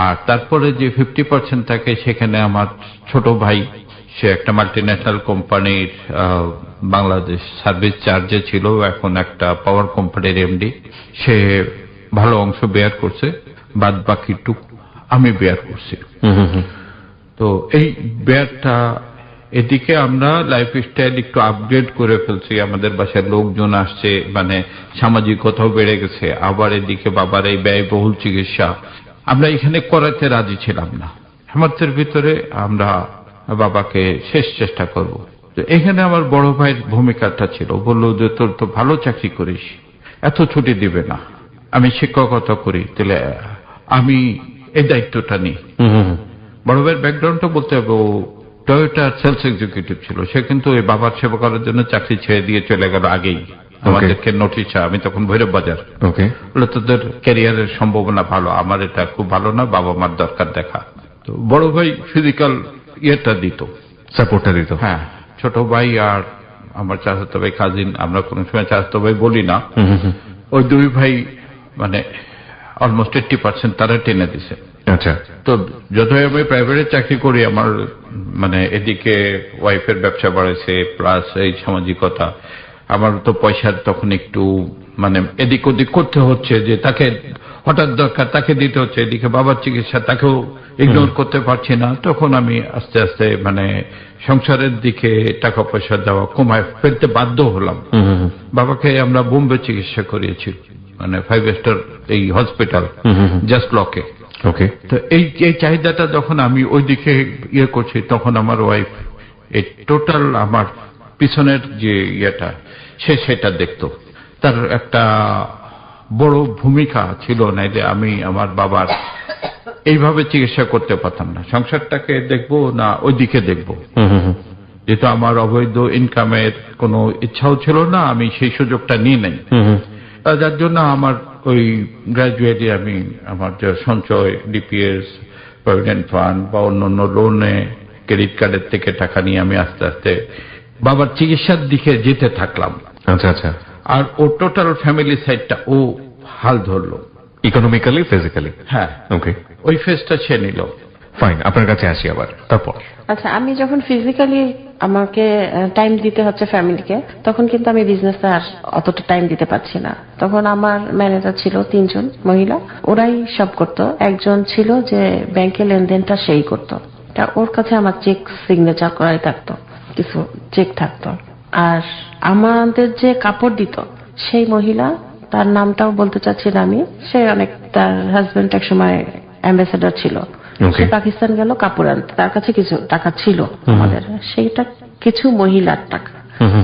আর তারপরে যে 50% থাকে সেখানে আমার ছোট ভাই, সে একটা মাল্টিন্যাশনাল কোম্পানির বাংলাদেশ সার্ভিস চার্জে ছিল, এখন একটা পাওয়ার কোম্পানির এমডি, সে ভালো অংশ বেয়ার করছে, বাদ বাকিটুক আমি বেয়ার করছি। তো এই বেয়ারটা এদিকে আমরা লাইফস্টাইল একটু আপগ্রেড করে ফেলছি, আমাদের বাসায় লোকজন আসছে, মানে সামাজিকতাও বেড়ে গেছে। আবার এদিকে বাবার এই ব্যয়বহুল চিকিৎসা আমরা এখানে করাতে রাজি ছিলাম না। সামর্থ্যের ভিতরে আমরা বাবাকে শেষ চেষ্টা করব। তো এখানে আমার বড় ভাইয়ের ভূমিকাটা ছিল, বললো যে তোর তো ভালো চাকরি করিস, এত ছুটি দিবে না, আমি শিক্ষকতা করি, তাহলে আমি এই দায়িত্বটা নিই। বড় ভাইয়ের ব্যাকগ্রাউন্ডটা বলতে হবে, ও টয়োটার সেলস এক্সিকিউটিভ ছিল, সে কিন্তু এই বাবার সেবা করার জন্য চাকরি ছেড়ে দিয়ে চলে গেল আগেই। আমাদেরকে নোটিশ, আমি তখন ভৈরব বাজার, ওকে, বলে তোদের ক্যারিয়ারের সম্ভাবনা ভালো, আমার এটা খুব ভালো না, বাবা মার দরকার দেখা। তো বড় ভাই ফিজিক্যাল ইয়েটা দিত, সাপোর্টটা দিত। হ্যাঁ, ছোট ভাই আর আমার চাচাতো ভাই কাজিন, আমরা কোনো সময় চাচাতো ভাই বলি না, ওই দুই ভাই মানে অলমোস্ট 80% তারা টেনে দিছে। আচ্ছা। তো যতই আমি প্রাইভেটে চাকরি করি, আমার মানে এদিকে ওয়াইফের ব্যবসা বাড়েছে, প্লাস এই সামাজিকতা, আমার তো পয়সার তখন একটু মানে এদিক ওদিক করতে হচ্ছে, যে তাকে হঠাৎ দরকার তাকে দিতে হচ্ছে, এদিকে বাবার চিকিৎসা তাকেও ইগনোর করতে পারছি না। তখন আমি আস্তে আস্তে মানে সংসারের দিকে টাকা পয়সা দেওয়া কমায় ফেলতে বাধ্য হলাম। বাবাকে আমরা বোম্বে চিকিৎসা করিয়েছি, মানে 5 স্টার এই হসপিটাল জাস্ট লকে। ওকে। তো এই চাহিদাটা যখন আমি ওইদিকে ইয়ে করছি, তখন আমার ওয়াইফ এই টোটাল আমার পিছনের যে ইয়েটা সেটা দেখতো। তার একটা বড় ভূমিকা ছিল, নাইলে আমি আমার বাবার এইভাবে চিকিৎসা করতে পারতাম না। সংসারটাকে দেখবো না ওইদিকে দেখবো, যেহেতু আমার অবৈধ ইনকামের কোনো ইচ্ছাও ছিল না, আমি সেই সুযোগটা নিয়ে নেই। যার জন্য আমার ওই গ্রাজুয়েটলি আমি আমার যে সঞ্চয়, ডিপিএস, প্রভিডেন্ট ফান্ড বা অন্যান্য লোনে, ক্রেডিট কার্ডের থেকে টাকা নিয়ে আমি আস্তে আস্তে বাবার চিকিৎসার দিকে যেতে থাকলাম। আচ্ছা আচ্ছা। আর ও টোটাল ফ্যামিলি সাইডটা ও হাল ধরলো, ইকোনমিক্যালি, ফিজিক্যালি। হ্যাঁ, ওকে, ওই ফেজটা সে নিল। ফাইন, আপনার কাছে আসি আবার। তারপর আচ্ছা, আমি যখন ফিজিক্যালি আমাকে টাইম দিতে হচ্ছে ফ্যামিলিকে, তখন কিন্তু আমি বিজনেসে আর অতটা টাইম দিতে পারছি না। তখন আমার ম্যানেজার ছিল 3 জন মহিলা, ওরাই সব করতো। একজন ছিল যে ব্যাংকে লেনদেনটা সেই করতো, তা ওর কাছে আমার চেক সিগনেচার করাই থাকতো, কিছু চেক থাকতো। আর আমাদের যে কাপড় দিত সেই মহিলা, তার নামটাও বলতে চাচ্ছি না আমি, সে অনেক, তার হাজবেন্ড এক সময় অ্যাম্বাসেডর ছিল, সে পাকিস্তান গেল কাপড় আনতে, তার কাছে কিছু টাকা ছিল আমাদের, সেইটা কিছু মহিলার টাকা,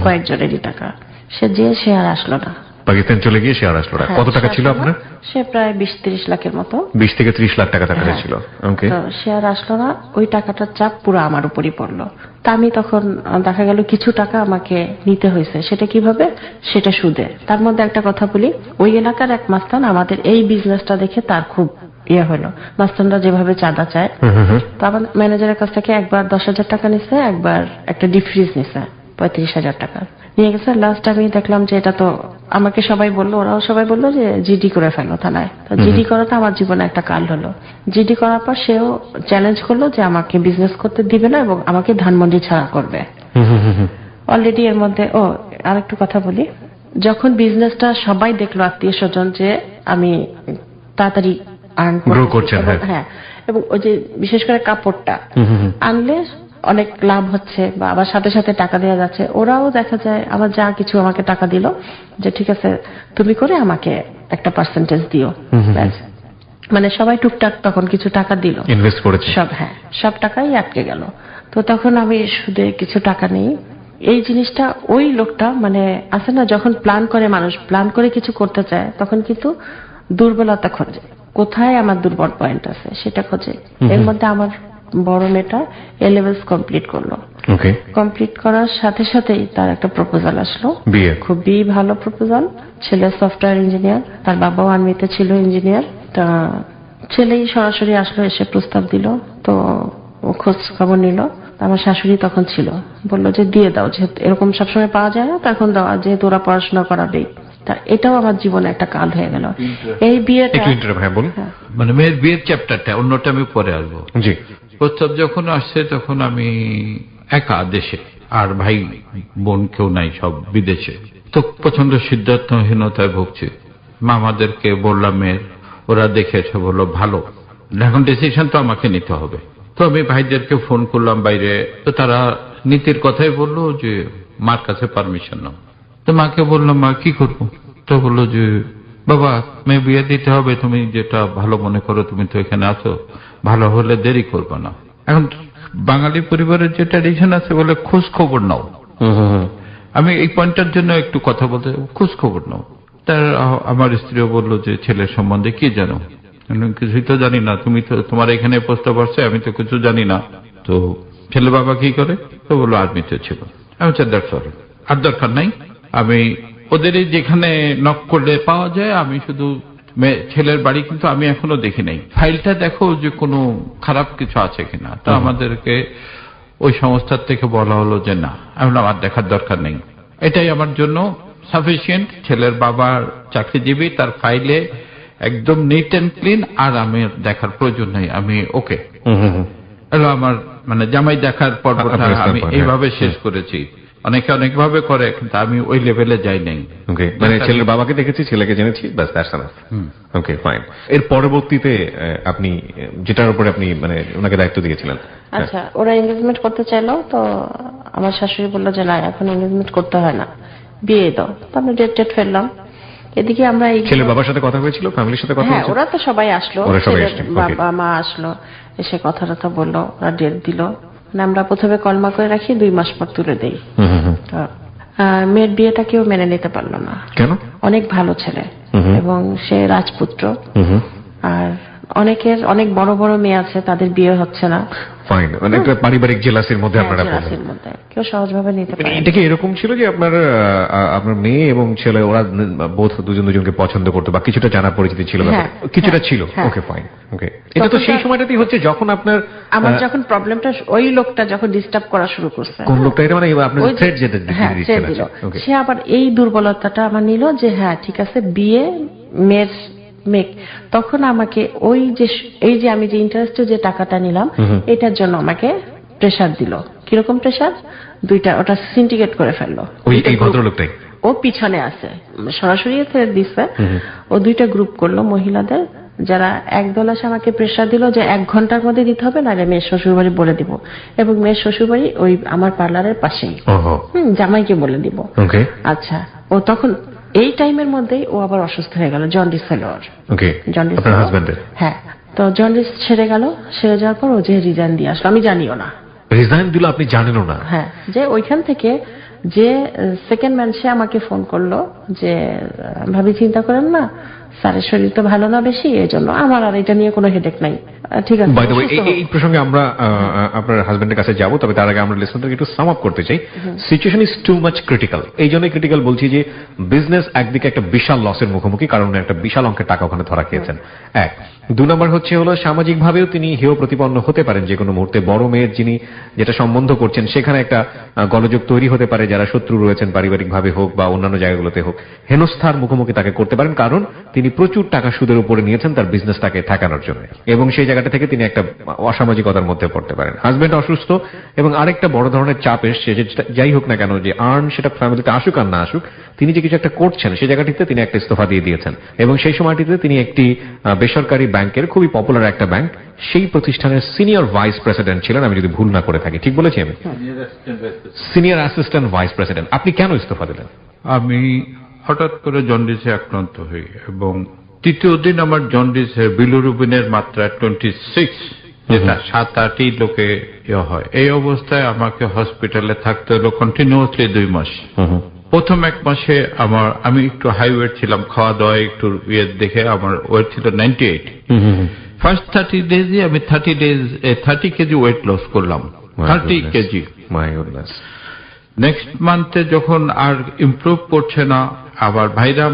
কয়েকজনেরই টাকা, সে আর আসলো না। পাকিস্তান চলে গিয়ে সে আর আসলো না। কত টাকা ছিল আপনার? সে প্রায় 20-30 লাখের মতো, 20 থেকে 30 লাখ টাকা তার কাছে ছিল। ওকে। তো সে আর আসলো না, ওই টাকাটার চাপ পুরো আমার উপরই পড়লো। তা আমি তখন দেখা গেল কিছু টাকা আমাকে নিতে হয়েছে। সেটা কিভাবে? সেটা সুদে। তার মধ্যে একটা কথা বলি, ওই এলাকার এক মাস্তান আমাদের এই বিজনেসটা দেখে তার খুব ইয়ে হলো, মাস্তানরা যেভাবে চাঁদা চায়। তো আমার ম্যানেজারের কাছ থেকে একবার 10,000 টাকা নিছে, একবার একটা ডিপ ফ্রিজ নিছে 35,000 টাকা নিয়ে গেছে। লাস্ট আমি দেখলাম যে এটা তো, আমাকে সবাই বললো, ওরাও সবাই বললো যে জিডি করে ফেলো থানায়। তো জিডি করাটা আমার জীবনে একটা কাল হলো। জিডি করার পর সেও চ্যালেঞ্জ করলো যে আমাকে বিজনেস করতে দিবে না এবং আমাকে ধানমন্ডি ছাড়া করবে। অলরেডি এর মধ্যে আরেকটু কথা বলি, যখন বিজনেসটা সবাই দেখলো, আত্মীয় স্বজন, যে আমি তাড়াতাড়ি গ্রো করছেন, হ্যাঁ, এবং ওই যে বিশেষ করে কাপড়টা আনলে অনেক লাভ হচ্ছে বা আবার সাথে সাথে টাকা দেওয়া যাচ্ছে, ওরাও দেখা যায় আবার যা কিছু আমাকে টাকা দিল, যে ঠিক আছে তুমি করে আমাকে একটা পার্সেন্টেজ দিও। মানে সবাই টুকটাক তখন কিছু টাকা দিল, ইনভেস্ট করেছে সব, হ্যাঁ, সব টাকাই আটকে গেল। তো তখন আমি সুদে কিছু টাকা নেই, এই জিনিসটা ওই লোকটা মানে আছে না, যখন প্ল্যান করে মানুষ প্ল্যান করে কিছু করতে চায় তখন কিন্তু দুর্বলতা খোঁজে, কোথায় আমার দুর্বল পয়েন্ট আছে সেটা খোঁজে। এর মধ্যে আমার বড় মেয়েটা A-levels কমপ্লিট করলো। ওকে, কমপ্লিট করার সাথে সাথেই তার একটা প্রপোজাল আসলো, বিয়ে। খুবই ভালো প্রপোজাল। ছেলে সফটওয়্যার ইঞ্জিনিয়ার, তার বাবাও আর্মিতে ছিল ইঞ্জিনিয়ার। তা ছেলেই সরাসরি আসলো, এসে প্রস্তাব দিল। তো ও খোঁজ খবর নিল। আমার শাশুড়ি তখন ছিল, বললো যে দিয়ে দাও, যেহেতু এরকম সবসময় পাওয়া যায় না, তখন দেওয়া, যেহেতু ওরা পড়াশোনা করাবেই। তা এটাও আমার জীবনে একটা কাল হয়ে গেল। এই বিয়েটা একটু ইন্টারভিউ, হ্যাঁ বলুন। মানে মেয়ের বিয়ের চ্যাপ্টারটা, অন্যটা আমি পরে আসবো। জি। প্রস্তাব যখন আসছে তখন আমি একা দেশে, আর ভাই বোন কেউ নাই, সব বিদেশে। তো প্রচন্ড সিদ্ধান্তহীনতায় ভুগছি। মামাদেরকে বললাম মেয়ের, ওরা দেখে এসে বললো ভালো, এখন ডিসিশন তো আমাকে নিতে হবে। তো আমি ভাইদেরকে ফোন করলাম বাইরে, তো তারা নীতির কথাই বললো যে মার কাছে পারমিশন নাও। তো মাকে বললাম মা কি করবো? তো বললো যে বাবা মেয়ে বিয়ে দিতে হবে, তুমি যেটা ভালো মনে করো, তুমি তো এখানে আছো, ভালো হলে দেরি করবে না। এখন বাঙালি পরিবারের যে ট্র্যাডিশন আছে বলে খোঁজ খবর নাও। আমি এই পয়েন্টটার জন্য একটু কথা বলতে, খোঁজ খবর নাও। তার আমার স্ত্রীও বললো যে ছেলের সম্বন্ধে কি জানো? আমি কিছুই তো জানি না, তুমি তো, তোমার এখানে প্রস্তাব আসছে, আমি তো কিছু জানি না। তো ছেলে বাবা কি করে? তো বললো আর্মিতে ছিল। আমি আর দরকার নাই, আমি ওদেরই যেখানে নক করলে পাওয়া যায়, আমি শুধু ছেলের বাড়ি কিন্তু আমি এখনো দেখি নাই, ফাইলটা দেখো যে কোনো খারাপ কিছু আছে কিনা। তো আমাদেরকে ওই সংস্থার থেকে বলা হলো যে না, আমি বললাম আমার দেখার দরকার নেই, এটাই আমার জন্য সাফিসিয়েন্ট। ছেলের বাবার চাকরিজীবী, তার ফাইলে একদম নিট অ্যান্ড ক্লিন, আর আমি দেখার প্রয়োজন নেই, আমি ওকে। আমার মানে জামাই দেখার পর্বটা আমি এইভাবে শেষ করেছি। অনেকে অনেক ভাবে করে, কিন্তু আমি ওই লেভেলে যাই নাই। ওকে, মানে ছেলের বাবাকে দেখেছি, ছেলেকে জেনেছি, ব্যাস, দ্যাটস এনাফ। Okay, fine. এর পরবর্তীতে আপনি যেটার উপরে আপনি মানে ওনাকে দায়িত্ব দিয়েছিলেন। আচ্ছা, ওরা এঙ্গেজমেন্ট করতে চাইলো, তো আমার শাশুড়ি বললো যে না, এখন এঙ্গেজমেন্ট করতে হয় না, বিয়ে দাও। তো আমরা ডেট ফেললাম। এদিকে আমরা ছেলের বাবার সাথে কথা হয়েছিল, ফ্যামিলির সাথে কথা হ্যাঁ, হয়েছিল? ওরা তো সবাই আসলো, ওরা সবাই ছেলের আসলো, বাবা মা আসলো, এসে কথা টথা বললো, ওরা ডেট দিল। মানে আমরা প্রথমে কলমা করে রাখি, 2 মাস পর তুলে দেই। তো মেয়ের বিয়েটা কেউ মেনে নিতে পারলো না। কেন? অনেক ভালো ছেলে এবং সে রাজপুত্র, আর অনেক বড় বড় মেয়ে আছে, তাদের বিয়ে হচ্ছে না। ফাইন, মানে একটা পারিবারিক জেলাসির মধ্যে আপনারা পড়লেন। জেলাসির মধ্যে কেউ সহজভাবে নিতে পারে না। এটা কি এরকম ছিল যে আপনার আপনার মেয়ে এবং ছেলে ওরা বোধ দুজনকে পছন্দ করতো, বা কিছুটা জানা পরিচিতি ছিল? কিছুটা ছিল। ওকে, ফাইন। ওকে, এটা তো সেই সময়টাতেই হচ্ছে যখন আপনার আমার যখন প্রবলেমটা, ওই লোকটা যখন ডিস্টার্ব করা শুরু করছে। কোন লোকটা? এটা মানে আপনার থ্রেড যেটা দিচ্ছেন। সে আবার এই দুর্বলতাটা আমার নিল যে হ্যাঁ ঠিক আছে, বিয়ে মেয়ের মেক। তখন আমাকে ওই যে এই যে আমি যে ইন্টারেস্টে যে টাকাটা নিলাম, এটার জন্য আমাকে প্রেসার দিল। কিরকম প্রেসার? দুইটা, ওটা সিন্ডিকেট করে ফেললো। ওই এই ভদ্রলোকটাই ও পিছনে আছে, সরাসরি দিচ্ছে। ও 2টা গ্রুপ করলো মহিলাদের, যারা একদল আসে আমাকে প্রেসার দিল যে 1 ঘন্টার মধ্যে দিতে হবে, নাহলে মেয়ের শ্বশুর বাড়ি বলে দিব। এবং মেয়ের শ্বশুর বাড়ি ওই আমার পার্লারের পাশেই, জামাইকে বলে দিব। আচ্ছা, ও তখন এই টাইমের মধ্যেই ও আবার অসুস্থ হয়ে গেল, জন্ডিস হলো ওর। জন্ডিস, আপনার হাজবেন্ডের? হ্যাঁ। তো জন্ডিস সেরে গেল, সেরে যাওয়ার পর ও যে রিজাইন দিয়ে আসলো, আমি জানিও না। রিজাইন দিল? আপনি জানেনও না? হ্যাঁ, যে ওইখান থেকে যে সেকেন্ড ম্যান, সে আমাকে ফোন করলো যে ভাবি চিন্তা করেন না, স্যারের শরীর তো ভালো না বেশি, এই জন্য আমার আর এটা নিয়ে কোনো হেডেক নাই। ঠিক আছে। বাই দ্য ওয়ে, এই প্রসঙ্গে আমরা আপনার হাজবেন্ডের কাছে যাব, তবে তার আগে আমরা লিসনারদের একটু সাম আপ করতে চাই। Situation is too much critical. এই জন্যই ক্রিটিক্যাল বলছি যে বিজনেস একদিকে একটা বিশাল লসের মুখোমুখি, কারণ একটা বিশাল অঙ্কের টাকা ওখানে ধরা খেয়েছেন। 2 নম্বর হচ্ছে হলো সামাজিকভাবেও তিনি হেয় প্রতিপন্ন হতে পারেন যে কোনো মুহূর্তে। বড় মেয়ের যিনি যেটা সম্বন্ধ করছেন, সেখানে একটা গোলযোগ তৈরি হতে পারে, যারা শত্রু রয়েছেন পারিবারিকভাবে হোক বা অন্যান্য জায়গাগুলোতে হোক, হেনস্থার মুখোমুখি তাকে করতে পারেন, কারণ তিনি প্রচুর টাকা সুদের উপরে নিয়েছেন তার বিজনেসটাকে ঠেকানোর জন্য, এবং সেই জায়গাটা থেকে তিনি একটা অসামাজিকতার মধ্যে পড়তে পারেন। হাজবেন্ড অসুস্থ, এবং আরেকটা বড় ধরনের চাপ এসছে, যাই হোক না কেন, যে আর্ন সেটা ফ্যামিলিতে আসুক আর না আসুক, তিনি যে কিছু একটা করছেন সেই জায়গাটিতে তিনি একটা ইস্তফা দিয়ে দিয়েছেন। এবং সেই সময়টিতে তিনি একটি বেসরকারি ব্যাংকের, খুবই পপুলার একটা ব্যাংক, সেই প্রতিষ্ঠানের সিনিয়র ভাইস প্রেসিডেন্ট ছিলেন, আমি যদি ভুল না করে থাকি। ঠিক বলেছি আমি? Senior assistant vice president. আপনি কেন ইস্তফা দিলেন? আমি হঠাৎ করে জন্ডিসে আক্রান্ত হই, এবং তৃতীয় দিন আমার জন্ডিসের বিলিরুবিনের মাত্রা 26। যেটা 7-8 লোকে হয়। এই অবস্থায় আমাকে হসপিটালে থাকতে হলো কন্টিনিউয়াসলি 2 মাস। প্রথম 1 মাসে আমি একটু হাই ওয়েট ছিলাম, খাওয়া দাওয়া একটু দেখে আমার ওয়েট ছিল 98। ফার্স্ট 30 ডেজে আমি 30 কেজি ওয়েট লস করলাম, 30 কেজি। My goodness. নেক্সট মান্থে যখন আর ইমপ্রুভ করছে না, আবার ভাইরা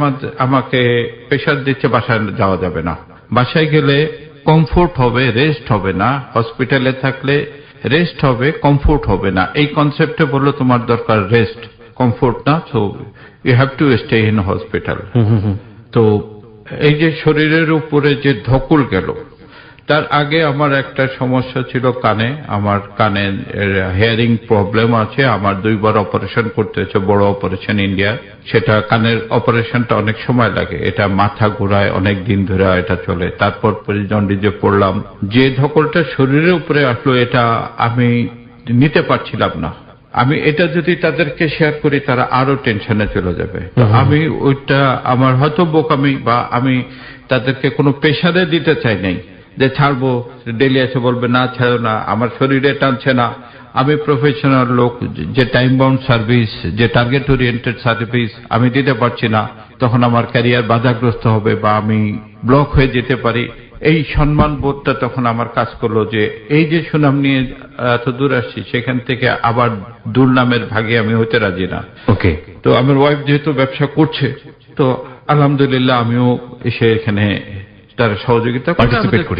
আমাকে প্রেশার দিচ্ছে বাসায় যাওয়া যাবে না, বাসায় গেলে কমফোর্ট হবে, রেস্ট হবে না, হসপিটালে থাকলে রেস্ট হবে, কমফোর্ট হবে না। এই কনসেপ্টে বললো তোমার দরকার রেস্ট, কমফোর্ট না, so you have to stay in hospital. তো এই যে শরীরের উপরে যে ধকল গেল, তার আগে আমার একটা সমস্যা ছিল কানে। আমার কানে হিয়ারিং প্রবলেম আছে, আমার 2 বার অপারেশন করতে হয়েছে, বড় অপারেশন ইন্ডিয়া। সেটা কানের অপারেশনটা অনেক সময় লাগে, এটা মাথা ঘোরায়, অনেক দিন ধরে এটা চলে। তারপর জন্ডিসে পড়লাম, যে ধকলটা শরীরের উপরে আসলো এটা আমি নিতে পারছিলাম না। আমি এটা যদি তাদেরকে শেয়ার করি তারা আরো টেনশনে চলে যাবে। তো আমি ওইটা আমার হয়তো বোকামি, বা আমি তাদেরকে কোনো প্রেশারে দিতে চাই নাই যে ছাড়বো, ডেলি এসে বলবে না ছাড়ো না, আমার শরীরে টানছে না। আমি প্রফেশনাল লোক, যে টাইম বাউন্ড সার্ভিস, যে টার্গেট ওরিয়েন্টেড সার্ভিস আমি দিতে পারছি না, তখন আমার ক্যারিয়ার বাধাগ্রস্ত হবে বা আমি ব্লক হয়ে যেতে পারি। এই সম্মান বোধটা তখন আমার কাজ করলো যে এই যে সুনাম নিয়ে এত দূর আসছি, সেখান থেকে আবার দুর্নামের ভাগে আমি হতে রাজি না। ওকে। তো আমার ওয়াইফ যেহেতু ব্যবসা করছে, তো আলহামদুলিল্লাহ আমিও এসে এখানে তার সহযোগিতা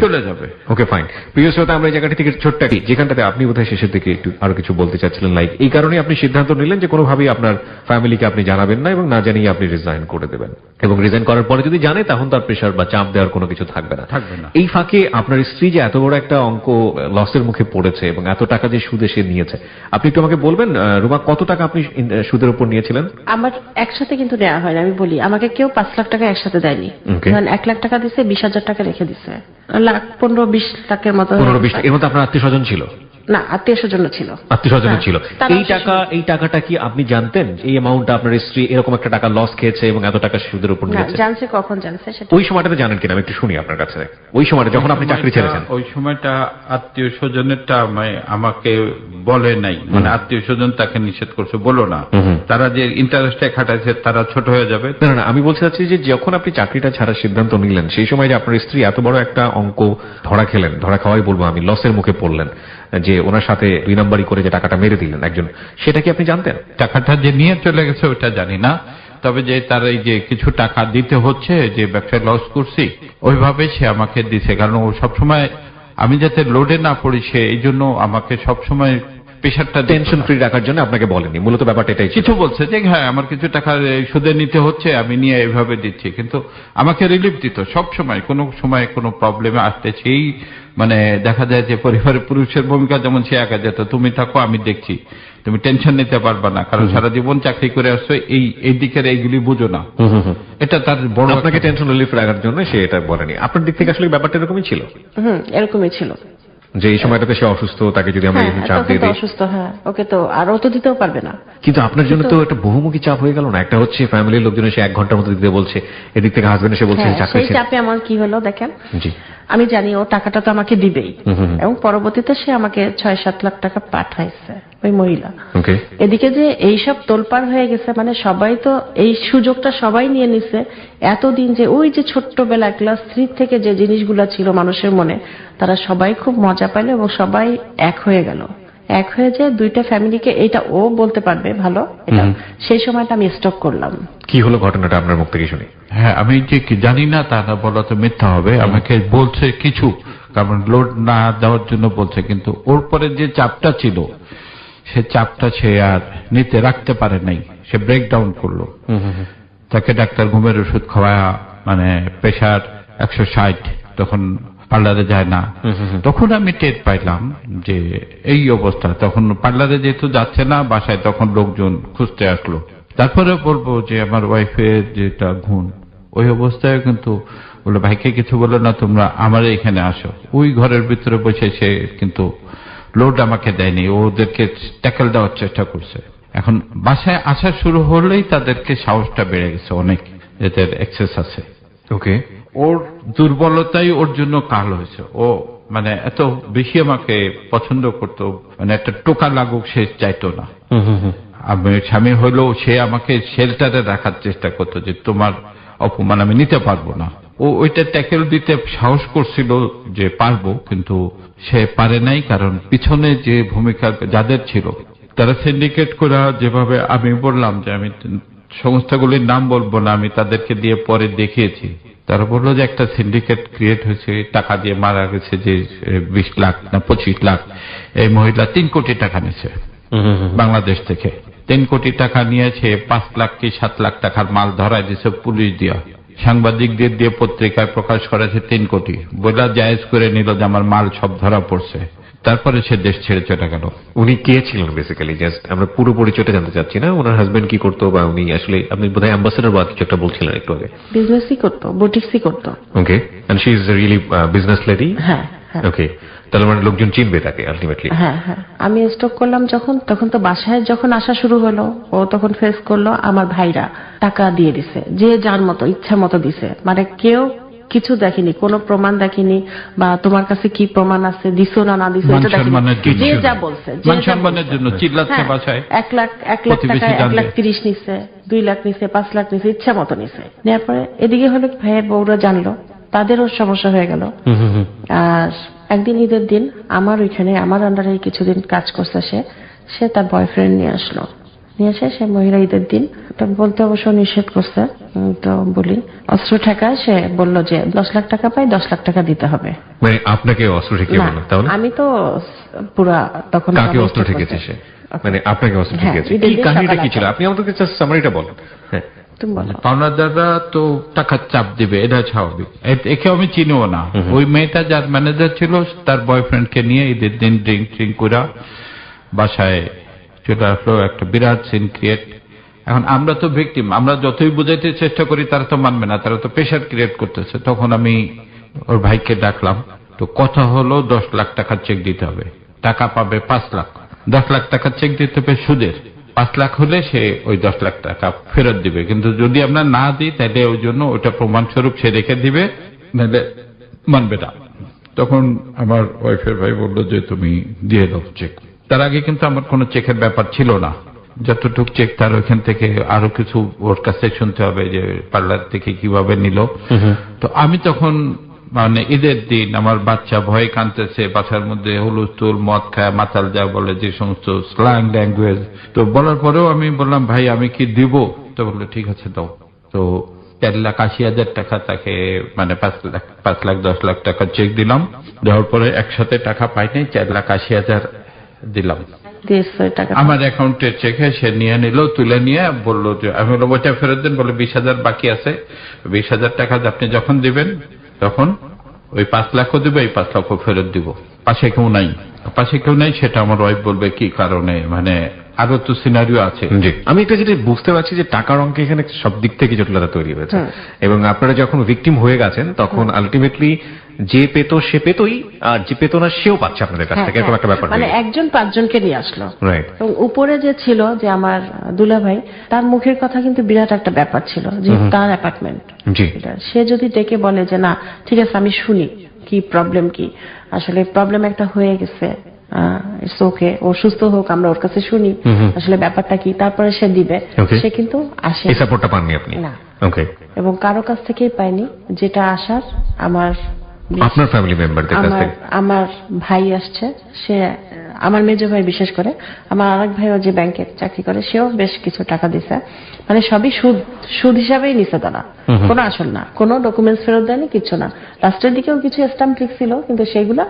চলে যাবে। ওকে, ফাইন। প্রিয় শ্রোতা, আমরা এই জায়গাটি থেকে ছোট্টটি, যেখানটাতে আপনি বোধহয় শেষের দিকে একটু আরো কিছু বলতে চাচ্ছিলেন, লাইক এই কারণে আপনি সিদ্ধান্ত নিলেন যে কোনোভাবেই আপনার ফ্যামিলিকে আপনি জানাবেন না এবং না জানিয়ে আপনি রিজাইন করে দেবেন, এবং রিজাইন করার পরে যদি জানে তখন তার প্রেশার বা চাপ দেওয়ার কোনো কিছু থাকবে না। এই ফাঁকে আপনার স্ত্রী যে এত বড় একটা অঙ্ক লসের মুখে পড়েছে এবং এত টাকা যে সুদে সে নিয়েছে, আপনি একটু আমাকে বলবেন রুমা, কত টাকা আপনি সুদের উপর নিয়েছিলেন? আমার একসাথে কিন্তু নেওয়া হয় না। আমি বলি, আমাকে কেউ 5 লাখ টাকা একসাথে দেয়নি। 1 লাখ টাকা দিছে, 20,000 টাকা রেখে দিছে, লাখ 15-20 লাখের মতো। 15-20 এর মধ্যে আপনার আত্মীয় স্বজন ছিল? না, আত্মীয় স্বজন ছিল। ছিল। এই টাকাটা কি আপনি জানতেন, এই অ্যামাউন্টটা আপনার স্ত্রী এরকম একটা টাকা লস খেয়েছে এবং এত টাকা সুদের উপর নিয়েছে? জানছে, কখন জানছে সেটা ওই সময়টাতে জানেন কিনা আমি একটু শুনি আপনার কাছে। ওই সময়টা যখন আপনি চাকরি ছেড়েছেন, ওই সময়টা আত্মীয় স্বজনেরটা আমাকে বলে নাই, মানে আত্মীয় স্বজন তাকে নিষেধ করছে, বলো না, তারা যে ইন্টারেস্টে খাটাইছে তারা ছোট হয়ে যাবে। না, আমি বলতে চাচ্ছি যে যখন আপনি চাকরিটা ছাড়ার সিদ্ধান্ত নিলেন, সেই সময় যে আপনার স্ত্রী এত বড় একটা অঙ্ক ধরা খাওয়াই বলবো আমি, লসের মুখে পড়লেন, যে ওনার সাথে 2 নাম্বারই করে যে টাকাটা মেরে দিলেন একজন, সেটা কি আপনি জানতেন? টাকাটা যে নিয়ে চলে গেছে ওটা জানি না, তবে যে তার এই যে কিছু টাকা দিতে হচ্ছে, যে ব্যবসায় লস করছি, ওইভাবে সে আমাকে দিছে। কারণ ও সবসময় আমি যাতে লোডে না পড়ি, সে এই জন্য আমাকে সবসময় প্রেশারটা, টেনশন ফ্রি রাখার জন্য আপনাকে বলেনি, মূলত ব্যাপারটা এটাই। কিছু বলছে যে হ্যাঁ আমার কিছু টাকা সুদে নিতে হচ্ছে, আমি নিয়ে এইভাবে দিচ্ছি, কিন্তু আমাকে রিলিফ দিত সব সময়। কোনো সময় কোনো প্রবলেমে আসতেছি, মানে দেখা যায় যে পরিবারের পুরুষের ভূমিকা যেমন সে একা যেত, তুমি থাকো আমি দেখছি, তুমি টেনশন নিতে পারবা না, কারণ সারা জীবন চাকরি করে আসছো, এই দিকের এইগুলি বুঝো না। এটা তার বড়, আপনাকে টেনশন রিলিফ রাখার জন্য সে এটা বলেনি। আপনার দিক থেকে আসলে ব্যাপারটা এরকমই ছিল? এরকমই ছিল, যে এই সময়টাতে সে অসুস্থ, তাকে যদি আমরা চাপ দিয়ে দিই, অসুস্থ, হ্যাঁ, ওকে তো আর তো দিতেও পারবে না। কিন্তু আপনার জন্য তো একটা বহুমুখী চাপ হয়ে গেল না? একটা হচ্ছে ফ্যামিলির লোকজন এসে 1 ঘন্টার মধ্যে দিতে বলছে, এদিক থেকে হাজবেন্ড এসে বলছে চাকরি সেই চাপে আমার কি হলো দেখেন। জি, আমি জানি ও টাকাটা তো আমাকে দিবেই, এবং পরবর্তীতে সে আমাকে 6-7 লাখ টাকা পাঠাইছে ওই মহিলা। এদিকে যে এইসব তোলপাড় হয়ে গেছে, মানে সবাই তো এই সুযোগটা সবাই নিয়ে নিছে। এতদিন যে ওই যে ছোট্টবেলা ক্লাস 3 থেকে যে জিনিসগুলো ছিল মানুষের মনে, তারা সবাই খুব মজা পাইল এবং সবাই এক হয়ে গেল। এক হয়ে যে 2টা ফ্যামিলিকে, এইটা ও বলতে পারবে ভালো, এটা সেই সময়টা আমি স্টক করলাম। কি হলো ঘটনাটা আপনার মুখ থেকে শুনি? হ্যাঁ, আমি যে জানি না তা না বলা তো মিথ্যা হবে। আমাকে বলছে কিছু, কারণ লোড না দেওয়ার জন্য বলছে, কিন্তু ওর পরে যে চাপটা ছিল, সে চাপটা সে আর নিতে রাখতে পারে নাই, সে ব্রেকডাউন করলো। তাকে ডাক্তার ঘুমের ওষুধ খাওয়া, মানে প্রেশার 160, তখন পার্লারে যায় না। তখন আমি টের পাইলাম যে এই অবস্থা। তখন পার্লারে যেহেতু যাচ্ছে না, বাসায় তখন লোকজন খুঁজতে আসলো। তারপরে বলবো যে আমার ওয়াইফের যেটা গুণ, ওই অবস্থায় কিন্তু বলে ভাইকে কিছু বলে না, তোমরা আমার এখানে আসো। ওই ঘরের ভিতরে বসে সে কিন্তু লোড আমাকে দেয়নি, ওদেরকে ট্যাকল দেওয়ার চেষ্টা করছে। এখন বাসায় আসা শুরু হলেই তাদেরকে সাহসটা বেড়ে গেছে অনেক, এদের এক্সেস আছে। ওকে, ওর দুর্বলতাই ওর জন্য কাল হয়েছে। ও মানে এত বেশি আমাকে পছন্দ করতো, মানে একটা টোকা লাগুক সে চাইতো না। আমি স্বামী হলেও সে আমাকে শেল্টারে রাখার চেষ্টা করতো যে তোমার অপমান আমি নিতে পারবো না। ও ওইটা ট্যাকেল দিতে সাহস করছিল যে পারবো, কিন্তু সে পারে নাই, কারণ পিছনে যে ভূমিকা যাদের ছিল তারা সিন্ডিকেট করা, যেভাবে আমি বললাম যে আমি সংস্থাগুলির নাম বলবো না, আমি তাদেরকে দিয়ে পরে দেখিয়েছি। তারা বললো যে একটা সিন্ডিকেট ক্রিয়েট হয়েছে, টাকা দিয়ে মারা গেছে যে 20 লাখ না 25 লাখ, এই মহিলা 3 কোটি টাকা নিয়েছে বাংলাদেশ থেকে। 3 কোটি টাকা নিয়েছে, 5 লাখ কি 7 লাখ টাকার মাল ধরায় দিয়েছে পুলিশ দিয়া, সাংবাদিকদের দিয়ে পত্রিকায় প্রকাশ করেছে 3 কোটি, বলে জায়েজ করে নিল যে আমার মাল সব ধরা পড়ছে। তারপরে সে দেশ ছেড়ে চলে গেল। উনি কে ছিলেন বেসিক্যালি? জাস্ট আমরা পুরো পরিচয়টা জানতে চাচ্ছি না, ওনার হাজবেন্ড কি করতো, বা উনি আসলে, আপনি বোধহয় অ্যাম্বাসেডর বা কিছু একটা বলছিলেন একটু আগে। বিজনেসই করতো, বুটিক্সই করতো। Okay, and she is really business lady. হ্যাঁ হ্যাঁ ওকে, তাহলে মানে লোকজন চিনবে তাকে আলটিমেটলি। হ্যাঁ হ্যাঁ। আমি স্টক করলাম যখন, তখন তো বাসায় যখন আসা শুরু হলো, ও তখন ফেস করলো আমার ভাইরা টাকা দিয়ে দিছে, যে যার মতো ইচ্ছা মতো দিছে, মানে কেউ কিছু দেখেনি, কোনো প্রমাণ দেখেনি, বা তোমার কাছে কি প্রমাণ আছে, দিছো না না দিছো এটা দেখেনি, যে যা বলছে, মান সম্মানের জন্য চিল্লাচ্ছে বাসায়। 1 লাখ টাকা 1,30,000 নিছে, 2 লাখ নিছে, 5 লাখ নিছে, ইচ্ছা মতো নিছে। নেওয়ার পরে এদিকে হলো ভাইয়ের বউরা জানলো, তাদেরও সমস্যা হয়ে গেল। আর একদিন ঈদের দিন আমার ওইখানে, আমার আন্ডারে কিছুদিন কাজ করছে সে তার বয়ফ্রেন্ড নিয়ে আসলো। নিয়ে এসে সে মহিলা ঈদের দিন, এটা বলতে অবশ্য নিষেধ করছে, তো বলি অস্ত্র ঠেকায়। সে বলল যে 10 লাখ টাকা পাই, 10 লাখ টাকা দিতে হবে। মানে আপনাকে অস্ত্র ঠেকিয়ে বললো? তাহলে আমি তো পুরা তখন কাকে অস্ত্র ঠেকেছে সে? মানে আপনাকে অস্ত্র হ্যাঁ, ঠেকেছে? ঈদের কি দিন কাহিনীটা কি সকালে ছিল? আপনি আমাদেরকে জাস্ট সামারিটা বলেন। হ্যাঁ, তুমি বলো। পাওনাদাররা তো টাকার চাপ দিবে, এটা স্বাভাবিক। একে আমি চিনিও না। ওই মেয়েটা যার ম্যানেজার ছিল তার বয়ফ্রেন্ডকে নিয়ে ঈদের দিন ড্রিঙ্ক করে বাসায় চলে আসলো, একটা বিরাট সিন ক্রিয়েট। এখন আমরা তো ভিকটিম, আমরা যতই বুঝাইতে চেষ্টা করি তারা তো মানবে না, তারা তো প্রেশার ক্রিয়েট করতেছে। তখন আমি ওর ভাইকে ডাকলাম, তো কথা হলো 10 লাখ টাকার চেক দিতে হবে, টাকা পাবে 5 লাখ। 10 লাখ টাকার চেক দিতে হবে সুদের, 5 লাখ হলে সে ওই 10 লাখ টাকা ফেরত দিবে, কিন্তু যদি আমরা না দিই তাহলে ওই জন্য ওটা প্রমাণস্বরূপ সে রেখে দিবে, নাহলে মানবে না। তখন আমার ওয়াইফের ভাই বললো যে তুমি দিয়ে দাও চেক। তার আগে কিন্তু আমার কোনো চেকের ব্যাপার ছিল না, যতটুক চেক তার ওইখান থেকে আরো কিছু ওর কাছে শুনতে হবে যে পার্লার থেকে কিভাবে নিল। তো আমি তখন, মানে ঈদের দিন আমার বাচ্চা ভয়ে কাঁদতেছে, বাসার মধ্যে হুলস্থুল, মদ খায়, মাতাল যা বলে, যে সমস্ত স্ল্যাং ল্যাঙ্গুয়েজ। তো বলার পরেও আমি বললাম ভাই আমি কি দিব? তো বললো ঠিক আছে দাও। তো 4,80,000 টাকা তাকে, মানে 5 লাখ 10 লাখ টাকা চেক দিলাম। দেওয়ার পরে একসাথে টাকা পাই নাই, 4,80,000 দিলাম আমার অ্যাকাউন্টের চেকে। সে নিয়ে নিল, তুলে নিয়ে বললো যে, আমি বললাম ওইটা ফেরত দেন। বলে 20,000 বাকি আছে, 20,000 টাকা আপনি যখন দিবেন তখন ওই 5 লাখও দিবে, এই 5 লাখও ফেরত দিব। পাশে কেউ নাই, সেটা আমার ওয়াইফ বলবে কি কারণে, মানে আরো তো সিনারিও আছে। জি, আমি একটা যেটা বুঝতে পারছি যে টাকার অঙ্কে এখানে সব দিক থেকে জটিলতা তৈরি হয়েছে, এবং আপনারা যখন ভিকটিম হয়ে গেছেন তখন আলটিমেটলি যে পেত সে পেতই, আর যে পেত না সেও পাচ্ছে আপনাদের কাছ থেকে, এরকম একটা ব্যাপার। মানে একজন 5 জনকে নিয়ে আসলো, রাইট। এবং উপরে যে ছিল যে আমার দুলা ভাই, তার মুখের কথা কিন্তু বিরাট একটা ব্যাপার ছিল, যে তার অ্যাপার্টমেন্ট। জি, সে যদি ডেকে বলে যে না ঠিক আছে আমি শুনি কি প্রবলেম, কি আসলে প্রবলেম একটা হয়ে গেছে, ইটস ওকে, ও সুস্থ হোক, আমরা ওর কাছে শুনি আসলে ব্যাপারটা কি, তারপরে সে দিবে। সে কিন্তু আসে, এই সাপোর্টটা পাননি আপনি? না। ওকে, এবং কারো কাছ থেকেই পাইনি, যেটা আসার আপনার ফ্যামিলি মেম্বারদের কাছ থেকে। আমার ভাই আসছে, সে আমার মেজো ভাই, বিশেষ করে আমার আরেক ভাইও যে ব্যাংকে চাকরি করে, সেও বেশ কিছু টাকা দিছে। মানে সবই সুদ হিসাবেই নিছে তারা, কোনো আসল না, কোনো ডকুমেন্টস ফেরত দেয়নি, কিছু না। লাস্টের দিকেও কিছু স্ট্যাম্প লিখছিল, কিন্তু সেইগুলা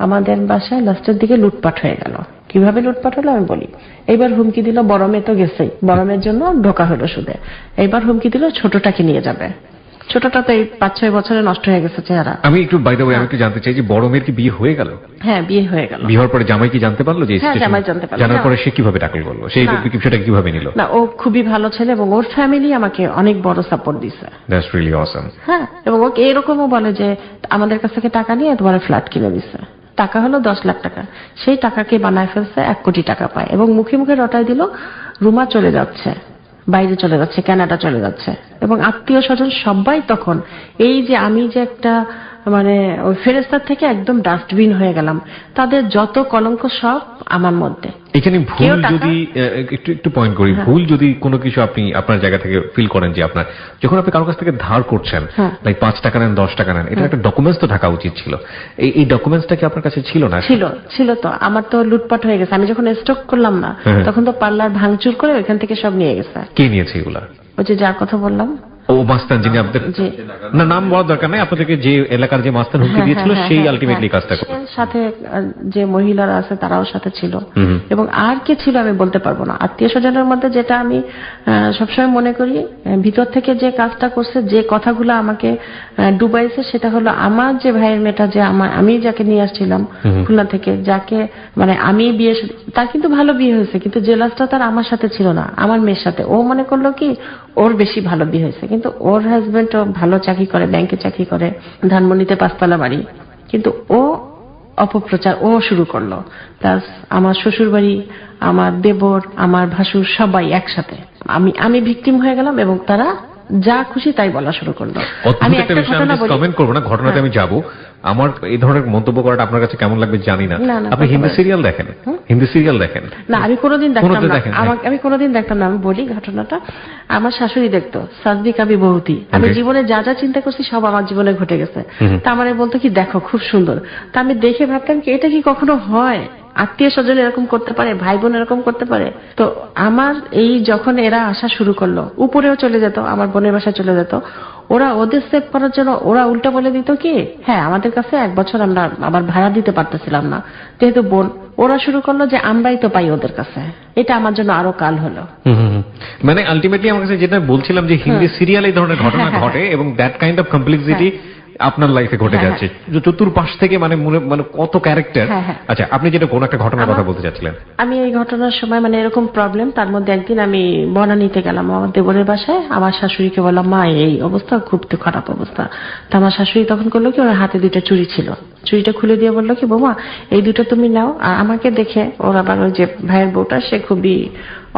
আমাদের বাসায় লাস্টের দিকে লুটপাট হয়ে গেল। কিভাবে লুটপাট হলো আমি বলি। এইবার হুমকি দিল, বড় মেয়ে তো গেছেই, বড় মেয়ের জন্য ঢোকা হলো সুদে। এইবার হুমকি দিল ছোটটাকে নিয়ে যাবে। ছোটটা তো এই 5-6 বছরে নষ্ট হয়ে গেছে চেহারা। আমি একটু বাই দ্য ওয়ে আমি একটু জানতে চাই যে বড় মেয়ের কি বিয়ে হয়ে গেল? হ্যাঁ, বিয়ে হয়ে গেল। বিয়ের পরে জামাই কি জানতে পারলো? যে হ্যাঁ, জামাই জানতে পারলো। জানার পরে সে কিভাবে ট্যাকল করলো, সেই বিষয়টা কিভাবে নিল? না, ও খুবই ভালো ছেলে, এবং ওর ফ্যামিলি আমাকে অনেক বড় সাপোর্ট দিছে। That's really awesome. হ্যাঁ, এবং ওকে এরকমও বলে যে আমাদের কাছ থেকে টাকা নিয়ে তোমার ফ্ল্যাট কিনে দিছে। টাকা হলো 10 লাখ টাকা, সেই টাকাকে বানায় ফেলছে 1 কোটি টাকা পায়, এবং মুখে মুখে রটাই দিল রুমা চলে যাচ্ছে, বাইরে চলে যাচ্ছে, কানাডা চলে যাচ্ছে। এবং আত্মীয় স্বজন সবাই তখন, এই যে আমি যে একটা মানে ওই ফেরেস্তার থেকে একদম ডাস্টবিন হয়ে গেলাম। তাদের যত কলঙ্ক সব আমার মধ্যে। এখানে ভুল কেউ টাকা- যদি একটু পয়েন্ট করি, ভুল যদি কোনো কিছু আপনি আপনার জায়গা থেকে ফিল করেন যে আপনার যখন আপনি কারো কাছ থেকে ধার করছেন, লাইক 5 টাকা নেন 10 টাকা নেন, এটা একটা ডকুমেন্টস তো থাকা উচিত ছিল। এই ডকুমেন্টসটা কি আপনার কাছে ছিল না? ছিল তো, আমার তো লুটপাট হয়ে গেছে। আমি যখন স্টক করলাম না, তখন তো পার্লার ভাঙচুর করে ওইখান থেকে সব নিয়ে গেছে। কে নিয়েছে এগুলা? ওই যে যার কথা বললাম, ও মাস্তান, যিনি আপনাদের জি। না নাম বলার দরকার নাই, আপনাদেরকে যে এলাকার যে মাস্তান হুমকি দিয়েছিল সেই আলটিমেটলি কাজটা করে। সাথে যে মহিলারা আছে তারাও সাথে ছিল, এবং আর কে ছিল আমি বলতে পারবো না। আত্মীয় স্বজনের মধ্যে যেটা আমি সবসময় মনে করি, ভিতর থেকে যে কাজটা করছে, যে কথাগুলো আমাকে ডুবাইছে, সেটা হলো আমার যে ভাইয়ের মেয়েটা, যে আমি যাকে নিয়ে আসছিলাম খুলনা থেকে, যাকে মানে আমি বিয়ে, তার কিন্তু ভালো বিয়ে হয়েছে, কিন্তু জেলাসটা তার আমার সাথে ছিল না, আমার মেয়ের সাথে। ও মনে করলো কি ওর বেশি ভালো বিয়ে হয়েছে, কিন্তু ওর হাজবেন্ড ভালো চাকরি করে, ব্যাংকে চাকরি করে, ধানমন্ডিতে 5 তলা বাড়ি, কিন্তু ও অপপ্রচার ও শুরু করলো। প্লাস আমার শ্বশুর বাড়ি, আমার দেবর, আমার ভাসুর সবাই একসাথে, আমি ভিকটিম হয়ে গেলাম, এবং তারা যা খুশি তাই বলা শুরু করলো। আমি একটা ঘটনা বলি, কমেন্ট করবো না, ঘটনাতে আমি যাব। আমার এই ধরনের মন্তব্য করাটা আপনার কাছে কেমন লাগবে জানি না। না, আপনি হিন্দি সিরিয়াল দেখেন? হিন্দি সিরিয়াল দেখেন? না, আমি কোনোদিন দেখতাম কোনোদিন না। দেখেন না? আমি কোনোদিন দেখতাম না। আমি বলি ঘটনাটা, আমার শাশুড়ি দেখতো সাজবি কাবি বহুতি। আমি Okay. জীবনে যা যা চিন্তা করছি সব আমার জীবনে ঘটে গেছে। তা আমারে বলতো কি, দেখো খুব সুন্দর। তা আমি দেখে ভাবতাম কি, এটা কি কখনো হয়? আত্মীয় স্বজন এরকম করতে পারে, ভাই বোন এরকম করতে পারে? তো আমার এই যখন এরা আসা শুরু করলো, উপরেও চলে যেত, আমার বোনের বাসায় চলে যেত, ওরা ওদের সেভ করার জন্য ওরা উল্টা বলে দিত কি, হ্যাঁ আমাদের কাছে 1 বছর আমরা আবার ভাড়া দিতে পারতেছিলাম না, যেহেতু বোন। ওরা শুরু করলো যে আমরাই তো পাই ওদের কাছে। এটা আমার জন্য আরো কাল হলো। মানে আলটিমেটলি আমার কাছে যেটা বলছিলাম যে হিন্দি সিরিয়াল এই ধরনের ঘটনা ঘটে, এবং দ্যাট কাইন্ড অফ কমপ্লেক্সিটি আপনার লাইফে ঘটে যাচ্ছে চতুর্পাশ থেকে, মানে মানে কত ক্যারেক্টার। আচ্ছা, আপনি যেটা কোন একটা ঘটনার কথা বলতে চাচ্ছিলেন? আমি এই ঘটনার সময় মানে এরকম প্রবলেম, তার মধ্যে একদিন আমি বনানীতে গেলাম আমার দেবরের বাসায়। আমার শাশুড়িকে বললাম, মা এই অবস্থা, খুব তো খারাপ অবস্থা। তো আমার শাশুড়ি তখন করলো কি, ওর হাতে 2টা চুড়ি ছিল, চুড়িটা খুলে দিয়ে বললো কি, বৌমা এই 2টা তুমি নাও। আর আমাকে দেখে, ওর আবার ওই যে ভাইয়ের বউটা, সে খুবই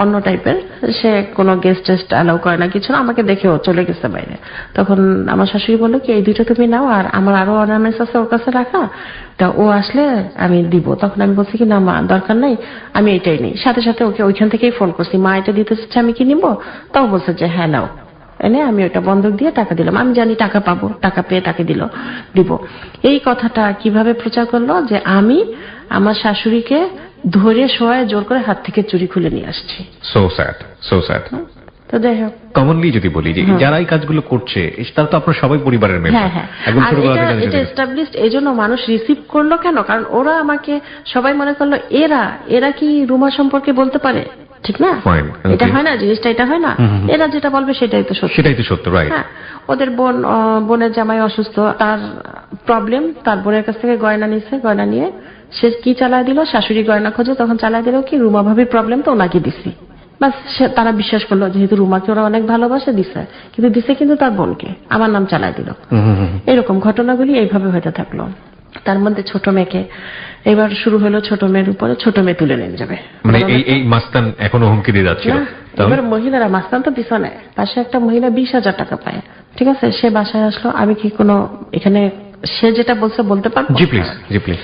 অন্য টাইপের, সে কোনো গেস্ট টেস্ট অ্যালাউ করে না, কিছু না, আমাকে দেখে ও চলে গেছে বাইরে। তখন আমার শাশুড়ি বললো কি, এই 2টা তুমি নাও, আর আমার আরো অর্নামেন্টস আছে ওর কাছে রাখা, তা ও আসলে আমি দিব। তখন আমি বলছি কি, না মা দরকার নাই, আমি এটাই নেই। সাথে সাথে ওকে ওইখান থেকেই ফোন করছি, মা এটা দিতে চাচ্ছে, আমি কি নিব? তাও বলছে যে হ্যাঁ নাও। এনে আমি ওটা বন্ধক দিয়ে টাকা দিলাম। আমি জানি টাকা পাবো, টাকা পেয়ে তাকে দিব। এই কথাটা কিভাবে প্রচার করলো যে আমি আমার শাশুড়িকে ধরে শোয়ায় জোর করে হাত থেকে চুরি খুলে নিয়ে আসছি। So sad, so sad. তো যাই হোক, কমনলি যদি বলি যে যারা এই কাজগুলো করছে, তারা তো আপনার সবাই পরিবারের মেম্বার। হ্যাঁ। আর এটা এস্টাবলিশড এই জন্য মানুষ রিসিভ করলো কেন? কারণ ওরা আমাকে সবাই মনে করলো এরা কি রুমা সম্পর্কে বলতে পারে, ঠিক না? এটা হয় না, জিনিসটা এটা হয় না। এরা যেটা বলবে সেটাই তো সত্য, সেটাই তো সত্য, রাইট? হ্যাঁ। ওদের বোনের জামাই অসুস্থ, তার প্রবলেম, তার বোনের কাছ থেকে গয়না নিছে, গয়না নিয়ে সে কি চালায় দিল, শাশুড়ি গয়না খোঁজে, তখন চালায় দিল কি, রুমা ভাবির প্রবলেম তো ওনাকে দিছি। বাস তারা বিশ্বাস করলো, যেহেতু রুমাকে ওরা অনেক ভালোবাসে, দিছে, কিন্তু দিছে কিন্তু তার বোনকে, আমার নাম চালায় দিল। এরকম ঘটনাগুলি এইভাবে হতে থাকলো। তার মধ্যে ছোট মেয়েকে এবার শুরু হলো, ছোট মেয়ের উপরে ছোট মেয়ে তুলে নিয়ে যাবে। মানে এই মাস্তান এখনো হুমকি দিয়ে যাচ্ছিল। এবার মহিলারা, মাস্তান তো পিছনে, পাশে একটা মহিলা 20,000 টাকা পায়, ঠিক আছে? সে বাসায় আসলো, আমি কি কোনো এখানে সে যেটা বলছে বলতে পারবো? জি প্লিজ, জি প্লিজ।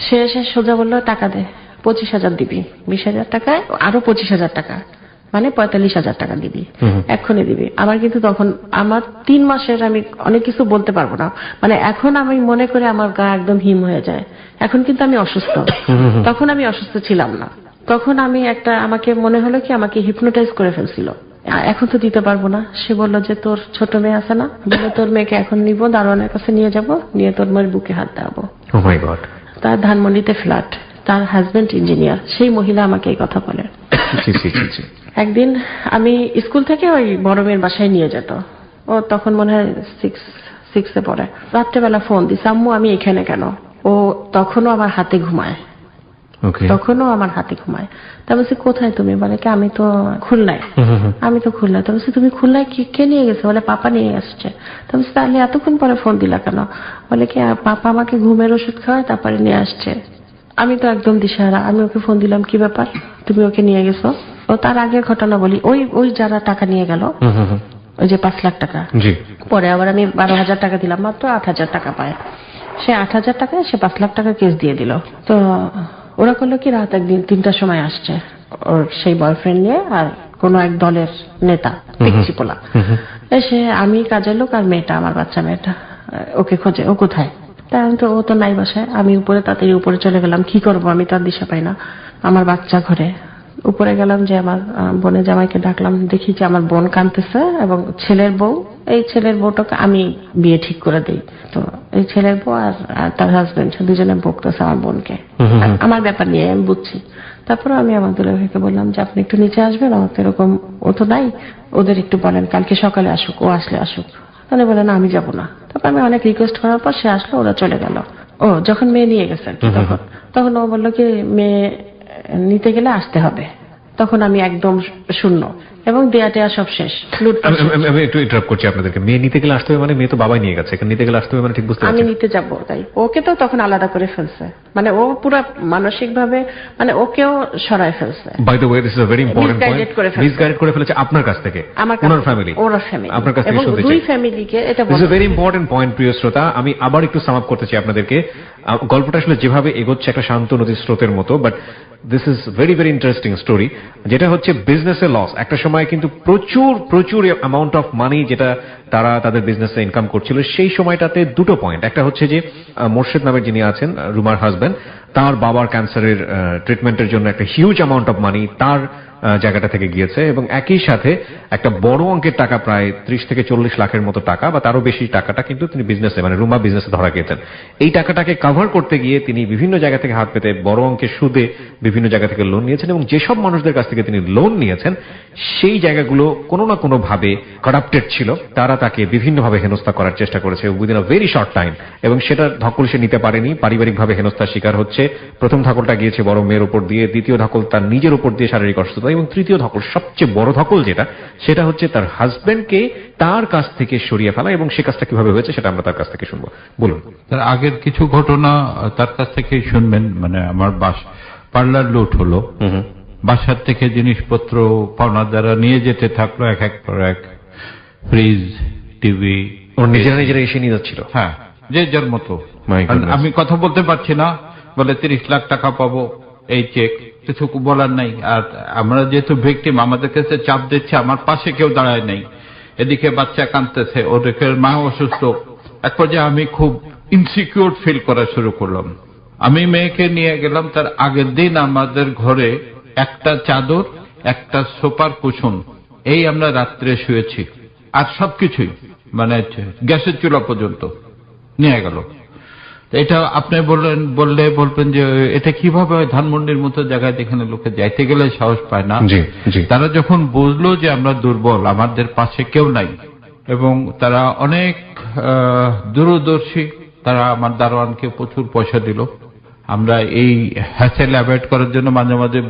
সে সোজা বললো, টাকা দে, 25,000 দিবি, 20,000 টাকায় আরো 25,000 টাকা, মানে 45,000 টাকা দিবি, এক্ষুনি দিবি। আমার কিন্তু তখন আমার 3 মাসের, আমি অনেক কিছু বলতে পারবো না, মানে এখন আমি মনে করে আমার গা একদম হিম হয়ে যায়। এখন কিন্তু আমি অসুস্থ, তখন আমি অসুস্থ ছিলাম না। তখন আমি আমাকে মনে হলো কি, আমাকে হিপনোটাইজ করে ফেলছিল। এখন তো দিতে পারবো না। সে বললো যে তোর ছোট মেয়ে আছে না, বলে তোর মেয়েকে এখন নিব, দারোয়ানের কাছে নিয়ে যাব, নিয়ে তোর মেয়ের বুকে হাত দেওয়াবো। ও মাই গড। তার ধানমন্ডিতে ফ্ল্যাট, তার হাজবেন্ড ইঞ্জিনিয়ার। সেই মহিলা আমাকে এই কথা বলে। একদিন আমি স্কুল থেকে ওই বড় মেয়ের বাসায় নিয়ে যেত, ও তখন মনে হয় 6 পড়ে। রাত্রেবেলা ফোন দিস, আম্মু আমি এখানে কেন? ও তখনও আমার হাতে ঘুমায়, তা বলছি কোথায় তুমি? বলে কি আমি তো খুলনায়। তা বলছি তুমি খুলনায় কে নিয়ে গেছে? বলে পাপা নিয়ে আসছে। তা বলছি তাহলে এতক্ষণ পরে ফোন দিলা কেন? বলে কি পাপা আমাকে ঘুমের ওষুধ খাওয়ায়, তারপরে নিয়ে আসছে। আমি তো একদম দিশাহারা, আমি ওকে ফোন দিলাম, কি ব্যাপার, তুমি ওকে নিয়ে গেছো? ও তার আগের ঘটনা বলি, ওই যারা টাকা নিয়ে গেল, ওই যে 5 লাখ টাকা, পরে আবার আমি 12,000 টাকা দিলাম, মাত্র 8,000 টাকা পায়। সে 8,000 টাকায় সে 5 লাখ টাকা কেস দিয়ে দিল। তো ওরা করলো কি, রাত একদিন 3টার সময় আসছে ওর সেই বয়ফ্রেন্ড নিয়ে আর কোন এক দলের নেতা পিচ্চি পোলা এসে, আমি কাজের লোক আর মেয়েটা, আমার বাচ্চা মেয়েটা, ওকে খোঁজে, ও কোথায়? তা আমি তো, ও তো নাই বাসায়। আমি উপরে তাড়াতাড়ি উপরে চলে গেলাম, কি করব আমি তো আর দিশা পাই না। আমার বাচ্চা ঘরে উপরে গেলাম, যে আমার বোনের জামাইকে ডাকলাম, দেখি যে আমার বোন কাঁদতেছে এবং ছেলের বউ, এই ছেলের বউটাকে আমি বিয়ে ঠিক করে দিই। তো এই ছেলের বউ আর তার হাজবেন্ড দুজনে বকতেছে আমার বোনকে, আমার ব্যাপার নিয়ে আমি বুঝছি। তারপরে আমি আমার দুলা ভাইকে বললাম যে আপনি একটু নিচে আসবেন, আমার তো এরকম, ও তো নাই, ওদের একটু বলেন কালকে সকালে আসুক, ও আসলে আসুক। তাহলে বলে না, আমি যাবো না। তারপর আমি অনেক রিকোয়েস্ট করার পর সে আসলো, ওরা চলে গেল। ও যখন মেয়ে নিয়ে গেছে আর কি, তখন ও বললো কি মেয়ে নিতে গেলে আসতে হবে। তখন আমি একদম শূন্য এবং দেয়া টেয়া সব শেষ, লুটপাট শেষ। আমি একটু ইন্টারাপ্ট করছি আপনাদেরকে। মেয়ে নিতে গেলে আসতে হবে মানে মেয়ে তো বাবাই নিয়ে গেছে, এখানে নিতে গেলে আসতে হবে মানে ঠিক বুঝতে আমি পারছি না। নিতে যাবো তাই ওকে তো তখন আলাদা করে ফেলছে, মানে ও পুরো মানসিক ভাবে মানে ওকেও সরায় ফেলছে। By the way, this is a very important point. Misguided করে ফেলছে। মিসগাইড করে ফেলেছে আপনার কাছ থেকে, আমার ওনার ফ্যামিলি, ওর ফ্যামিলি, আপনার কাছ থেকে এবং শুনতে দুই চাই। ফ্যামিলিকে এটা this is a very important point, প্রিয় শ্রোতা। আমি আবার একটু সাম আপ করতে চাই আপনাদেরকে। গল্পটা আসলে যেভাবে এগোচ্ছে একটা শান্ত নদীর স্রোতের মতো, but this is very very interesting story. যেটা হচ্ছে বিজনেসে লস, একটা সময় কিন্তু প্রচুর প্রচুর অ্যামাউন্ট অফ মানি যেটা তারা তাদের বিজনেসে ইনকাম করছিল, সেই সময়টাতে দুটো পয়েন্ট। একটা হচ্ছে যে মোর্শেদ নামের যিনি আছেন, রুমার হাজবেন্ড, তার বাবার ক্যান্সারের ট্রিটমেন্টের জন্য একটা হিউজ অ্যামাউন্ট অফ মানি তার জায়গাটা থেকে গিয়েছে, এবং একই সাথে একটা বড় অঙ্কের টাকা, প্রায় 30 থেকে 40 লাখের মতো টাকা বা তারও বেশি টাকাটা কিন্তু তিনি বিজনেসে, মানে রুমা বিজনেসে ধরা গিয়েছেন। এই টাকাটাকে কভার করতে গিয়ে তিনি বিভিন্ন জায়গা থেকে হাত পেতে বড় অঙ্কের সুদে বিভিন্ন জায়গা থেকে লোন নিয়েছেন, এবং যেসব মানুষদের কাছ থেকে তিনি লোন নিয়েছেন সেই জায়গাগুলো কোনো না কোনো ভাবে করাপ্টেড ছিল। তারা তাকে বিভিন্নভাবে হেনস্থা করার চেষ্টা করেছে within a very short time, এবং সেটা ধকল সে নিতে পারেনি, পারিবারিকভাবে হেনস্থার শিকার হচ্ছে। প্রথম ধকলটা গিয়েছে বড় মেয়ের উপর দিয়ে, দ্বিতীয় ধকল তার নিজের উপর দিয়ে শারীরিক অসুস্থতা, এবং তৃতীয় ধকল, সবচেয়ে বড় ধকল যেটা, সেটা হচ্ছে তার হাজবেন্ডকে তার কাছ থেকে সরিয়ে ফেলা, এবং সে কাজটা কিভাবে হয়েছে সেটা আমরা তার কাছ থেকে শুনবো। বলুন। তার আগের কিছু ঘটনা তার কাছ থেকেই শুনবেন। মানে আমার পার্লার লুট হলো, বাসার থেকে জিনিসপত্র পাওনা দ্বারা নিয়ে যেতে থাকলো এক এক পর এক, ফ্রিজ, টিভি, ওর নিজেরা এসে নিয়ে যাচ্ছিল। হ্যাঁ, যে যার মতো। My goodness. আমি কথা বলতে পারছি না, বলে 30 লাখ টাকা পাবো এই চেক, কিছু বলার নাই। আর আমরা যেহেতু ভিকটিম, আমাদের কাছে চাপ দিচ্ছে, আমার পাশে কেউ দাঁড়ায় নাই। এদিকে বাচ্চা কাঁদতেছে, ওদিকে মা অসুস্থ। এক পর্যায়ে আমি খুব ইনসিকিউর ফিল করা শুরু করলাম। আমি মেয়েকে নিয়ে গেলাম, তার আগের দিন আমাদের ঘরে একটা চাদর, একটা সোফার কুশন, এই আমরা রাত্রে শুয়েছি, আর সবকিছুই মানে গ্যাসের চুলা পর্যন্ত নিয়ে গেল। এটা আপনি বলবেন যে এটা কিভাবে হয়, ধানমন্ডির মতো জায়গায় যেখানে লোকে যাইতে গেলে সাহস পায় না। জি, জি। তারা যখন বুঝলো যে আমরা দুর্বল, আমাদের পাশে কেউ নাই, এবং তারা অনেক দূরদর্শী, তারা আমার দারোয়ানকে প্রচুর পয়সা দিল। আমরা এই হ্যাসেল অ্যাভয়েড করার জন্য মাঝে মাঝে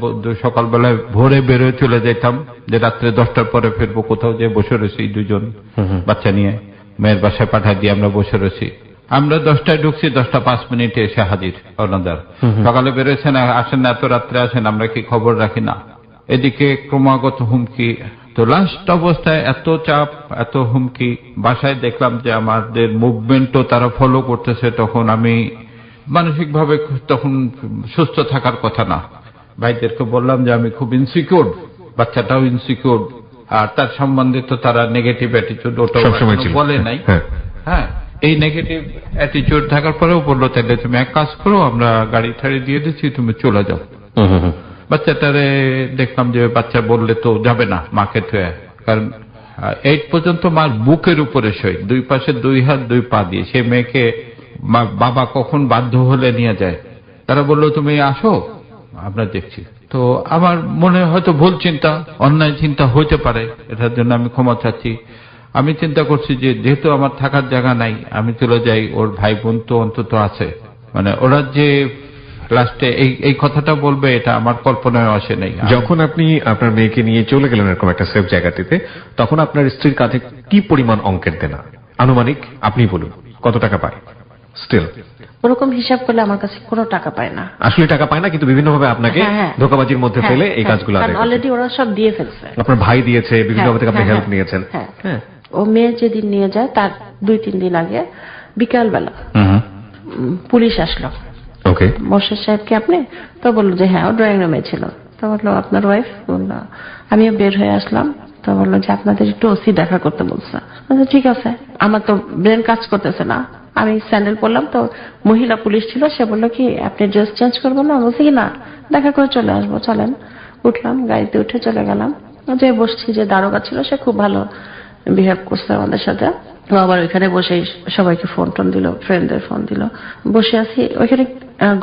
সকালবেলায় ভোরে বেরোয় চলে যেতাম, যে রাত্রে 10টার পরে ফিরবো। কোথাও যে বসে রয়েছি দুজন বাচ্চা নিয়ে, মেয়ের বাসায় পাঠায় দিয়ে আমরা বসে রয়েছি। আমরা 10টায় ঢুকছি, 10টা 5 মিনিটে এসে হাজির ওনাদার। সকালে বেরোয়েছেন, আসেন না, এত রাত্রে আসেন, আমরা কি খবর রাখি না। এদিকে ক্রমাগত হুমকি। তো লাস্ট অবস্থায় এত চাপ, এত হুমকি, বাসায় দেখলাম যে আমাদের মুভমেন্টও তারা ফলো করতেছে। তখন আমি মানসিকভাবে তখন সুস্থ থাকার কথা না। ভাইদেরকে বললাম যে আমি খুব ইনসিকিউর, বাচ্চাটাও ইনসিকিউর, আর তার সম্বন্ধে তো তারা নেগেটিভ অ্যাটিটিউড ওটা বলে নাই। হ্যাঁ, এই নেগেটিভ অ্যাটিটিউড থাকার পরেও বললো তাহলে তুমি এক কাজ করো, আমরা গাড়ি ঠাড়ি দিয়ে দিচ্ছি, তুমি চলে যাও। বাচ্চাটারে দেখলাম যে বাচ্চা বললে তো যাবে না মাকে থুয়ে, কারণ 8 পর্যন্ত মার বুকের উপরে শোয়, দুই পাশে 2 হাত 2 পা দিয়ে। সে মেয়েকে বাবা কখন বাধ্য হলে নিয়ে যায়। তারা বললো তুমি আসো, আমরা দেখছি। তো আমার মনে হয়তো ভুল চিন্তা, অন্যায় চিন্তা হইতে পারে, এটার জন্য আমি ক্ষমা চাচ্ছি। আমি চিন্তা করছি যে যেহেতু আমার থাকার জায়গা নাই, আমি চলে যাই, ওর ভাই বোন তো অন্তত আছে, মানে ওরা যে লাস্টে এই কথাটা বলবে এটা আমার কল্পনায় আসে নাই। যখন আপনি আপনার মেয়েকে নিয়ে চলে গেলেন এরকম একটা সেফ জায়গাটিতে, তখন আপনার স্ত্রীর কাছে কি পরিমাণ অঙ্কের দেনা আনুমানিক আপনি বলুন, কত টাকা পায়? স্টিল ওরকম হিসাব করলে আমার কাছে কোনো টাকা পায় না, আসলে টাকা পায় না, কিন্তু বিভিন্নভাবে আপনাকে ধোঁকাবাজির মধ্যে ফেলে এই কাজগুলো আদায় করে। অলরেডি ওরা সব দিয়ে ফেলছে, আপনার ভাই দিয়েছে, বিভিন্নভাবে থেকে আপনি হেল্প নিয়েছেন। হ্যাঁ, ও মেয়ে যেদিন নিয়ে যায় তার 2-3 দিন আগে বিকালবেলা পুলিশ আসলো। ওকে, মোর্শেদ সাহেব কি আপনি? তো বললো যে হ্যাঁ, ও ড্রয়িং রুমে ছিল। তো বললো আপনার ওয়াইফ? বললো আমিও বের হয়ে আসলাম। তো বললো যে আপনাদের একটু ওসি দেখা করতে বলছে। বলছে, ঠিক আছে। আমার তো ব্রেন কাজ করতেছে না, আমি স্যান্ডেল পরলাম। তো মহিলা পুলিশ ছিল, সে বললো কি আপনি ড্রেস চেঞ্জ করবেন না? বলছি কি না, দেখা করে চলে আসবো, চলেন। উঠলাম, গাড়িতে উঠে চলে গেলাম। যে বসছি, যে দারোগা ছিল সে খুব ভালো বিহেভ করছে আমাদের সাথে। ও আবার ওইখানে বসে সবাইকে ফোন টোন দিল, ফ্রেন্ডদের ফোন দিল। বসে আছি ওইখানে,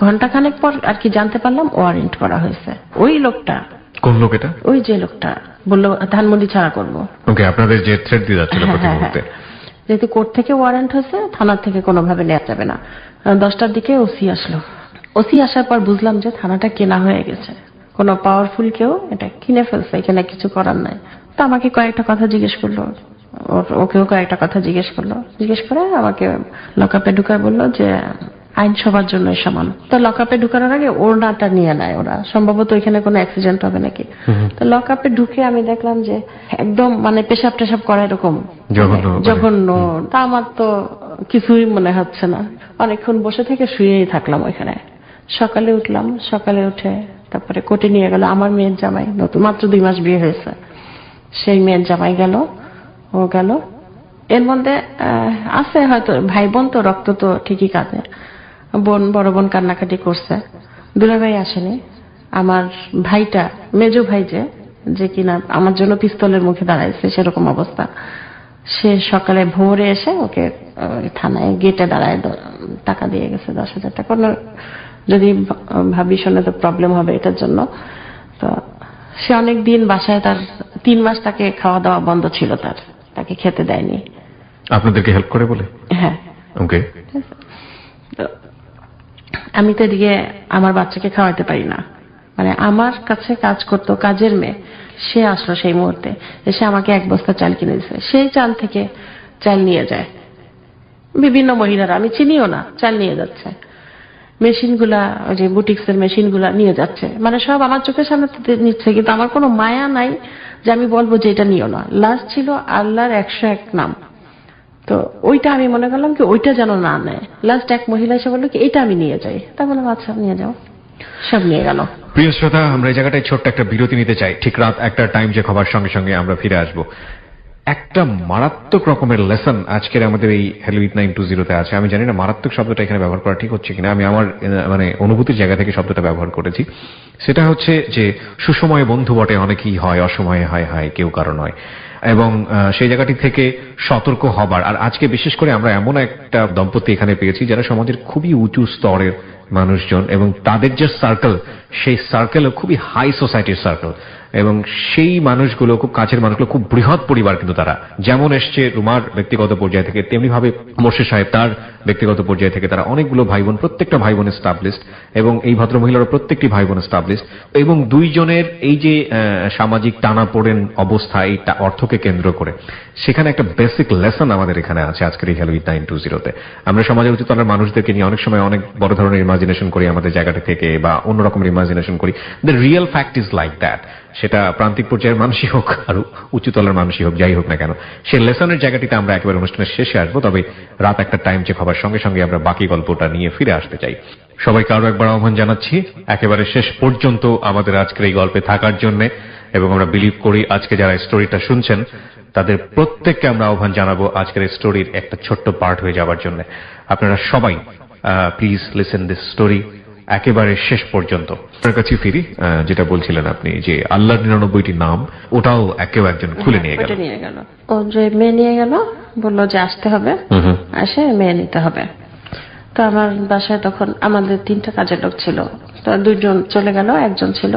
ঘন্টাখানেক পর আর কি জানতে পারলাম ওয়ারেন্ট করা হয়েছে। ওই লোকটা, কোন লোক এটা? ওই যে লোকটা বললো ধানমন্ডি ছাড়া করবো। ওকে, আপনাদের যে থ্রেট দিয়ে যাচ্ছিল হ্যাঁ, প্রতি হ্যাঁ, মুহূর্তে। যেহেতু কোর্ট থেকে ওয়ারেন্ট হয়েছে, থানার থেকে কোনোভাবে নেওয়া যাবে না। 10টার দিকে ওসি আসলো। ওসি আসার পর বুঝলাম যে থানাটা কেনা হয়ে গেছে, কোনো পাওয়ারফুল কেউ এটা কিনে ফেলছে, এখানে কিছু করার নাই। তো আমাকে কয়েকটা কথা জিজ্ঞেস করলো, ওকেও কয়েকটা কথা জিজ্ঞেস করলো। জিজ্ঞেস করে আমাকে লকআপে ঢুকায় বললো যে আইন সবার জন্য সমান। তো লকআপে ঢুকানোর আগে ওড়নাটা নিয়ে নেয় ওরা, সম্ভবত এখানে কোনো অ্যাক্সিডেন্ট হবে নাকি। তো লকআপে ঢুকে আমি দেখলাম যে একদম মানে পেশাব টেশাব করা এরকম জঘন্য। তা আমার তো কিছুই মনে হচ্ছে না। অনেকক্ষণ বসে থেকে শুয়েই থাকলাম ওইখানে। সকালে উঠলাম, সকালে উঠে তারপরে কোর্টে নিয়ে গেল আমার মেয়ের জামাই, নতুন মাত্র 2 মাস বিয়ে হয়েছে। সেই মেয়ের জামাই গেল, ও গেল। এর মধ্যে আছে হয়তো ভাই বোন, তো রক্ত তো ঠিকই কাঁদে। বোন, বড় বোন কান্নাকাটি করছে। দুলাভাই আসেনি। আমার ভাইটা, মেজো ভাই যে কিনা আমার জন্য পিস্তলের মুখে দাঁড়াইছে সেরকম অবস্থা, সে সকালে ভোরে এসে ওকে থানায় গেটে দাঁড়ায় টাকা দিয়ে গেছে, 10,000 টাকা। যদি ভাবি শোনে তো প্রবলেম হবে এটার জন্য। তো সে অনেক দিন বাসায়, তার 3 মাস তাকে খাওয়া দাওয়া বন্ধ ছিল, তাকে খেতে দেয়নি। আপনাদেরকে হেল্প করে বলে? হ্যাঁ। ওকে। আমি তো এদিকে আমার বাচ্চাকে খাওয়াতে পারি না, মানে আমার কাছে কাজ করতো কাজের মেয়ে, সে আসলো সেই মুহূর্তে, এসে আমাকে 1 বস্তা চাল কিনে দিচ্ছে। সেই চাল থেকে চাল নিয়ে যায় বিভিন্ন মহিলারা, আমি চিনিও না, চাল নিয়ে যাচ্ছে। মেশিনগুলা, ওই যে বুটিক্সের মেশিনগুলা নিয়ে যাচ্ছে, মানে সব আমার চোখের সামনে নিচ্ছে, কিন্তু আমার কোনো মায়া নাই যে আমি বলবো যে এটা নিও না। লাস্ট ছিল আল্লাহর 101 নাম। তো ওইটা আমি মনে করলাম কি ওইটা যেন না নেয়। লাস্ট এক মহিলা এসে বললো কি এটা আমি নিয়ে যাই। তা বললাম আচ্ছা নিয়ে যাও, সব নিয়ে গেল। প্রিয় শ্রোতা, আমরা এই জায়গাটায় ছোট্ট একটা বিরতি নিতে চাই। ঠিক রাত 1টার টাইম যে খবর সঙ্গে সঙ্গে আমরা ফিরে আসবো। একটা মারাত্মক রকমের লেসন আজকের আমাদের এই হ্যালো 8920 তে আছে। আমি জানি না মারাত্মক শব্দটা এখানে ব্যবহার করা ঠিক হচ্ছে কিনা, আমি আমার মানে অনুভূতির জায়গা থেকে শব্দটা ব্যবহার করেছি। সেটা হচ্ছে যে সুসময়ে বন্ধু বটে অনেকেই হয়, অসময়ে হয় হায় কেউ কারো নয়। এবং সেই জায়গাটি থেকে সতর্ক হবার। আর আজকে বিশেষ করে আমরা এমন একটা দম্পতি এখানে পেয়েছি যারা সমাজের খুবই উঁচু স্তরের মানুষজন, এবং তাদের যে সার্কেল, সেই সার্কেলও খুবই হাই সোসাইটির সার্কেল, এবং সেই মানুষগুলো, খুব কাছের মানুষগুলো, খুব বৃহৎ পরিবার। কিন্তু তারা যেমন এসছে রুমার ব্যক্তিগত পর্যায় থেকে, তেমনি ভাবে মোর্শেদ সাহেব তার ব্যক্তিগত পর্যায় থেকে, তারা অনেকগুলো ভাই বোন, প্রত্যেকটা ভাই বোন এস্টাবলিশড, এবং এই ভদ্র মহিলারা প্রত্যেকটি ভাই বোন এস্টাবলিশড। এবং দুইজনের এই যে সামাজিক টানাপোড়েন অবস্থা, এই অর্থকে কেন্দ্র করে, সেখানে একটা বেসিক লেসন আমাদের এখানে আছে আজকের এই হ্যালো 8920 তে। আমরা সমাজে উচিত আমরা মানুষদেরকে নিয়ে অনেক সময় অনেক বড় ধরনের ইমাজিনেশন করি আমাদের জায়গাটা থেকে, বা অন্যরকম ইমাজিনেশন করি। The real fact is like that. সেটা প্রান্তিক পর্যায়ের মানুষই হোক আর উচ্চতলার মানুষই হোক, যাই হোক না কেন, সেই লেসনের জায়গাটিতে আমরা একেবারে অনুষ্ঠানের শেষে আসবো। তবে রাত 1টার টাইম চেক হবার সঙ্গে সঙ্গে আমরা বাকি গল্পটা নিয়ে ফিরে আসতে চাই। সবাইকে আরো একবার আহ্বান জানাচ্ছি একেবারে শেষ পর্যন্ত আমাদের আজকের এই গল্পে থাকার জন্য, এবং আমরা বিলিভ করি আজকে যারা স্টোরিটা শুনছেন তাদের প্রত্যেককে আমরা আহ্বান জানাবো আজকের এই স্টোরির একটা ছোট্ট পার্ট হয়ে যাওয়ার জন্য। আপনারা সবাই প্লিজ লিসেন দিস স্টোরি একেবারে শেষ পর্যন্ত। আপনার কাছে ফিরি, যেটা বলছিলেন আপনি যে আল্লাহর 99টি নাম, ওটাও একেও একজন খুলে নিয়ে গেল। ও যে মেয়ে নিয়ে গেল, বললো যে আসতে হবে, আসে মেয়ে নিতে হবে। তো আমার বাসায় তখন আমাদের 3টা কাজের লোক ছিল। তো 2জন চলে গেল, একজন ছিল।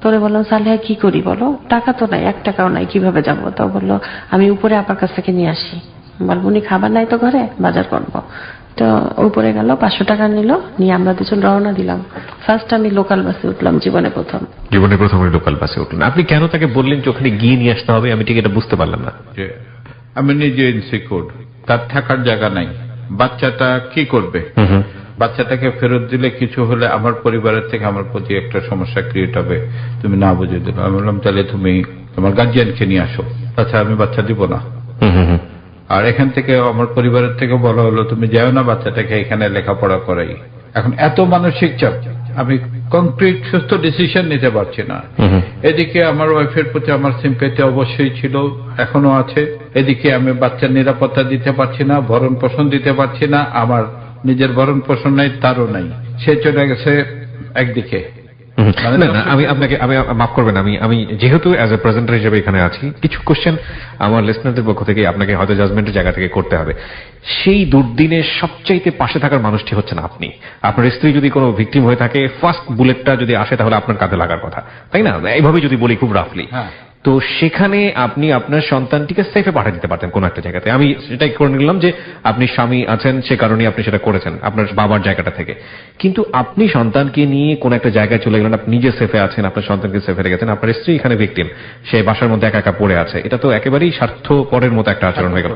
তোরে বললাম সালেহা কি করি বলো, টাকা তো নাই, 1 টাকাও নাই, কিভাবে যাবো? তো বললো আমি উপরে আপার কাছ থেকে নিয়ে আসি। বলবো উনি খাবার নাই তো ঘরে, বাজার করবো। তো উপরে গেল, 500 টাকা নিল, নিয়ে আমরা 2জন রওনা দিলাম। ফার্স্ট আমি লোকাল বাসে উঠলাম, জীবনে প্রথম লোকাল বাসে উঠলেন। আপনি কেন তাকে বললেন যে ওখানে গিয়ে নিয়ে আসতে হবে? আমি ঠিক এটা বুঝতে পারলাম না। যে আমি নিজে ইনসিকিউর, তার থাকার জায়গা নাই, বাচ্চাটা কি করবে? বাচ্চাটাকে ফেরত দিলে কিছু হলে আমার পরিবারের থেকে আমার প্রতি একটা সমস্যা ক্রিয়েট হবে, তুমি না বুঝে দিলে। আমি বললাম তাহলে তুমি তোমার গার্জিয়ানকে নিয়ে আসো, আচ্ছা আমি বাচ্চা দিব না। আর এখান থেকে আমার পরিবারের থেকে বলা হলো তুমি যাও না, বাচ্চাটাকে এখানে লেখাপড়া করাই। এখন এত মানসিক চাপ, আমি কংক্রিট সুস্থ ডিসিশন নিতে পারছি না। এদিকে আমার ওয়াইফের প্রতি আমার সিম্পেথি অবশ্যই ছিল, এখনো আছে। এদিকে আমি বাচ্চার নিরাপত্তা দিতে পারছি না, ভরণ পোষণ দিতে পারছি না, আমার নিজের ভরণ পোষণ নাই, তারও নাই। সে চলে গেছে একদিকে। না না, আমি আপনাকে আমি মাফ করবেন, আমি যেহেতু অ্যাজ এ প্রেজেন্টার হিসেবে এখানে আছি, কিছু কোশ্চেন আমার লিসনারদের পক্ষ থেকে আপনাকে হয়তো জাজমেন্টের জায়গা থেকে করতে হবে। সেই দুর্দিনের সবচাইতে পাশে থাকার মানুষটি হচ্ছেন আপনি। আপনার স্ত্রী যদি কোনো ভিকটিম হয়ে থাকে, ফার্স্ট বুলেটটা যদি আসে তাহলে আপনার কাঁধে লাগার কথা, তাই না? এইভাবে যদি বলি খুব রাফলি, তো সেখানে আপনি আপনার সন্তানটিকে সেফে পাঠিয়ে দিতে পারতেন কোন একটা জায়গাতে। আমি সেটাই করে নিলাম যে আপনি স্বামী আছেন, সে কারণে আপনি সেটা করেছেন আপনার বাবার জায়গাটা থেকে। কিন্তু আপনি সন্তানকে নিয়ে কোন একটা জায়গায় চলে গেলেন, আপনি নিজে সেফে আছেন, আপনার সন্তানকে সেফে রেখেছেন, আপনার স্ত্রী এখানে ভিকটিম, সে বাসার মধ্যে একা একা পড়ে আছে। এটা তো একেবারেই স্বার্থপরের মতো একটা আচরণ হয়ে গেল।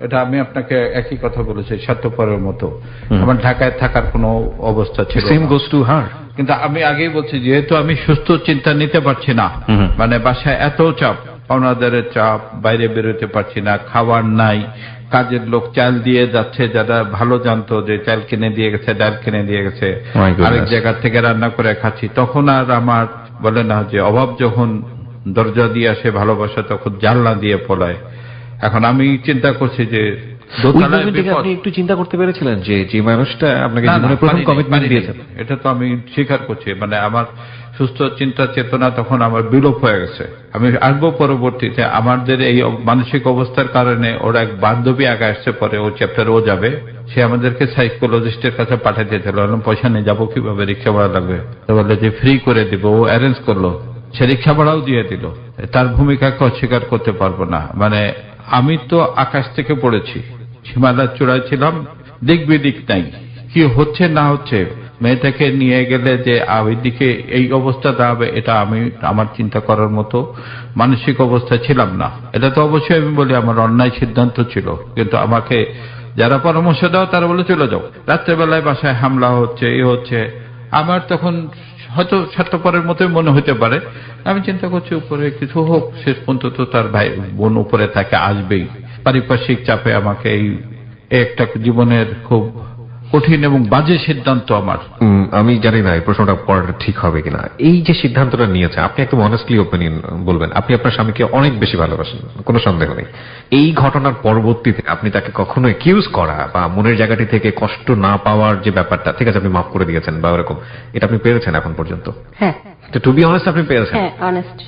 এটা আমি আপনাকে একই কথা বলেছি, স্বার্থপরের মতো। আমার ঢাকায় থাকার কোনো অবস্থা ছিল না। Same goes to her. কিন্তু আমি আগেই বলছি, যেহেতু আমি সুস্থ চিন্তা নিতে পারছি না, মানে বাসায় এত চাপ, পাওনাদারের চাপ, বাইরে বেরোতে পারছি না, খাবার নাই, কাজের লোক চাল দিয়ে যাচ্ছে, যারা ভালো জানতো যে চাল কিনে দিয়ে গেছে, ডাল কিনে দিয়ে গেছে, আরেক জায়গা থেকে রান্না করে খাচ্ছি। তখন আর আমার বলে না যে অভাব যখন দরজা দিয়ে আসে, ভালোবাসা তখন জানলা দিয়ে পলায়। এখন আমি চিন্তা করছি যে আপনি একটু চিন্তা করতে পেরেছিলেন যে যে মানুষটা আপনাকে জীবনে প্রথম কমিটমেন্ট দিয়েছে। এটা তো আমি স্বীকার করছি, মানে আমার সুস্থ চিন্তা চেতনা তখন আমার বিলোপ হয়ে গেছে। আমি আসবো পরবর্তীতে, আমাদের এই মানসিক অবস্থার কারণে ওর এক বান্ধবী আগে আসছে, পরে ও চ্যাপ্টার ও যাবে, সে আমাদেরকে সাইকোলজিস্টের কাছে পাঠিয়ে দিয়েছিল। পয়সা নিয়ে যাবো কিভাবে, রিক্সা ভাড়া লাগবে, তো বললে যে ফ্রি করে দিব। ও অ্যারেঞ্জ করলো, সে রিক্সা ভাড়াও দিয়ে দিল। তার ভূমিকাকে অস্বীকার করতে পারবো না। মানে আমি তো আকাশ থেকে পড়েছি, হিমালয়ের চূড়ায় ছিলাম, দিক বিদিক নাই, কি হচ্ছে না হচ্ছে। মেয়েটাকে নিয়ে গেলে যে ওইদিকে এই অবস্থা দাঁড়াবে, এটা আমি আমার চিন্তা করার মতো মানসিক অবস্থা ছিলাম না। এটা তো অবশ্যই আমি বলি আমার অন্যায় সিদ্ধান্ত ছিল, কিন্তু আমাকে যারা পরামর্শ দাও তারা বলে চলে যাও। রাত্রেবেলায় বাসায় হামলা হচ্ছে, এ হচ্ছে। আমার তখন হয়তো স্বার্থপরের মতোই মনে হতে পারে। আমি চিন্তা করছি উপরে কিছু হোক, শেষ পর্যন্ত তো তার ভাই বোন উপরে তাকে আসবেই। পারিপার্শ্বিক চাপে আমাকে এই একটা জীবনের খুব কঠিন এবং বাজে সিদ্ধান্ত আমার। আমি জানি না এই প্রশ্নটা করাটা ঠিক হবে কিনা। এই যে সিদ্ধান্তটা নিয়েছে, আপনি একদম অনেস্টলি ওপিনিয়ন বলবেন, আপনি আপনার স্বামীকে অনেক বেশি ভালোবাসেন, কোনো সন্দেহ নেই। এই ঘটনার পরবর্তীতে আপনি তাকে কখনো একিউজ করা বা মনের জায়গাটি থেকে কষ্ট না পাওয়ার যে ব্যাপারটা, ঠিক আছে আপনি মাফ করে দিয়েছেন বা ওরকম, এটা আপনি পেরেছেন এখন পর্যন্ত? হ্যাঁ, টু বি অনেস্ট আপনি পেরেছেন? হ্যাঁ, অনেস্ট।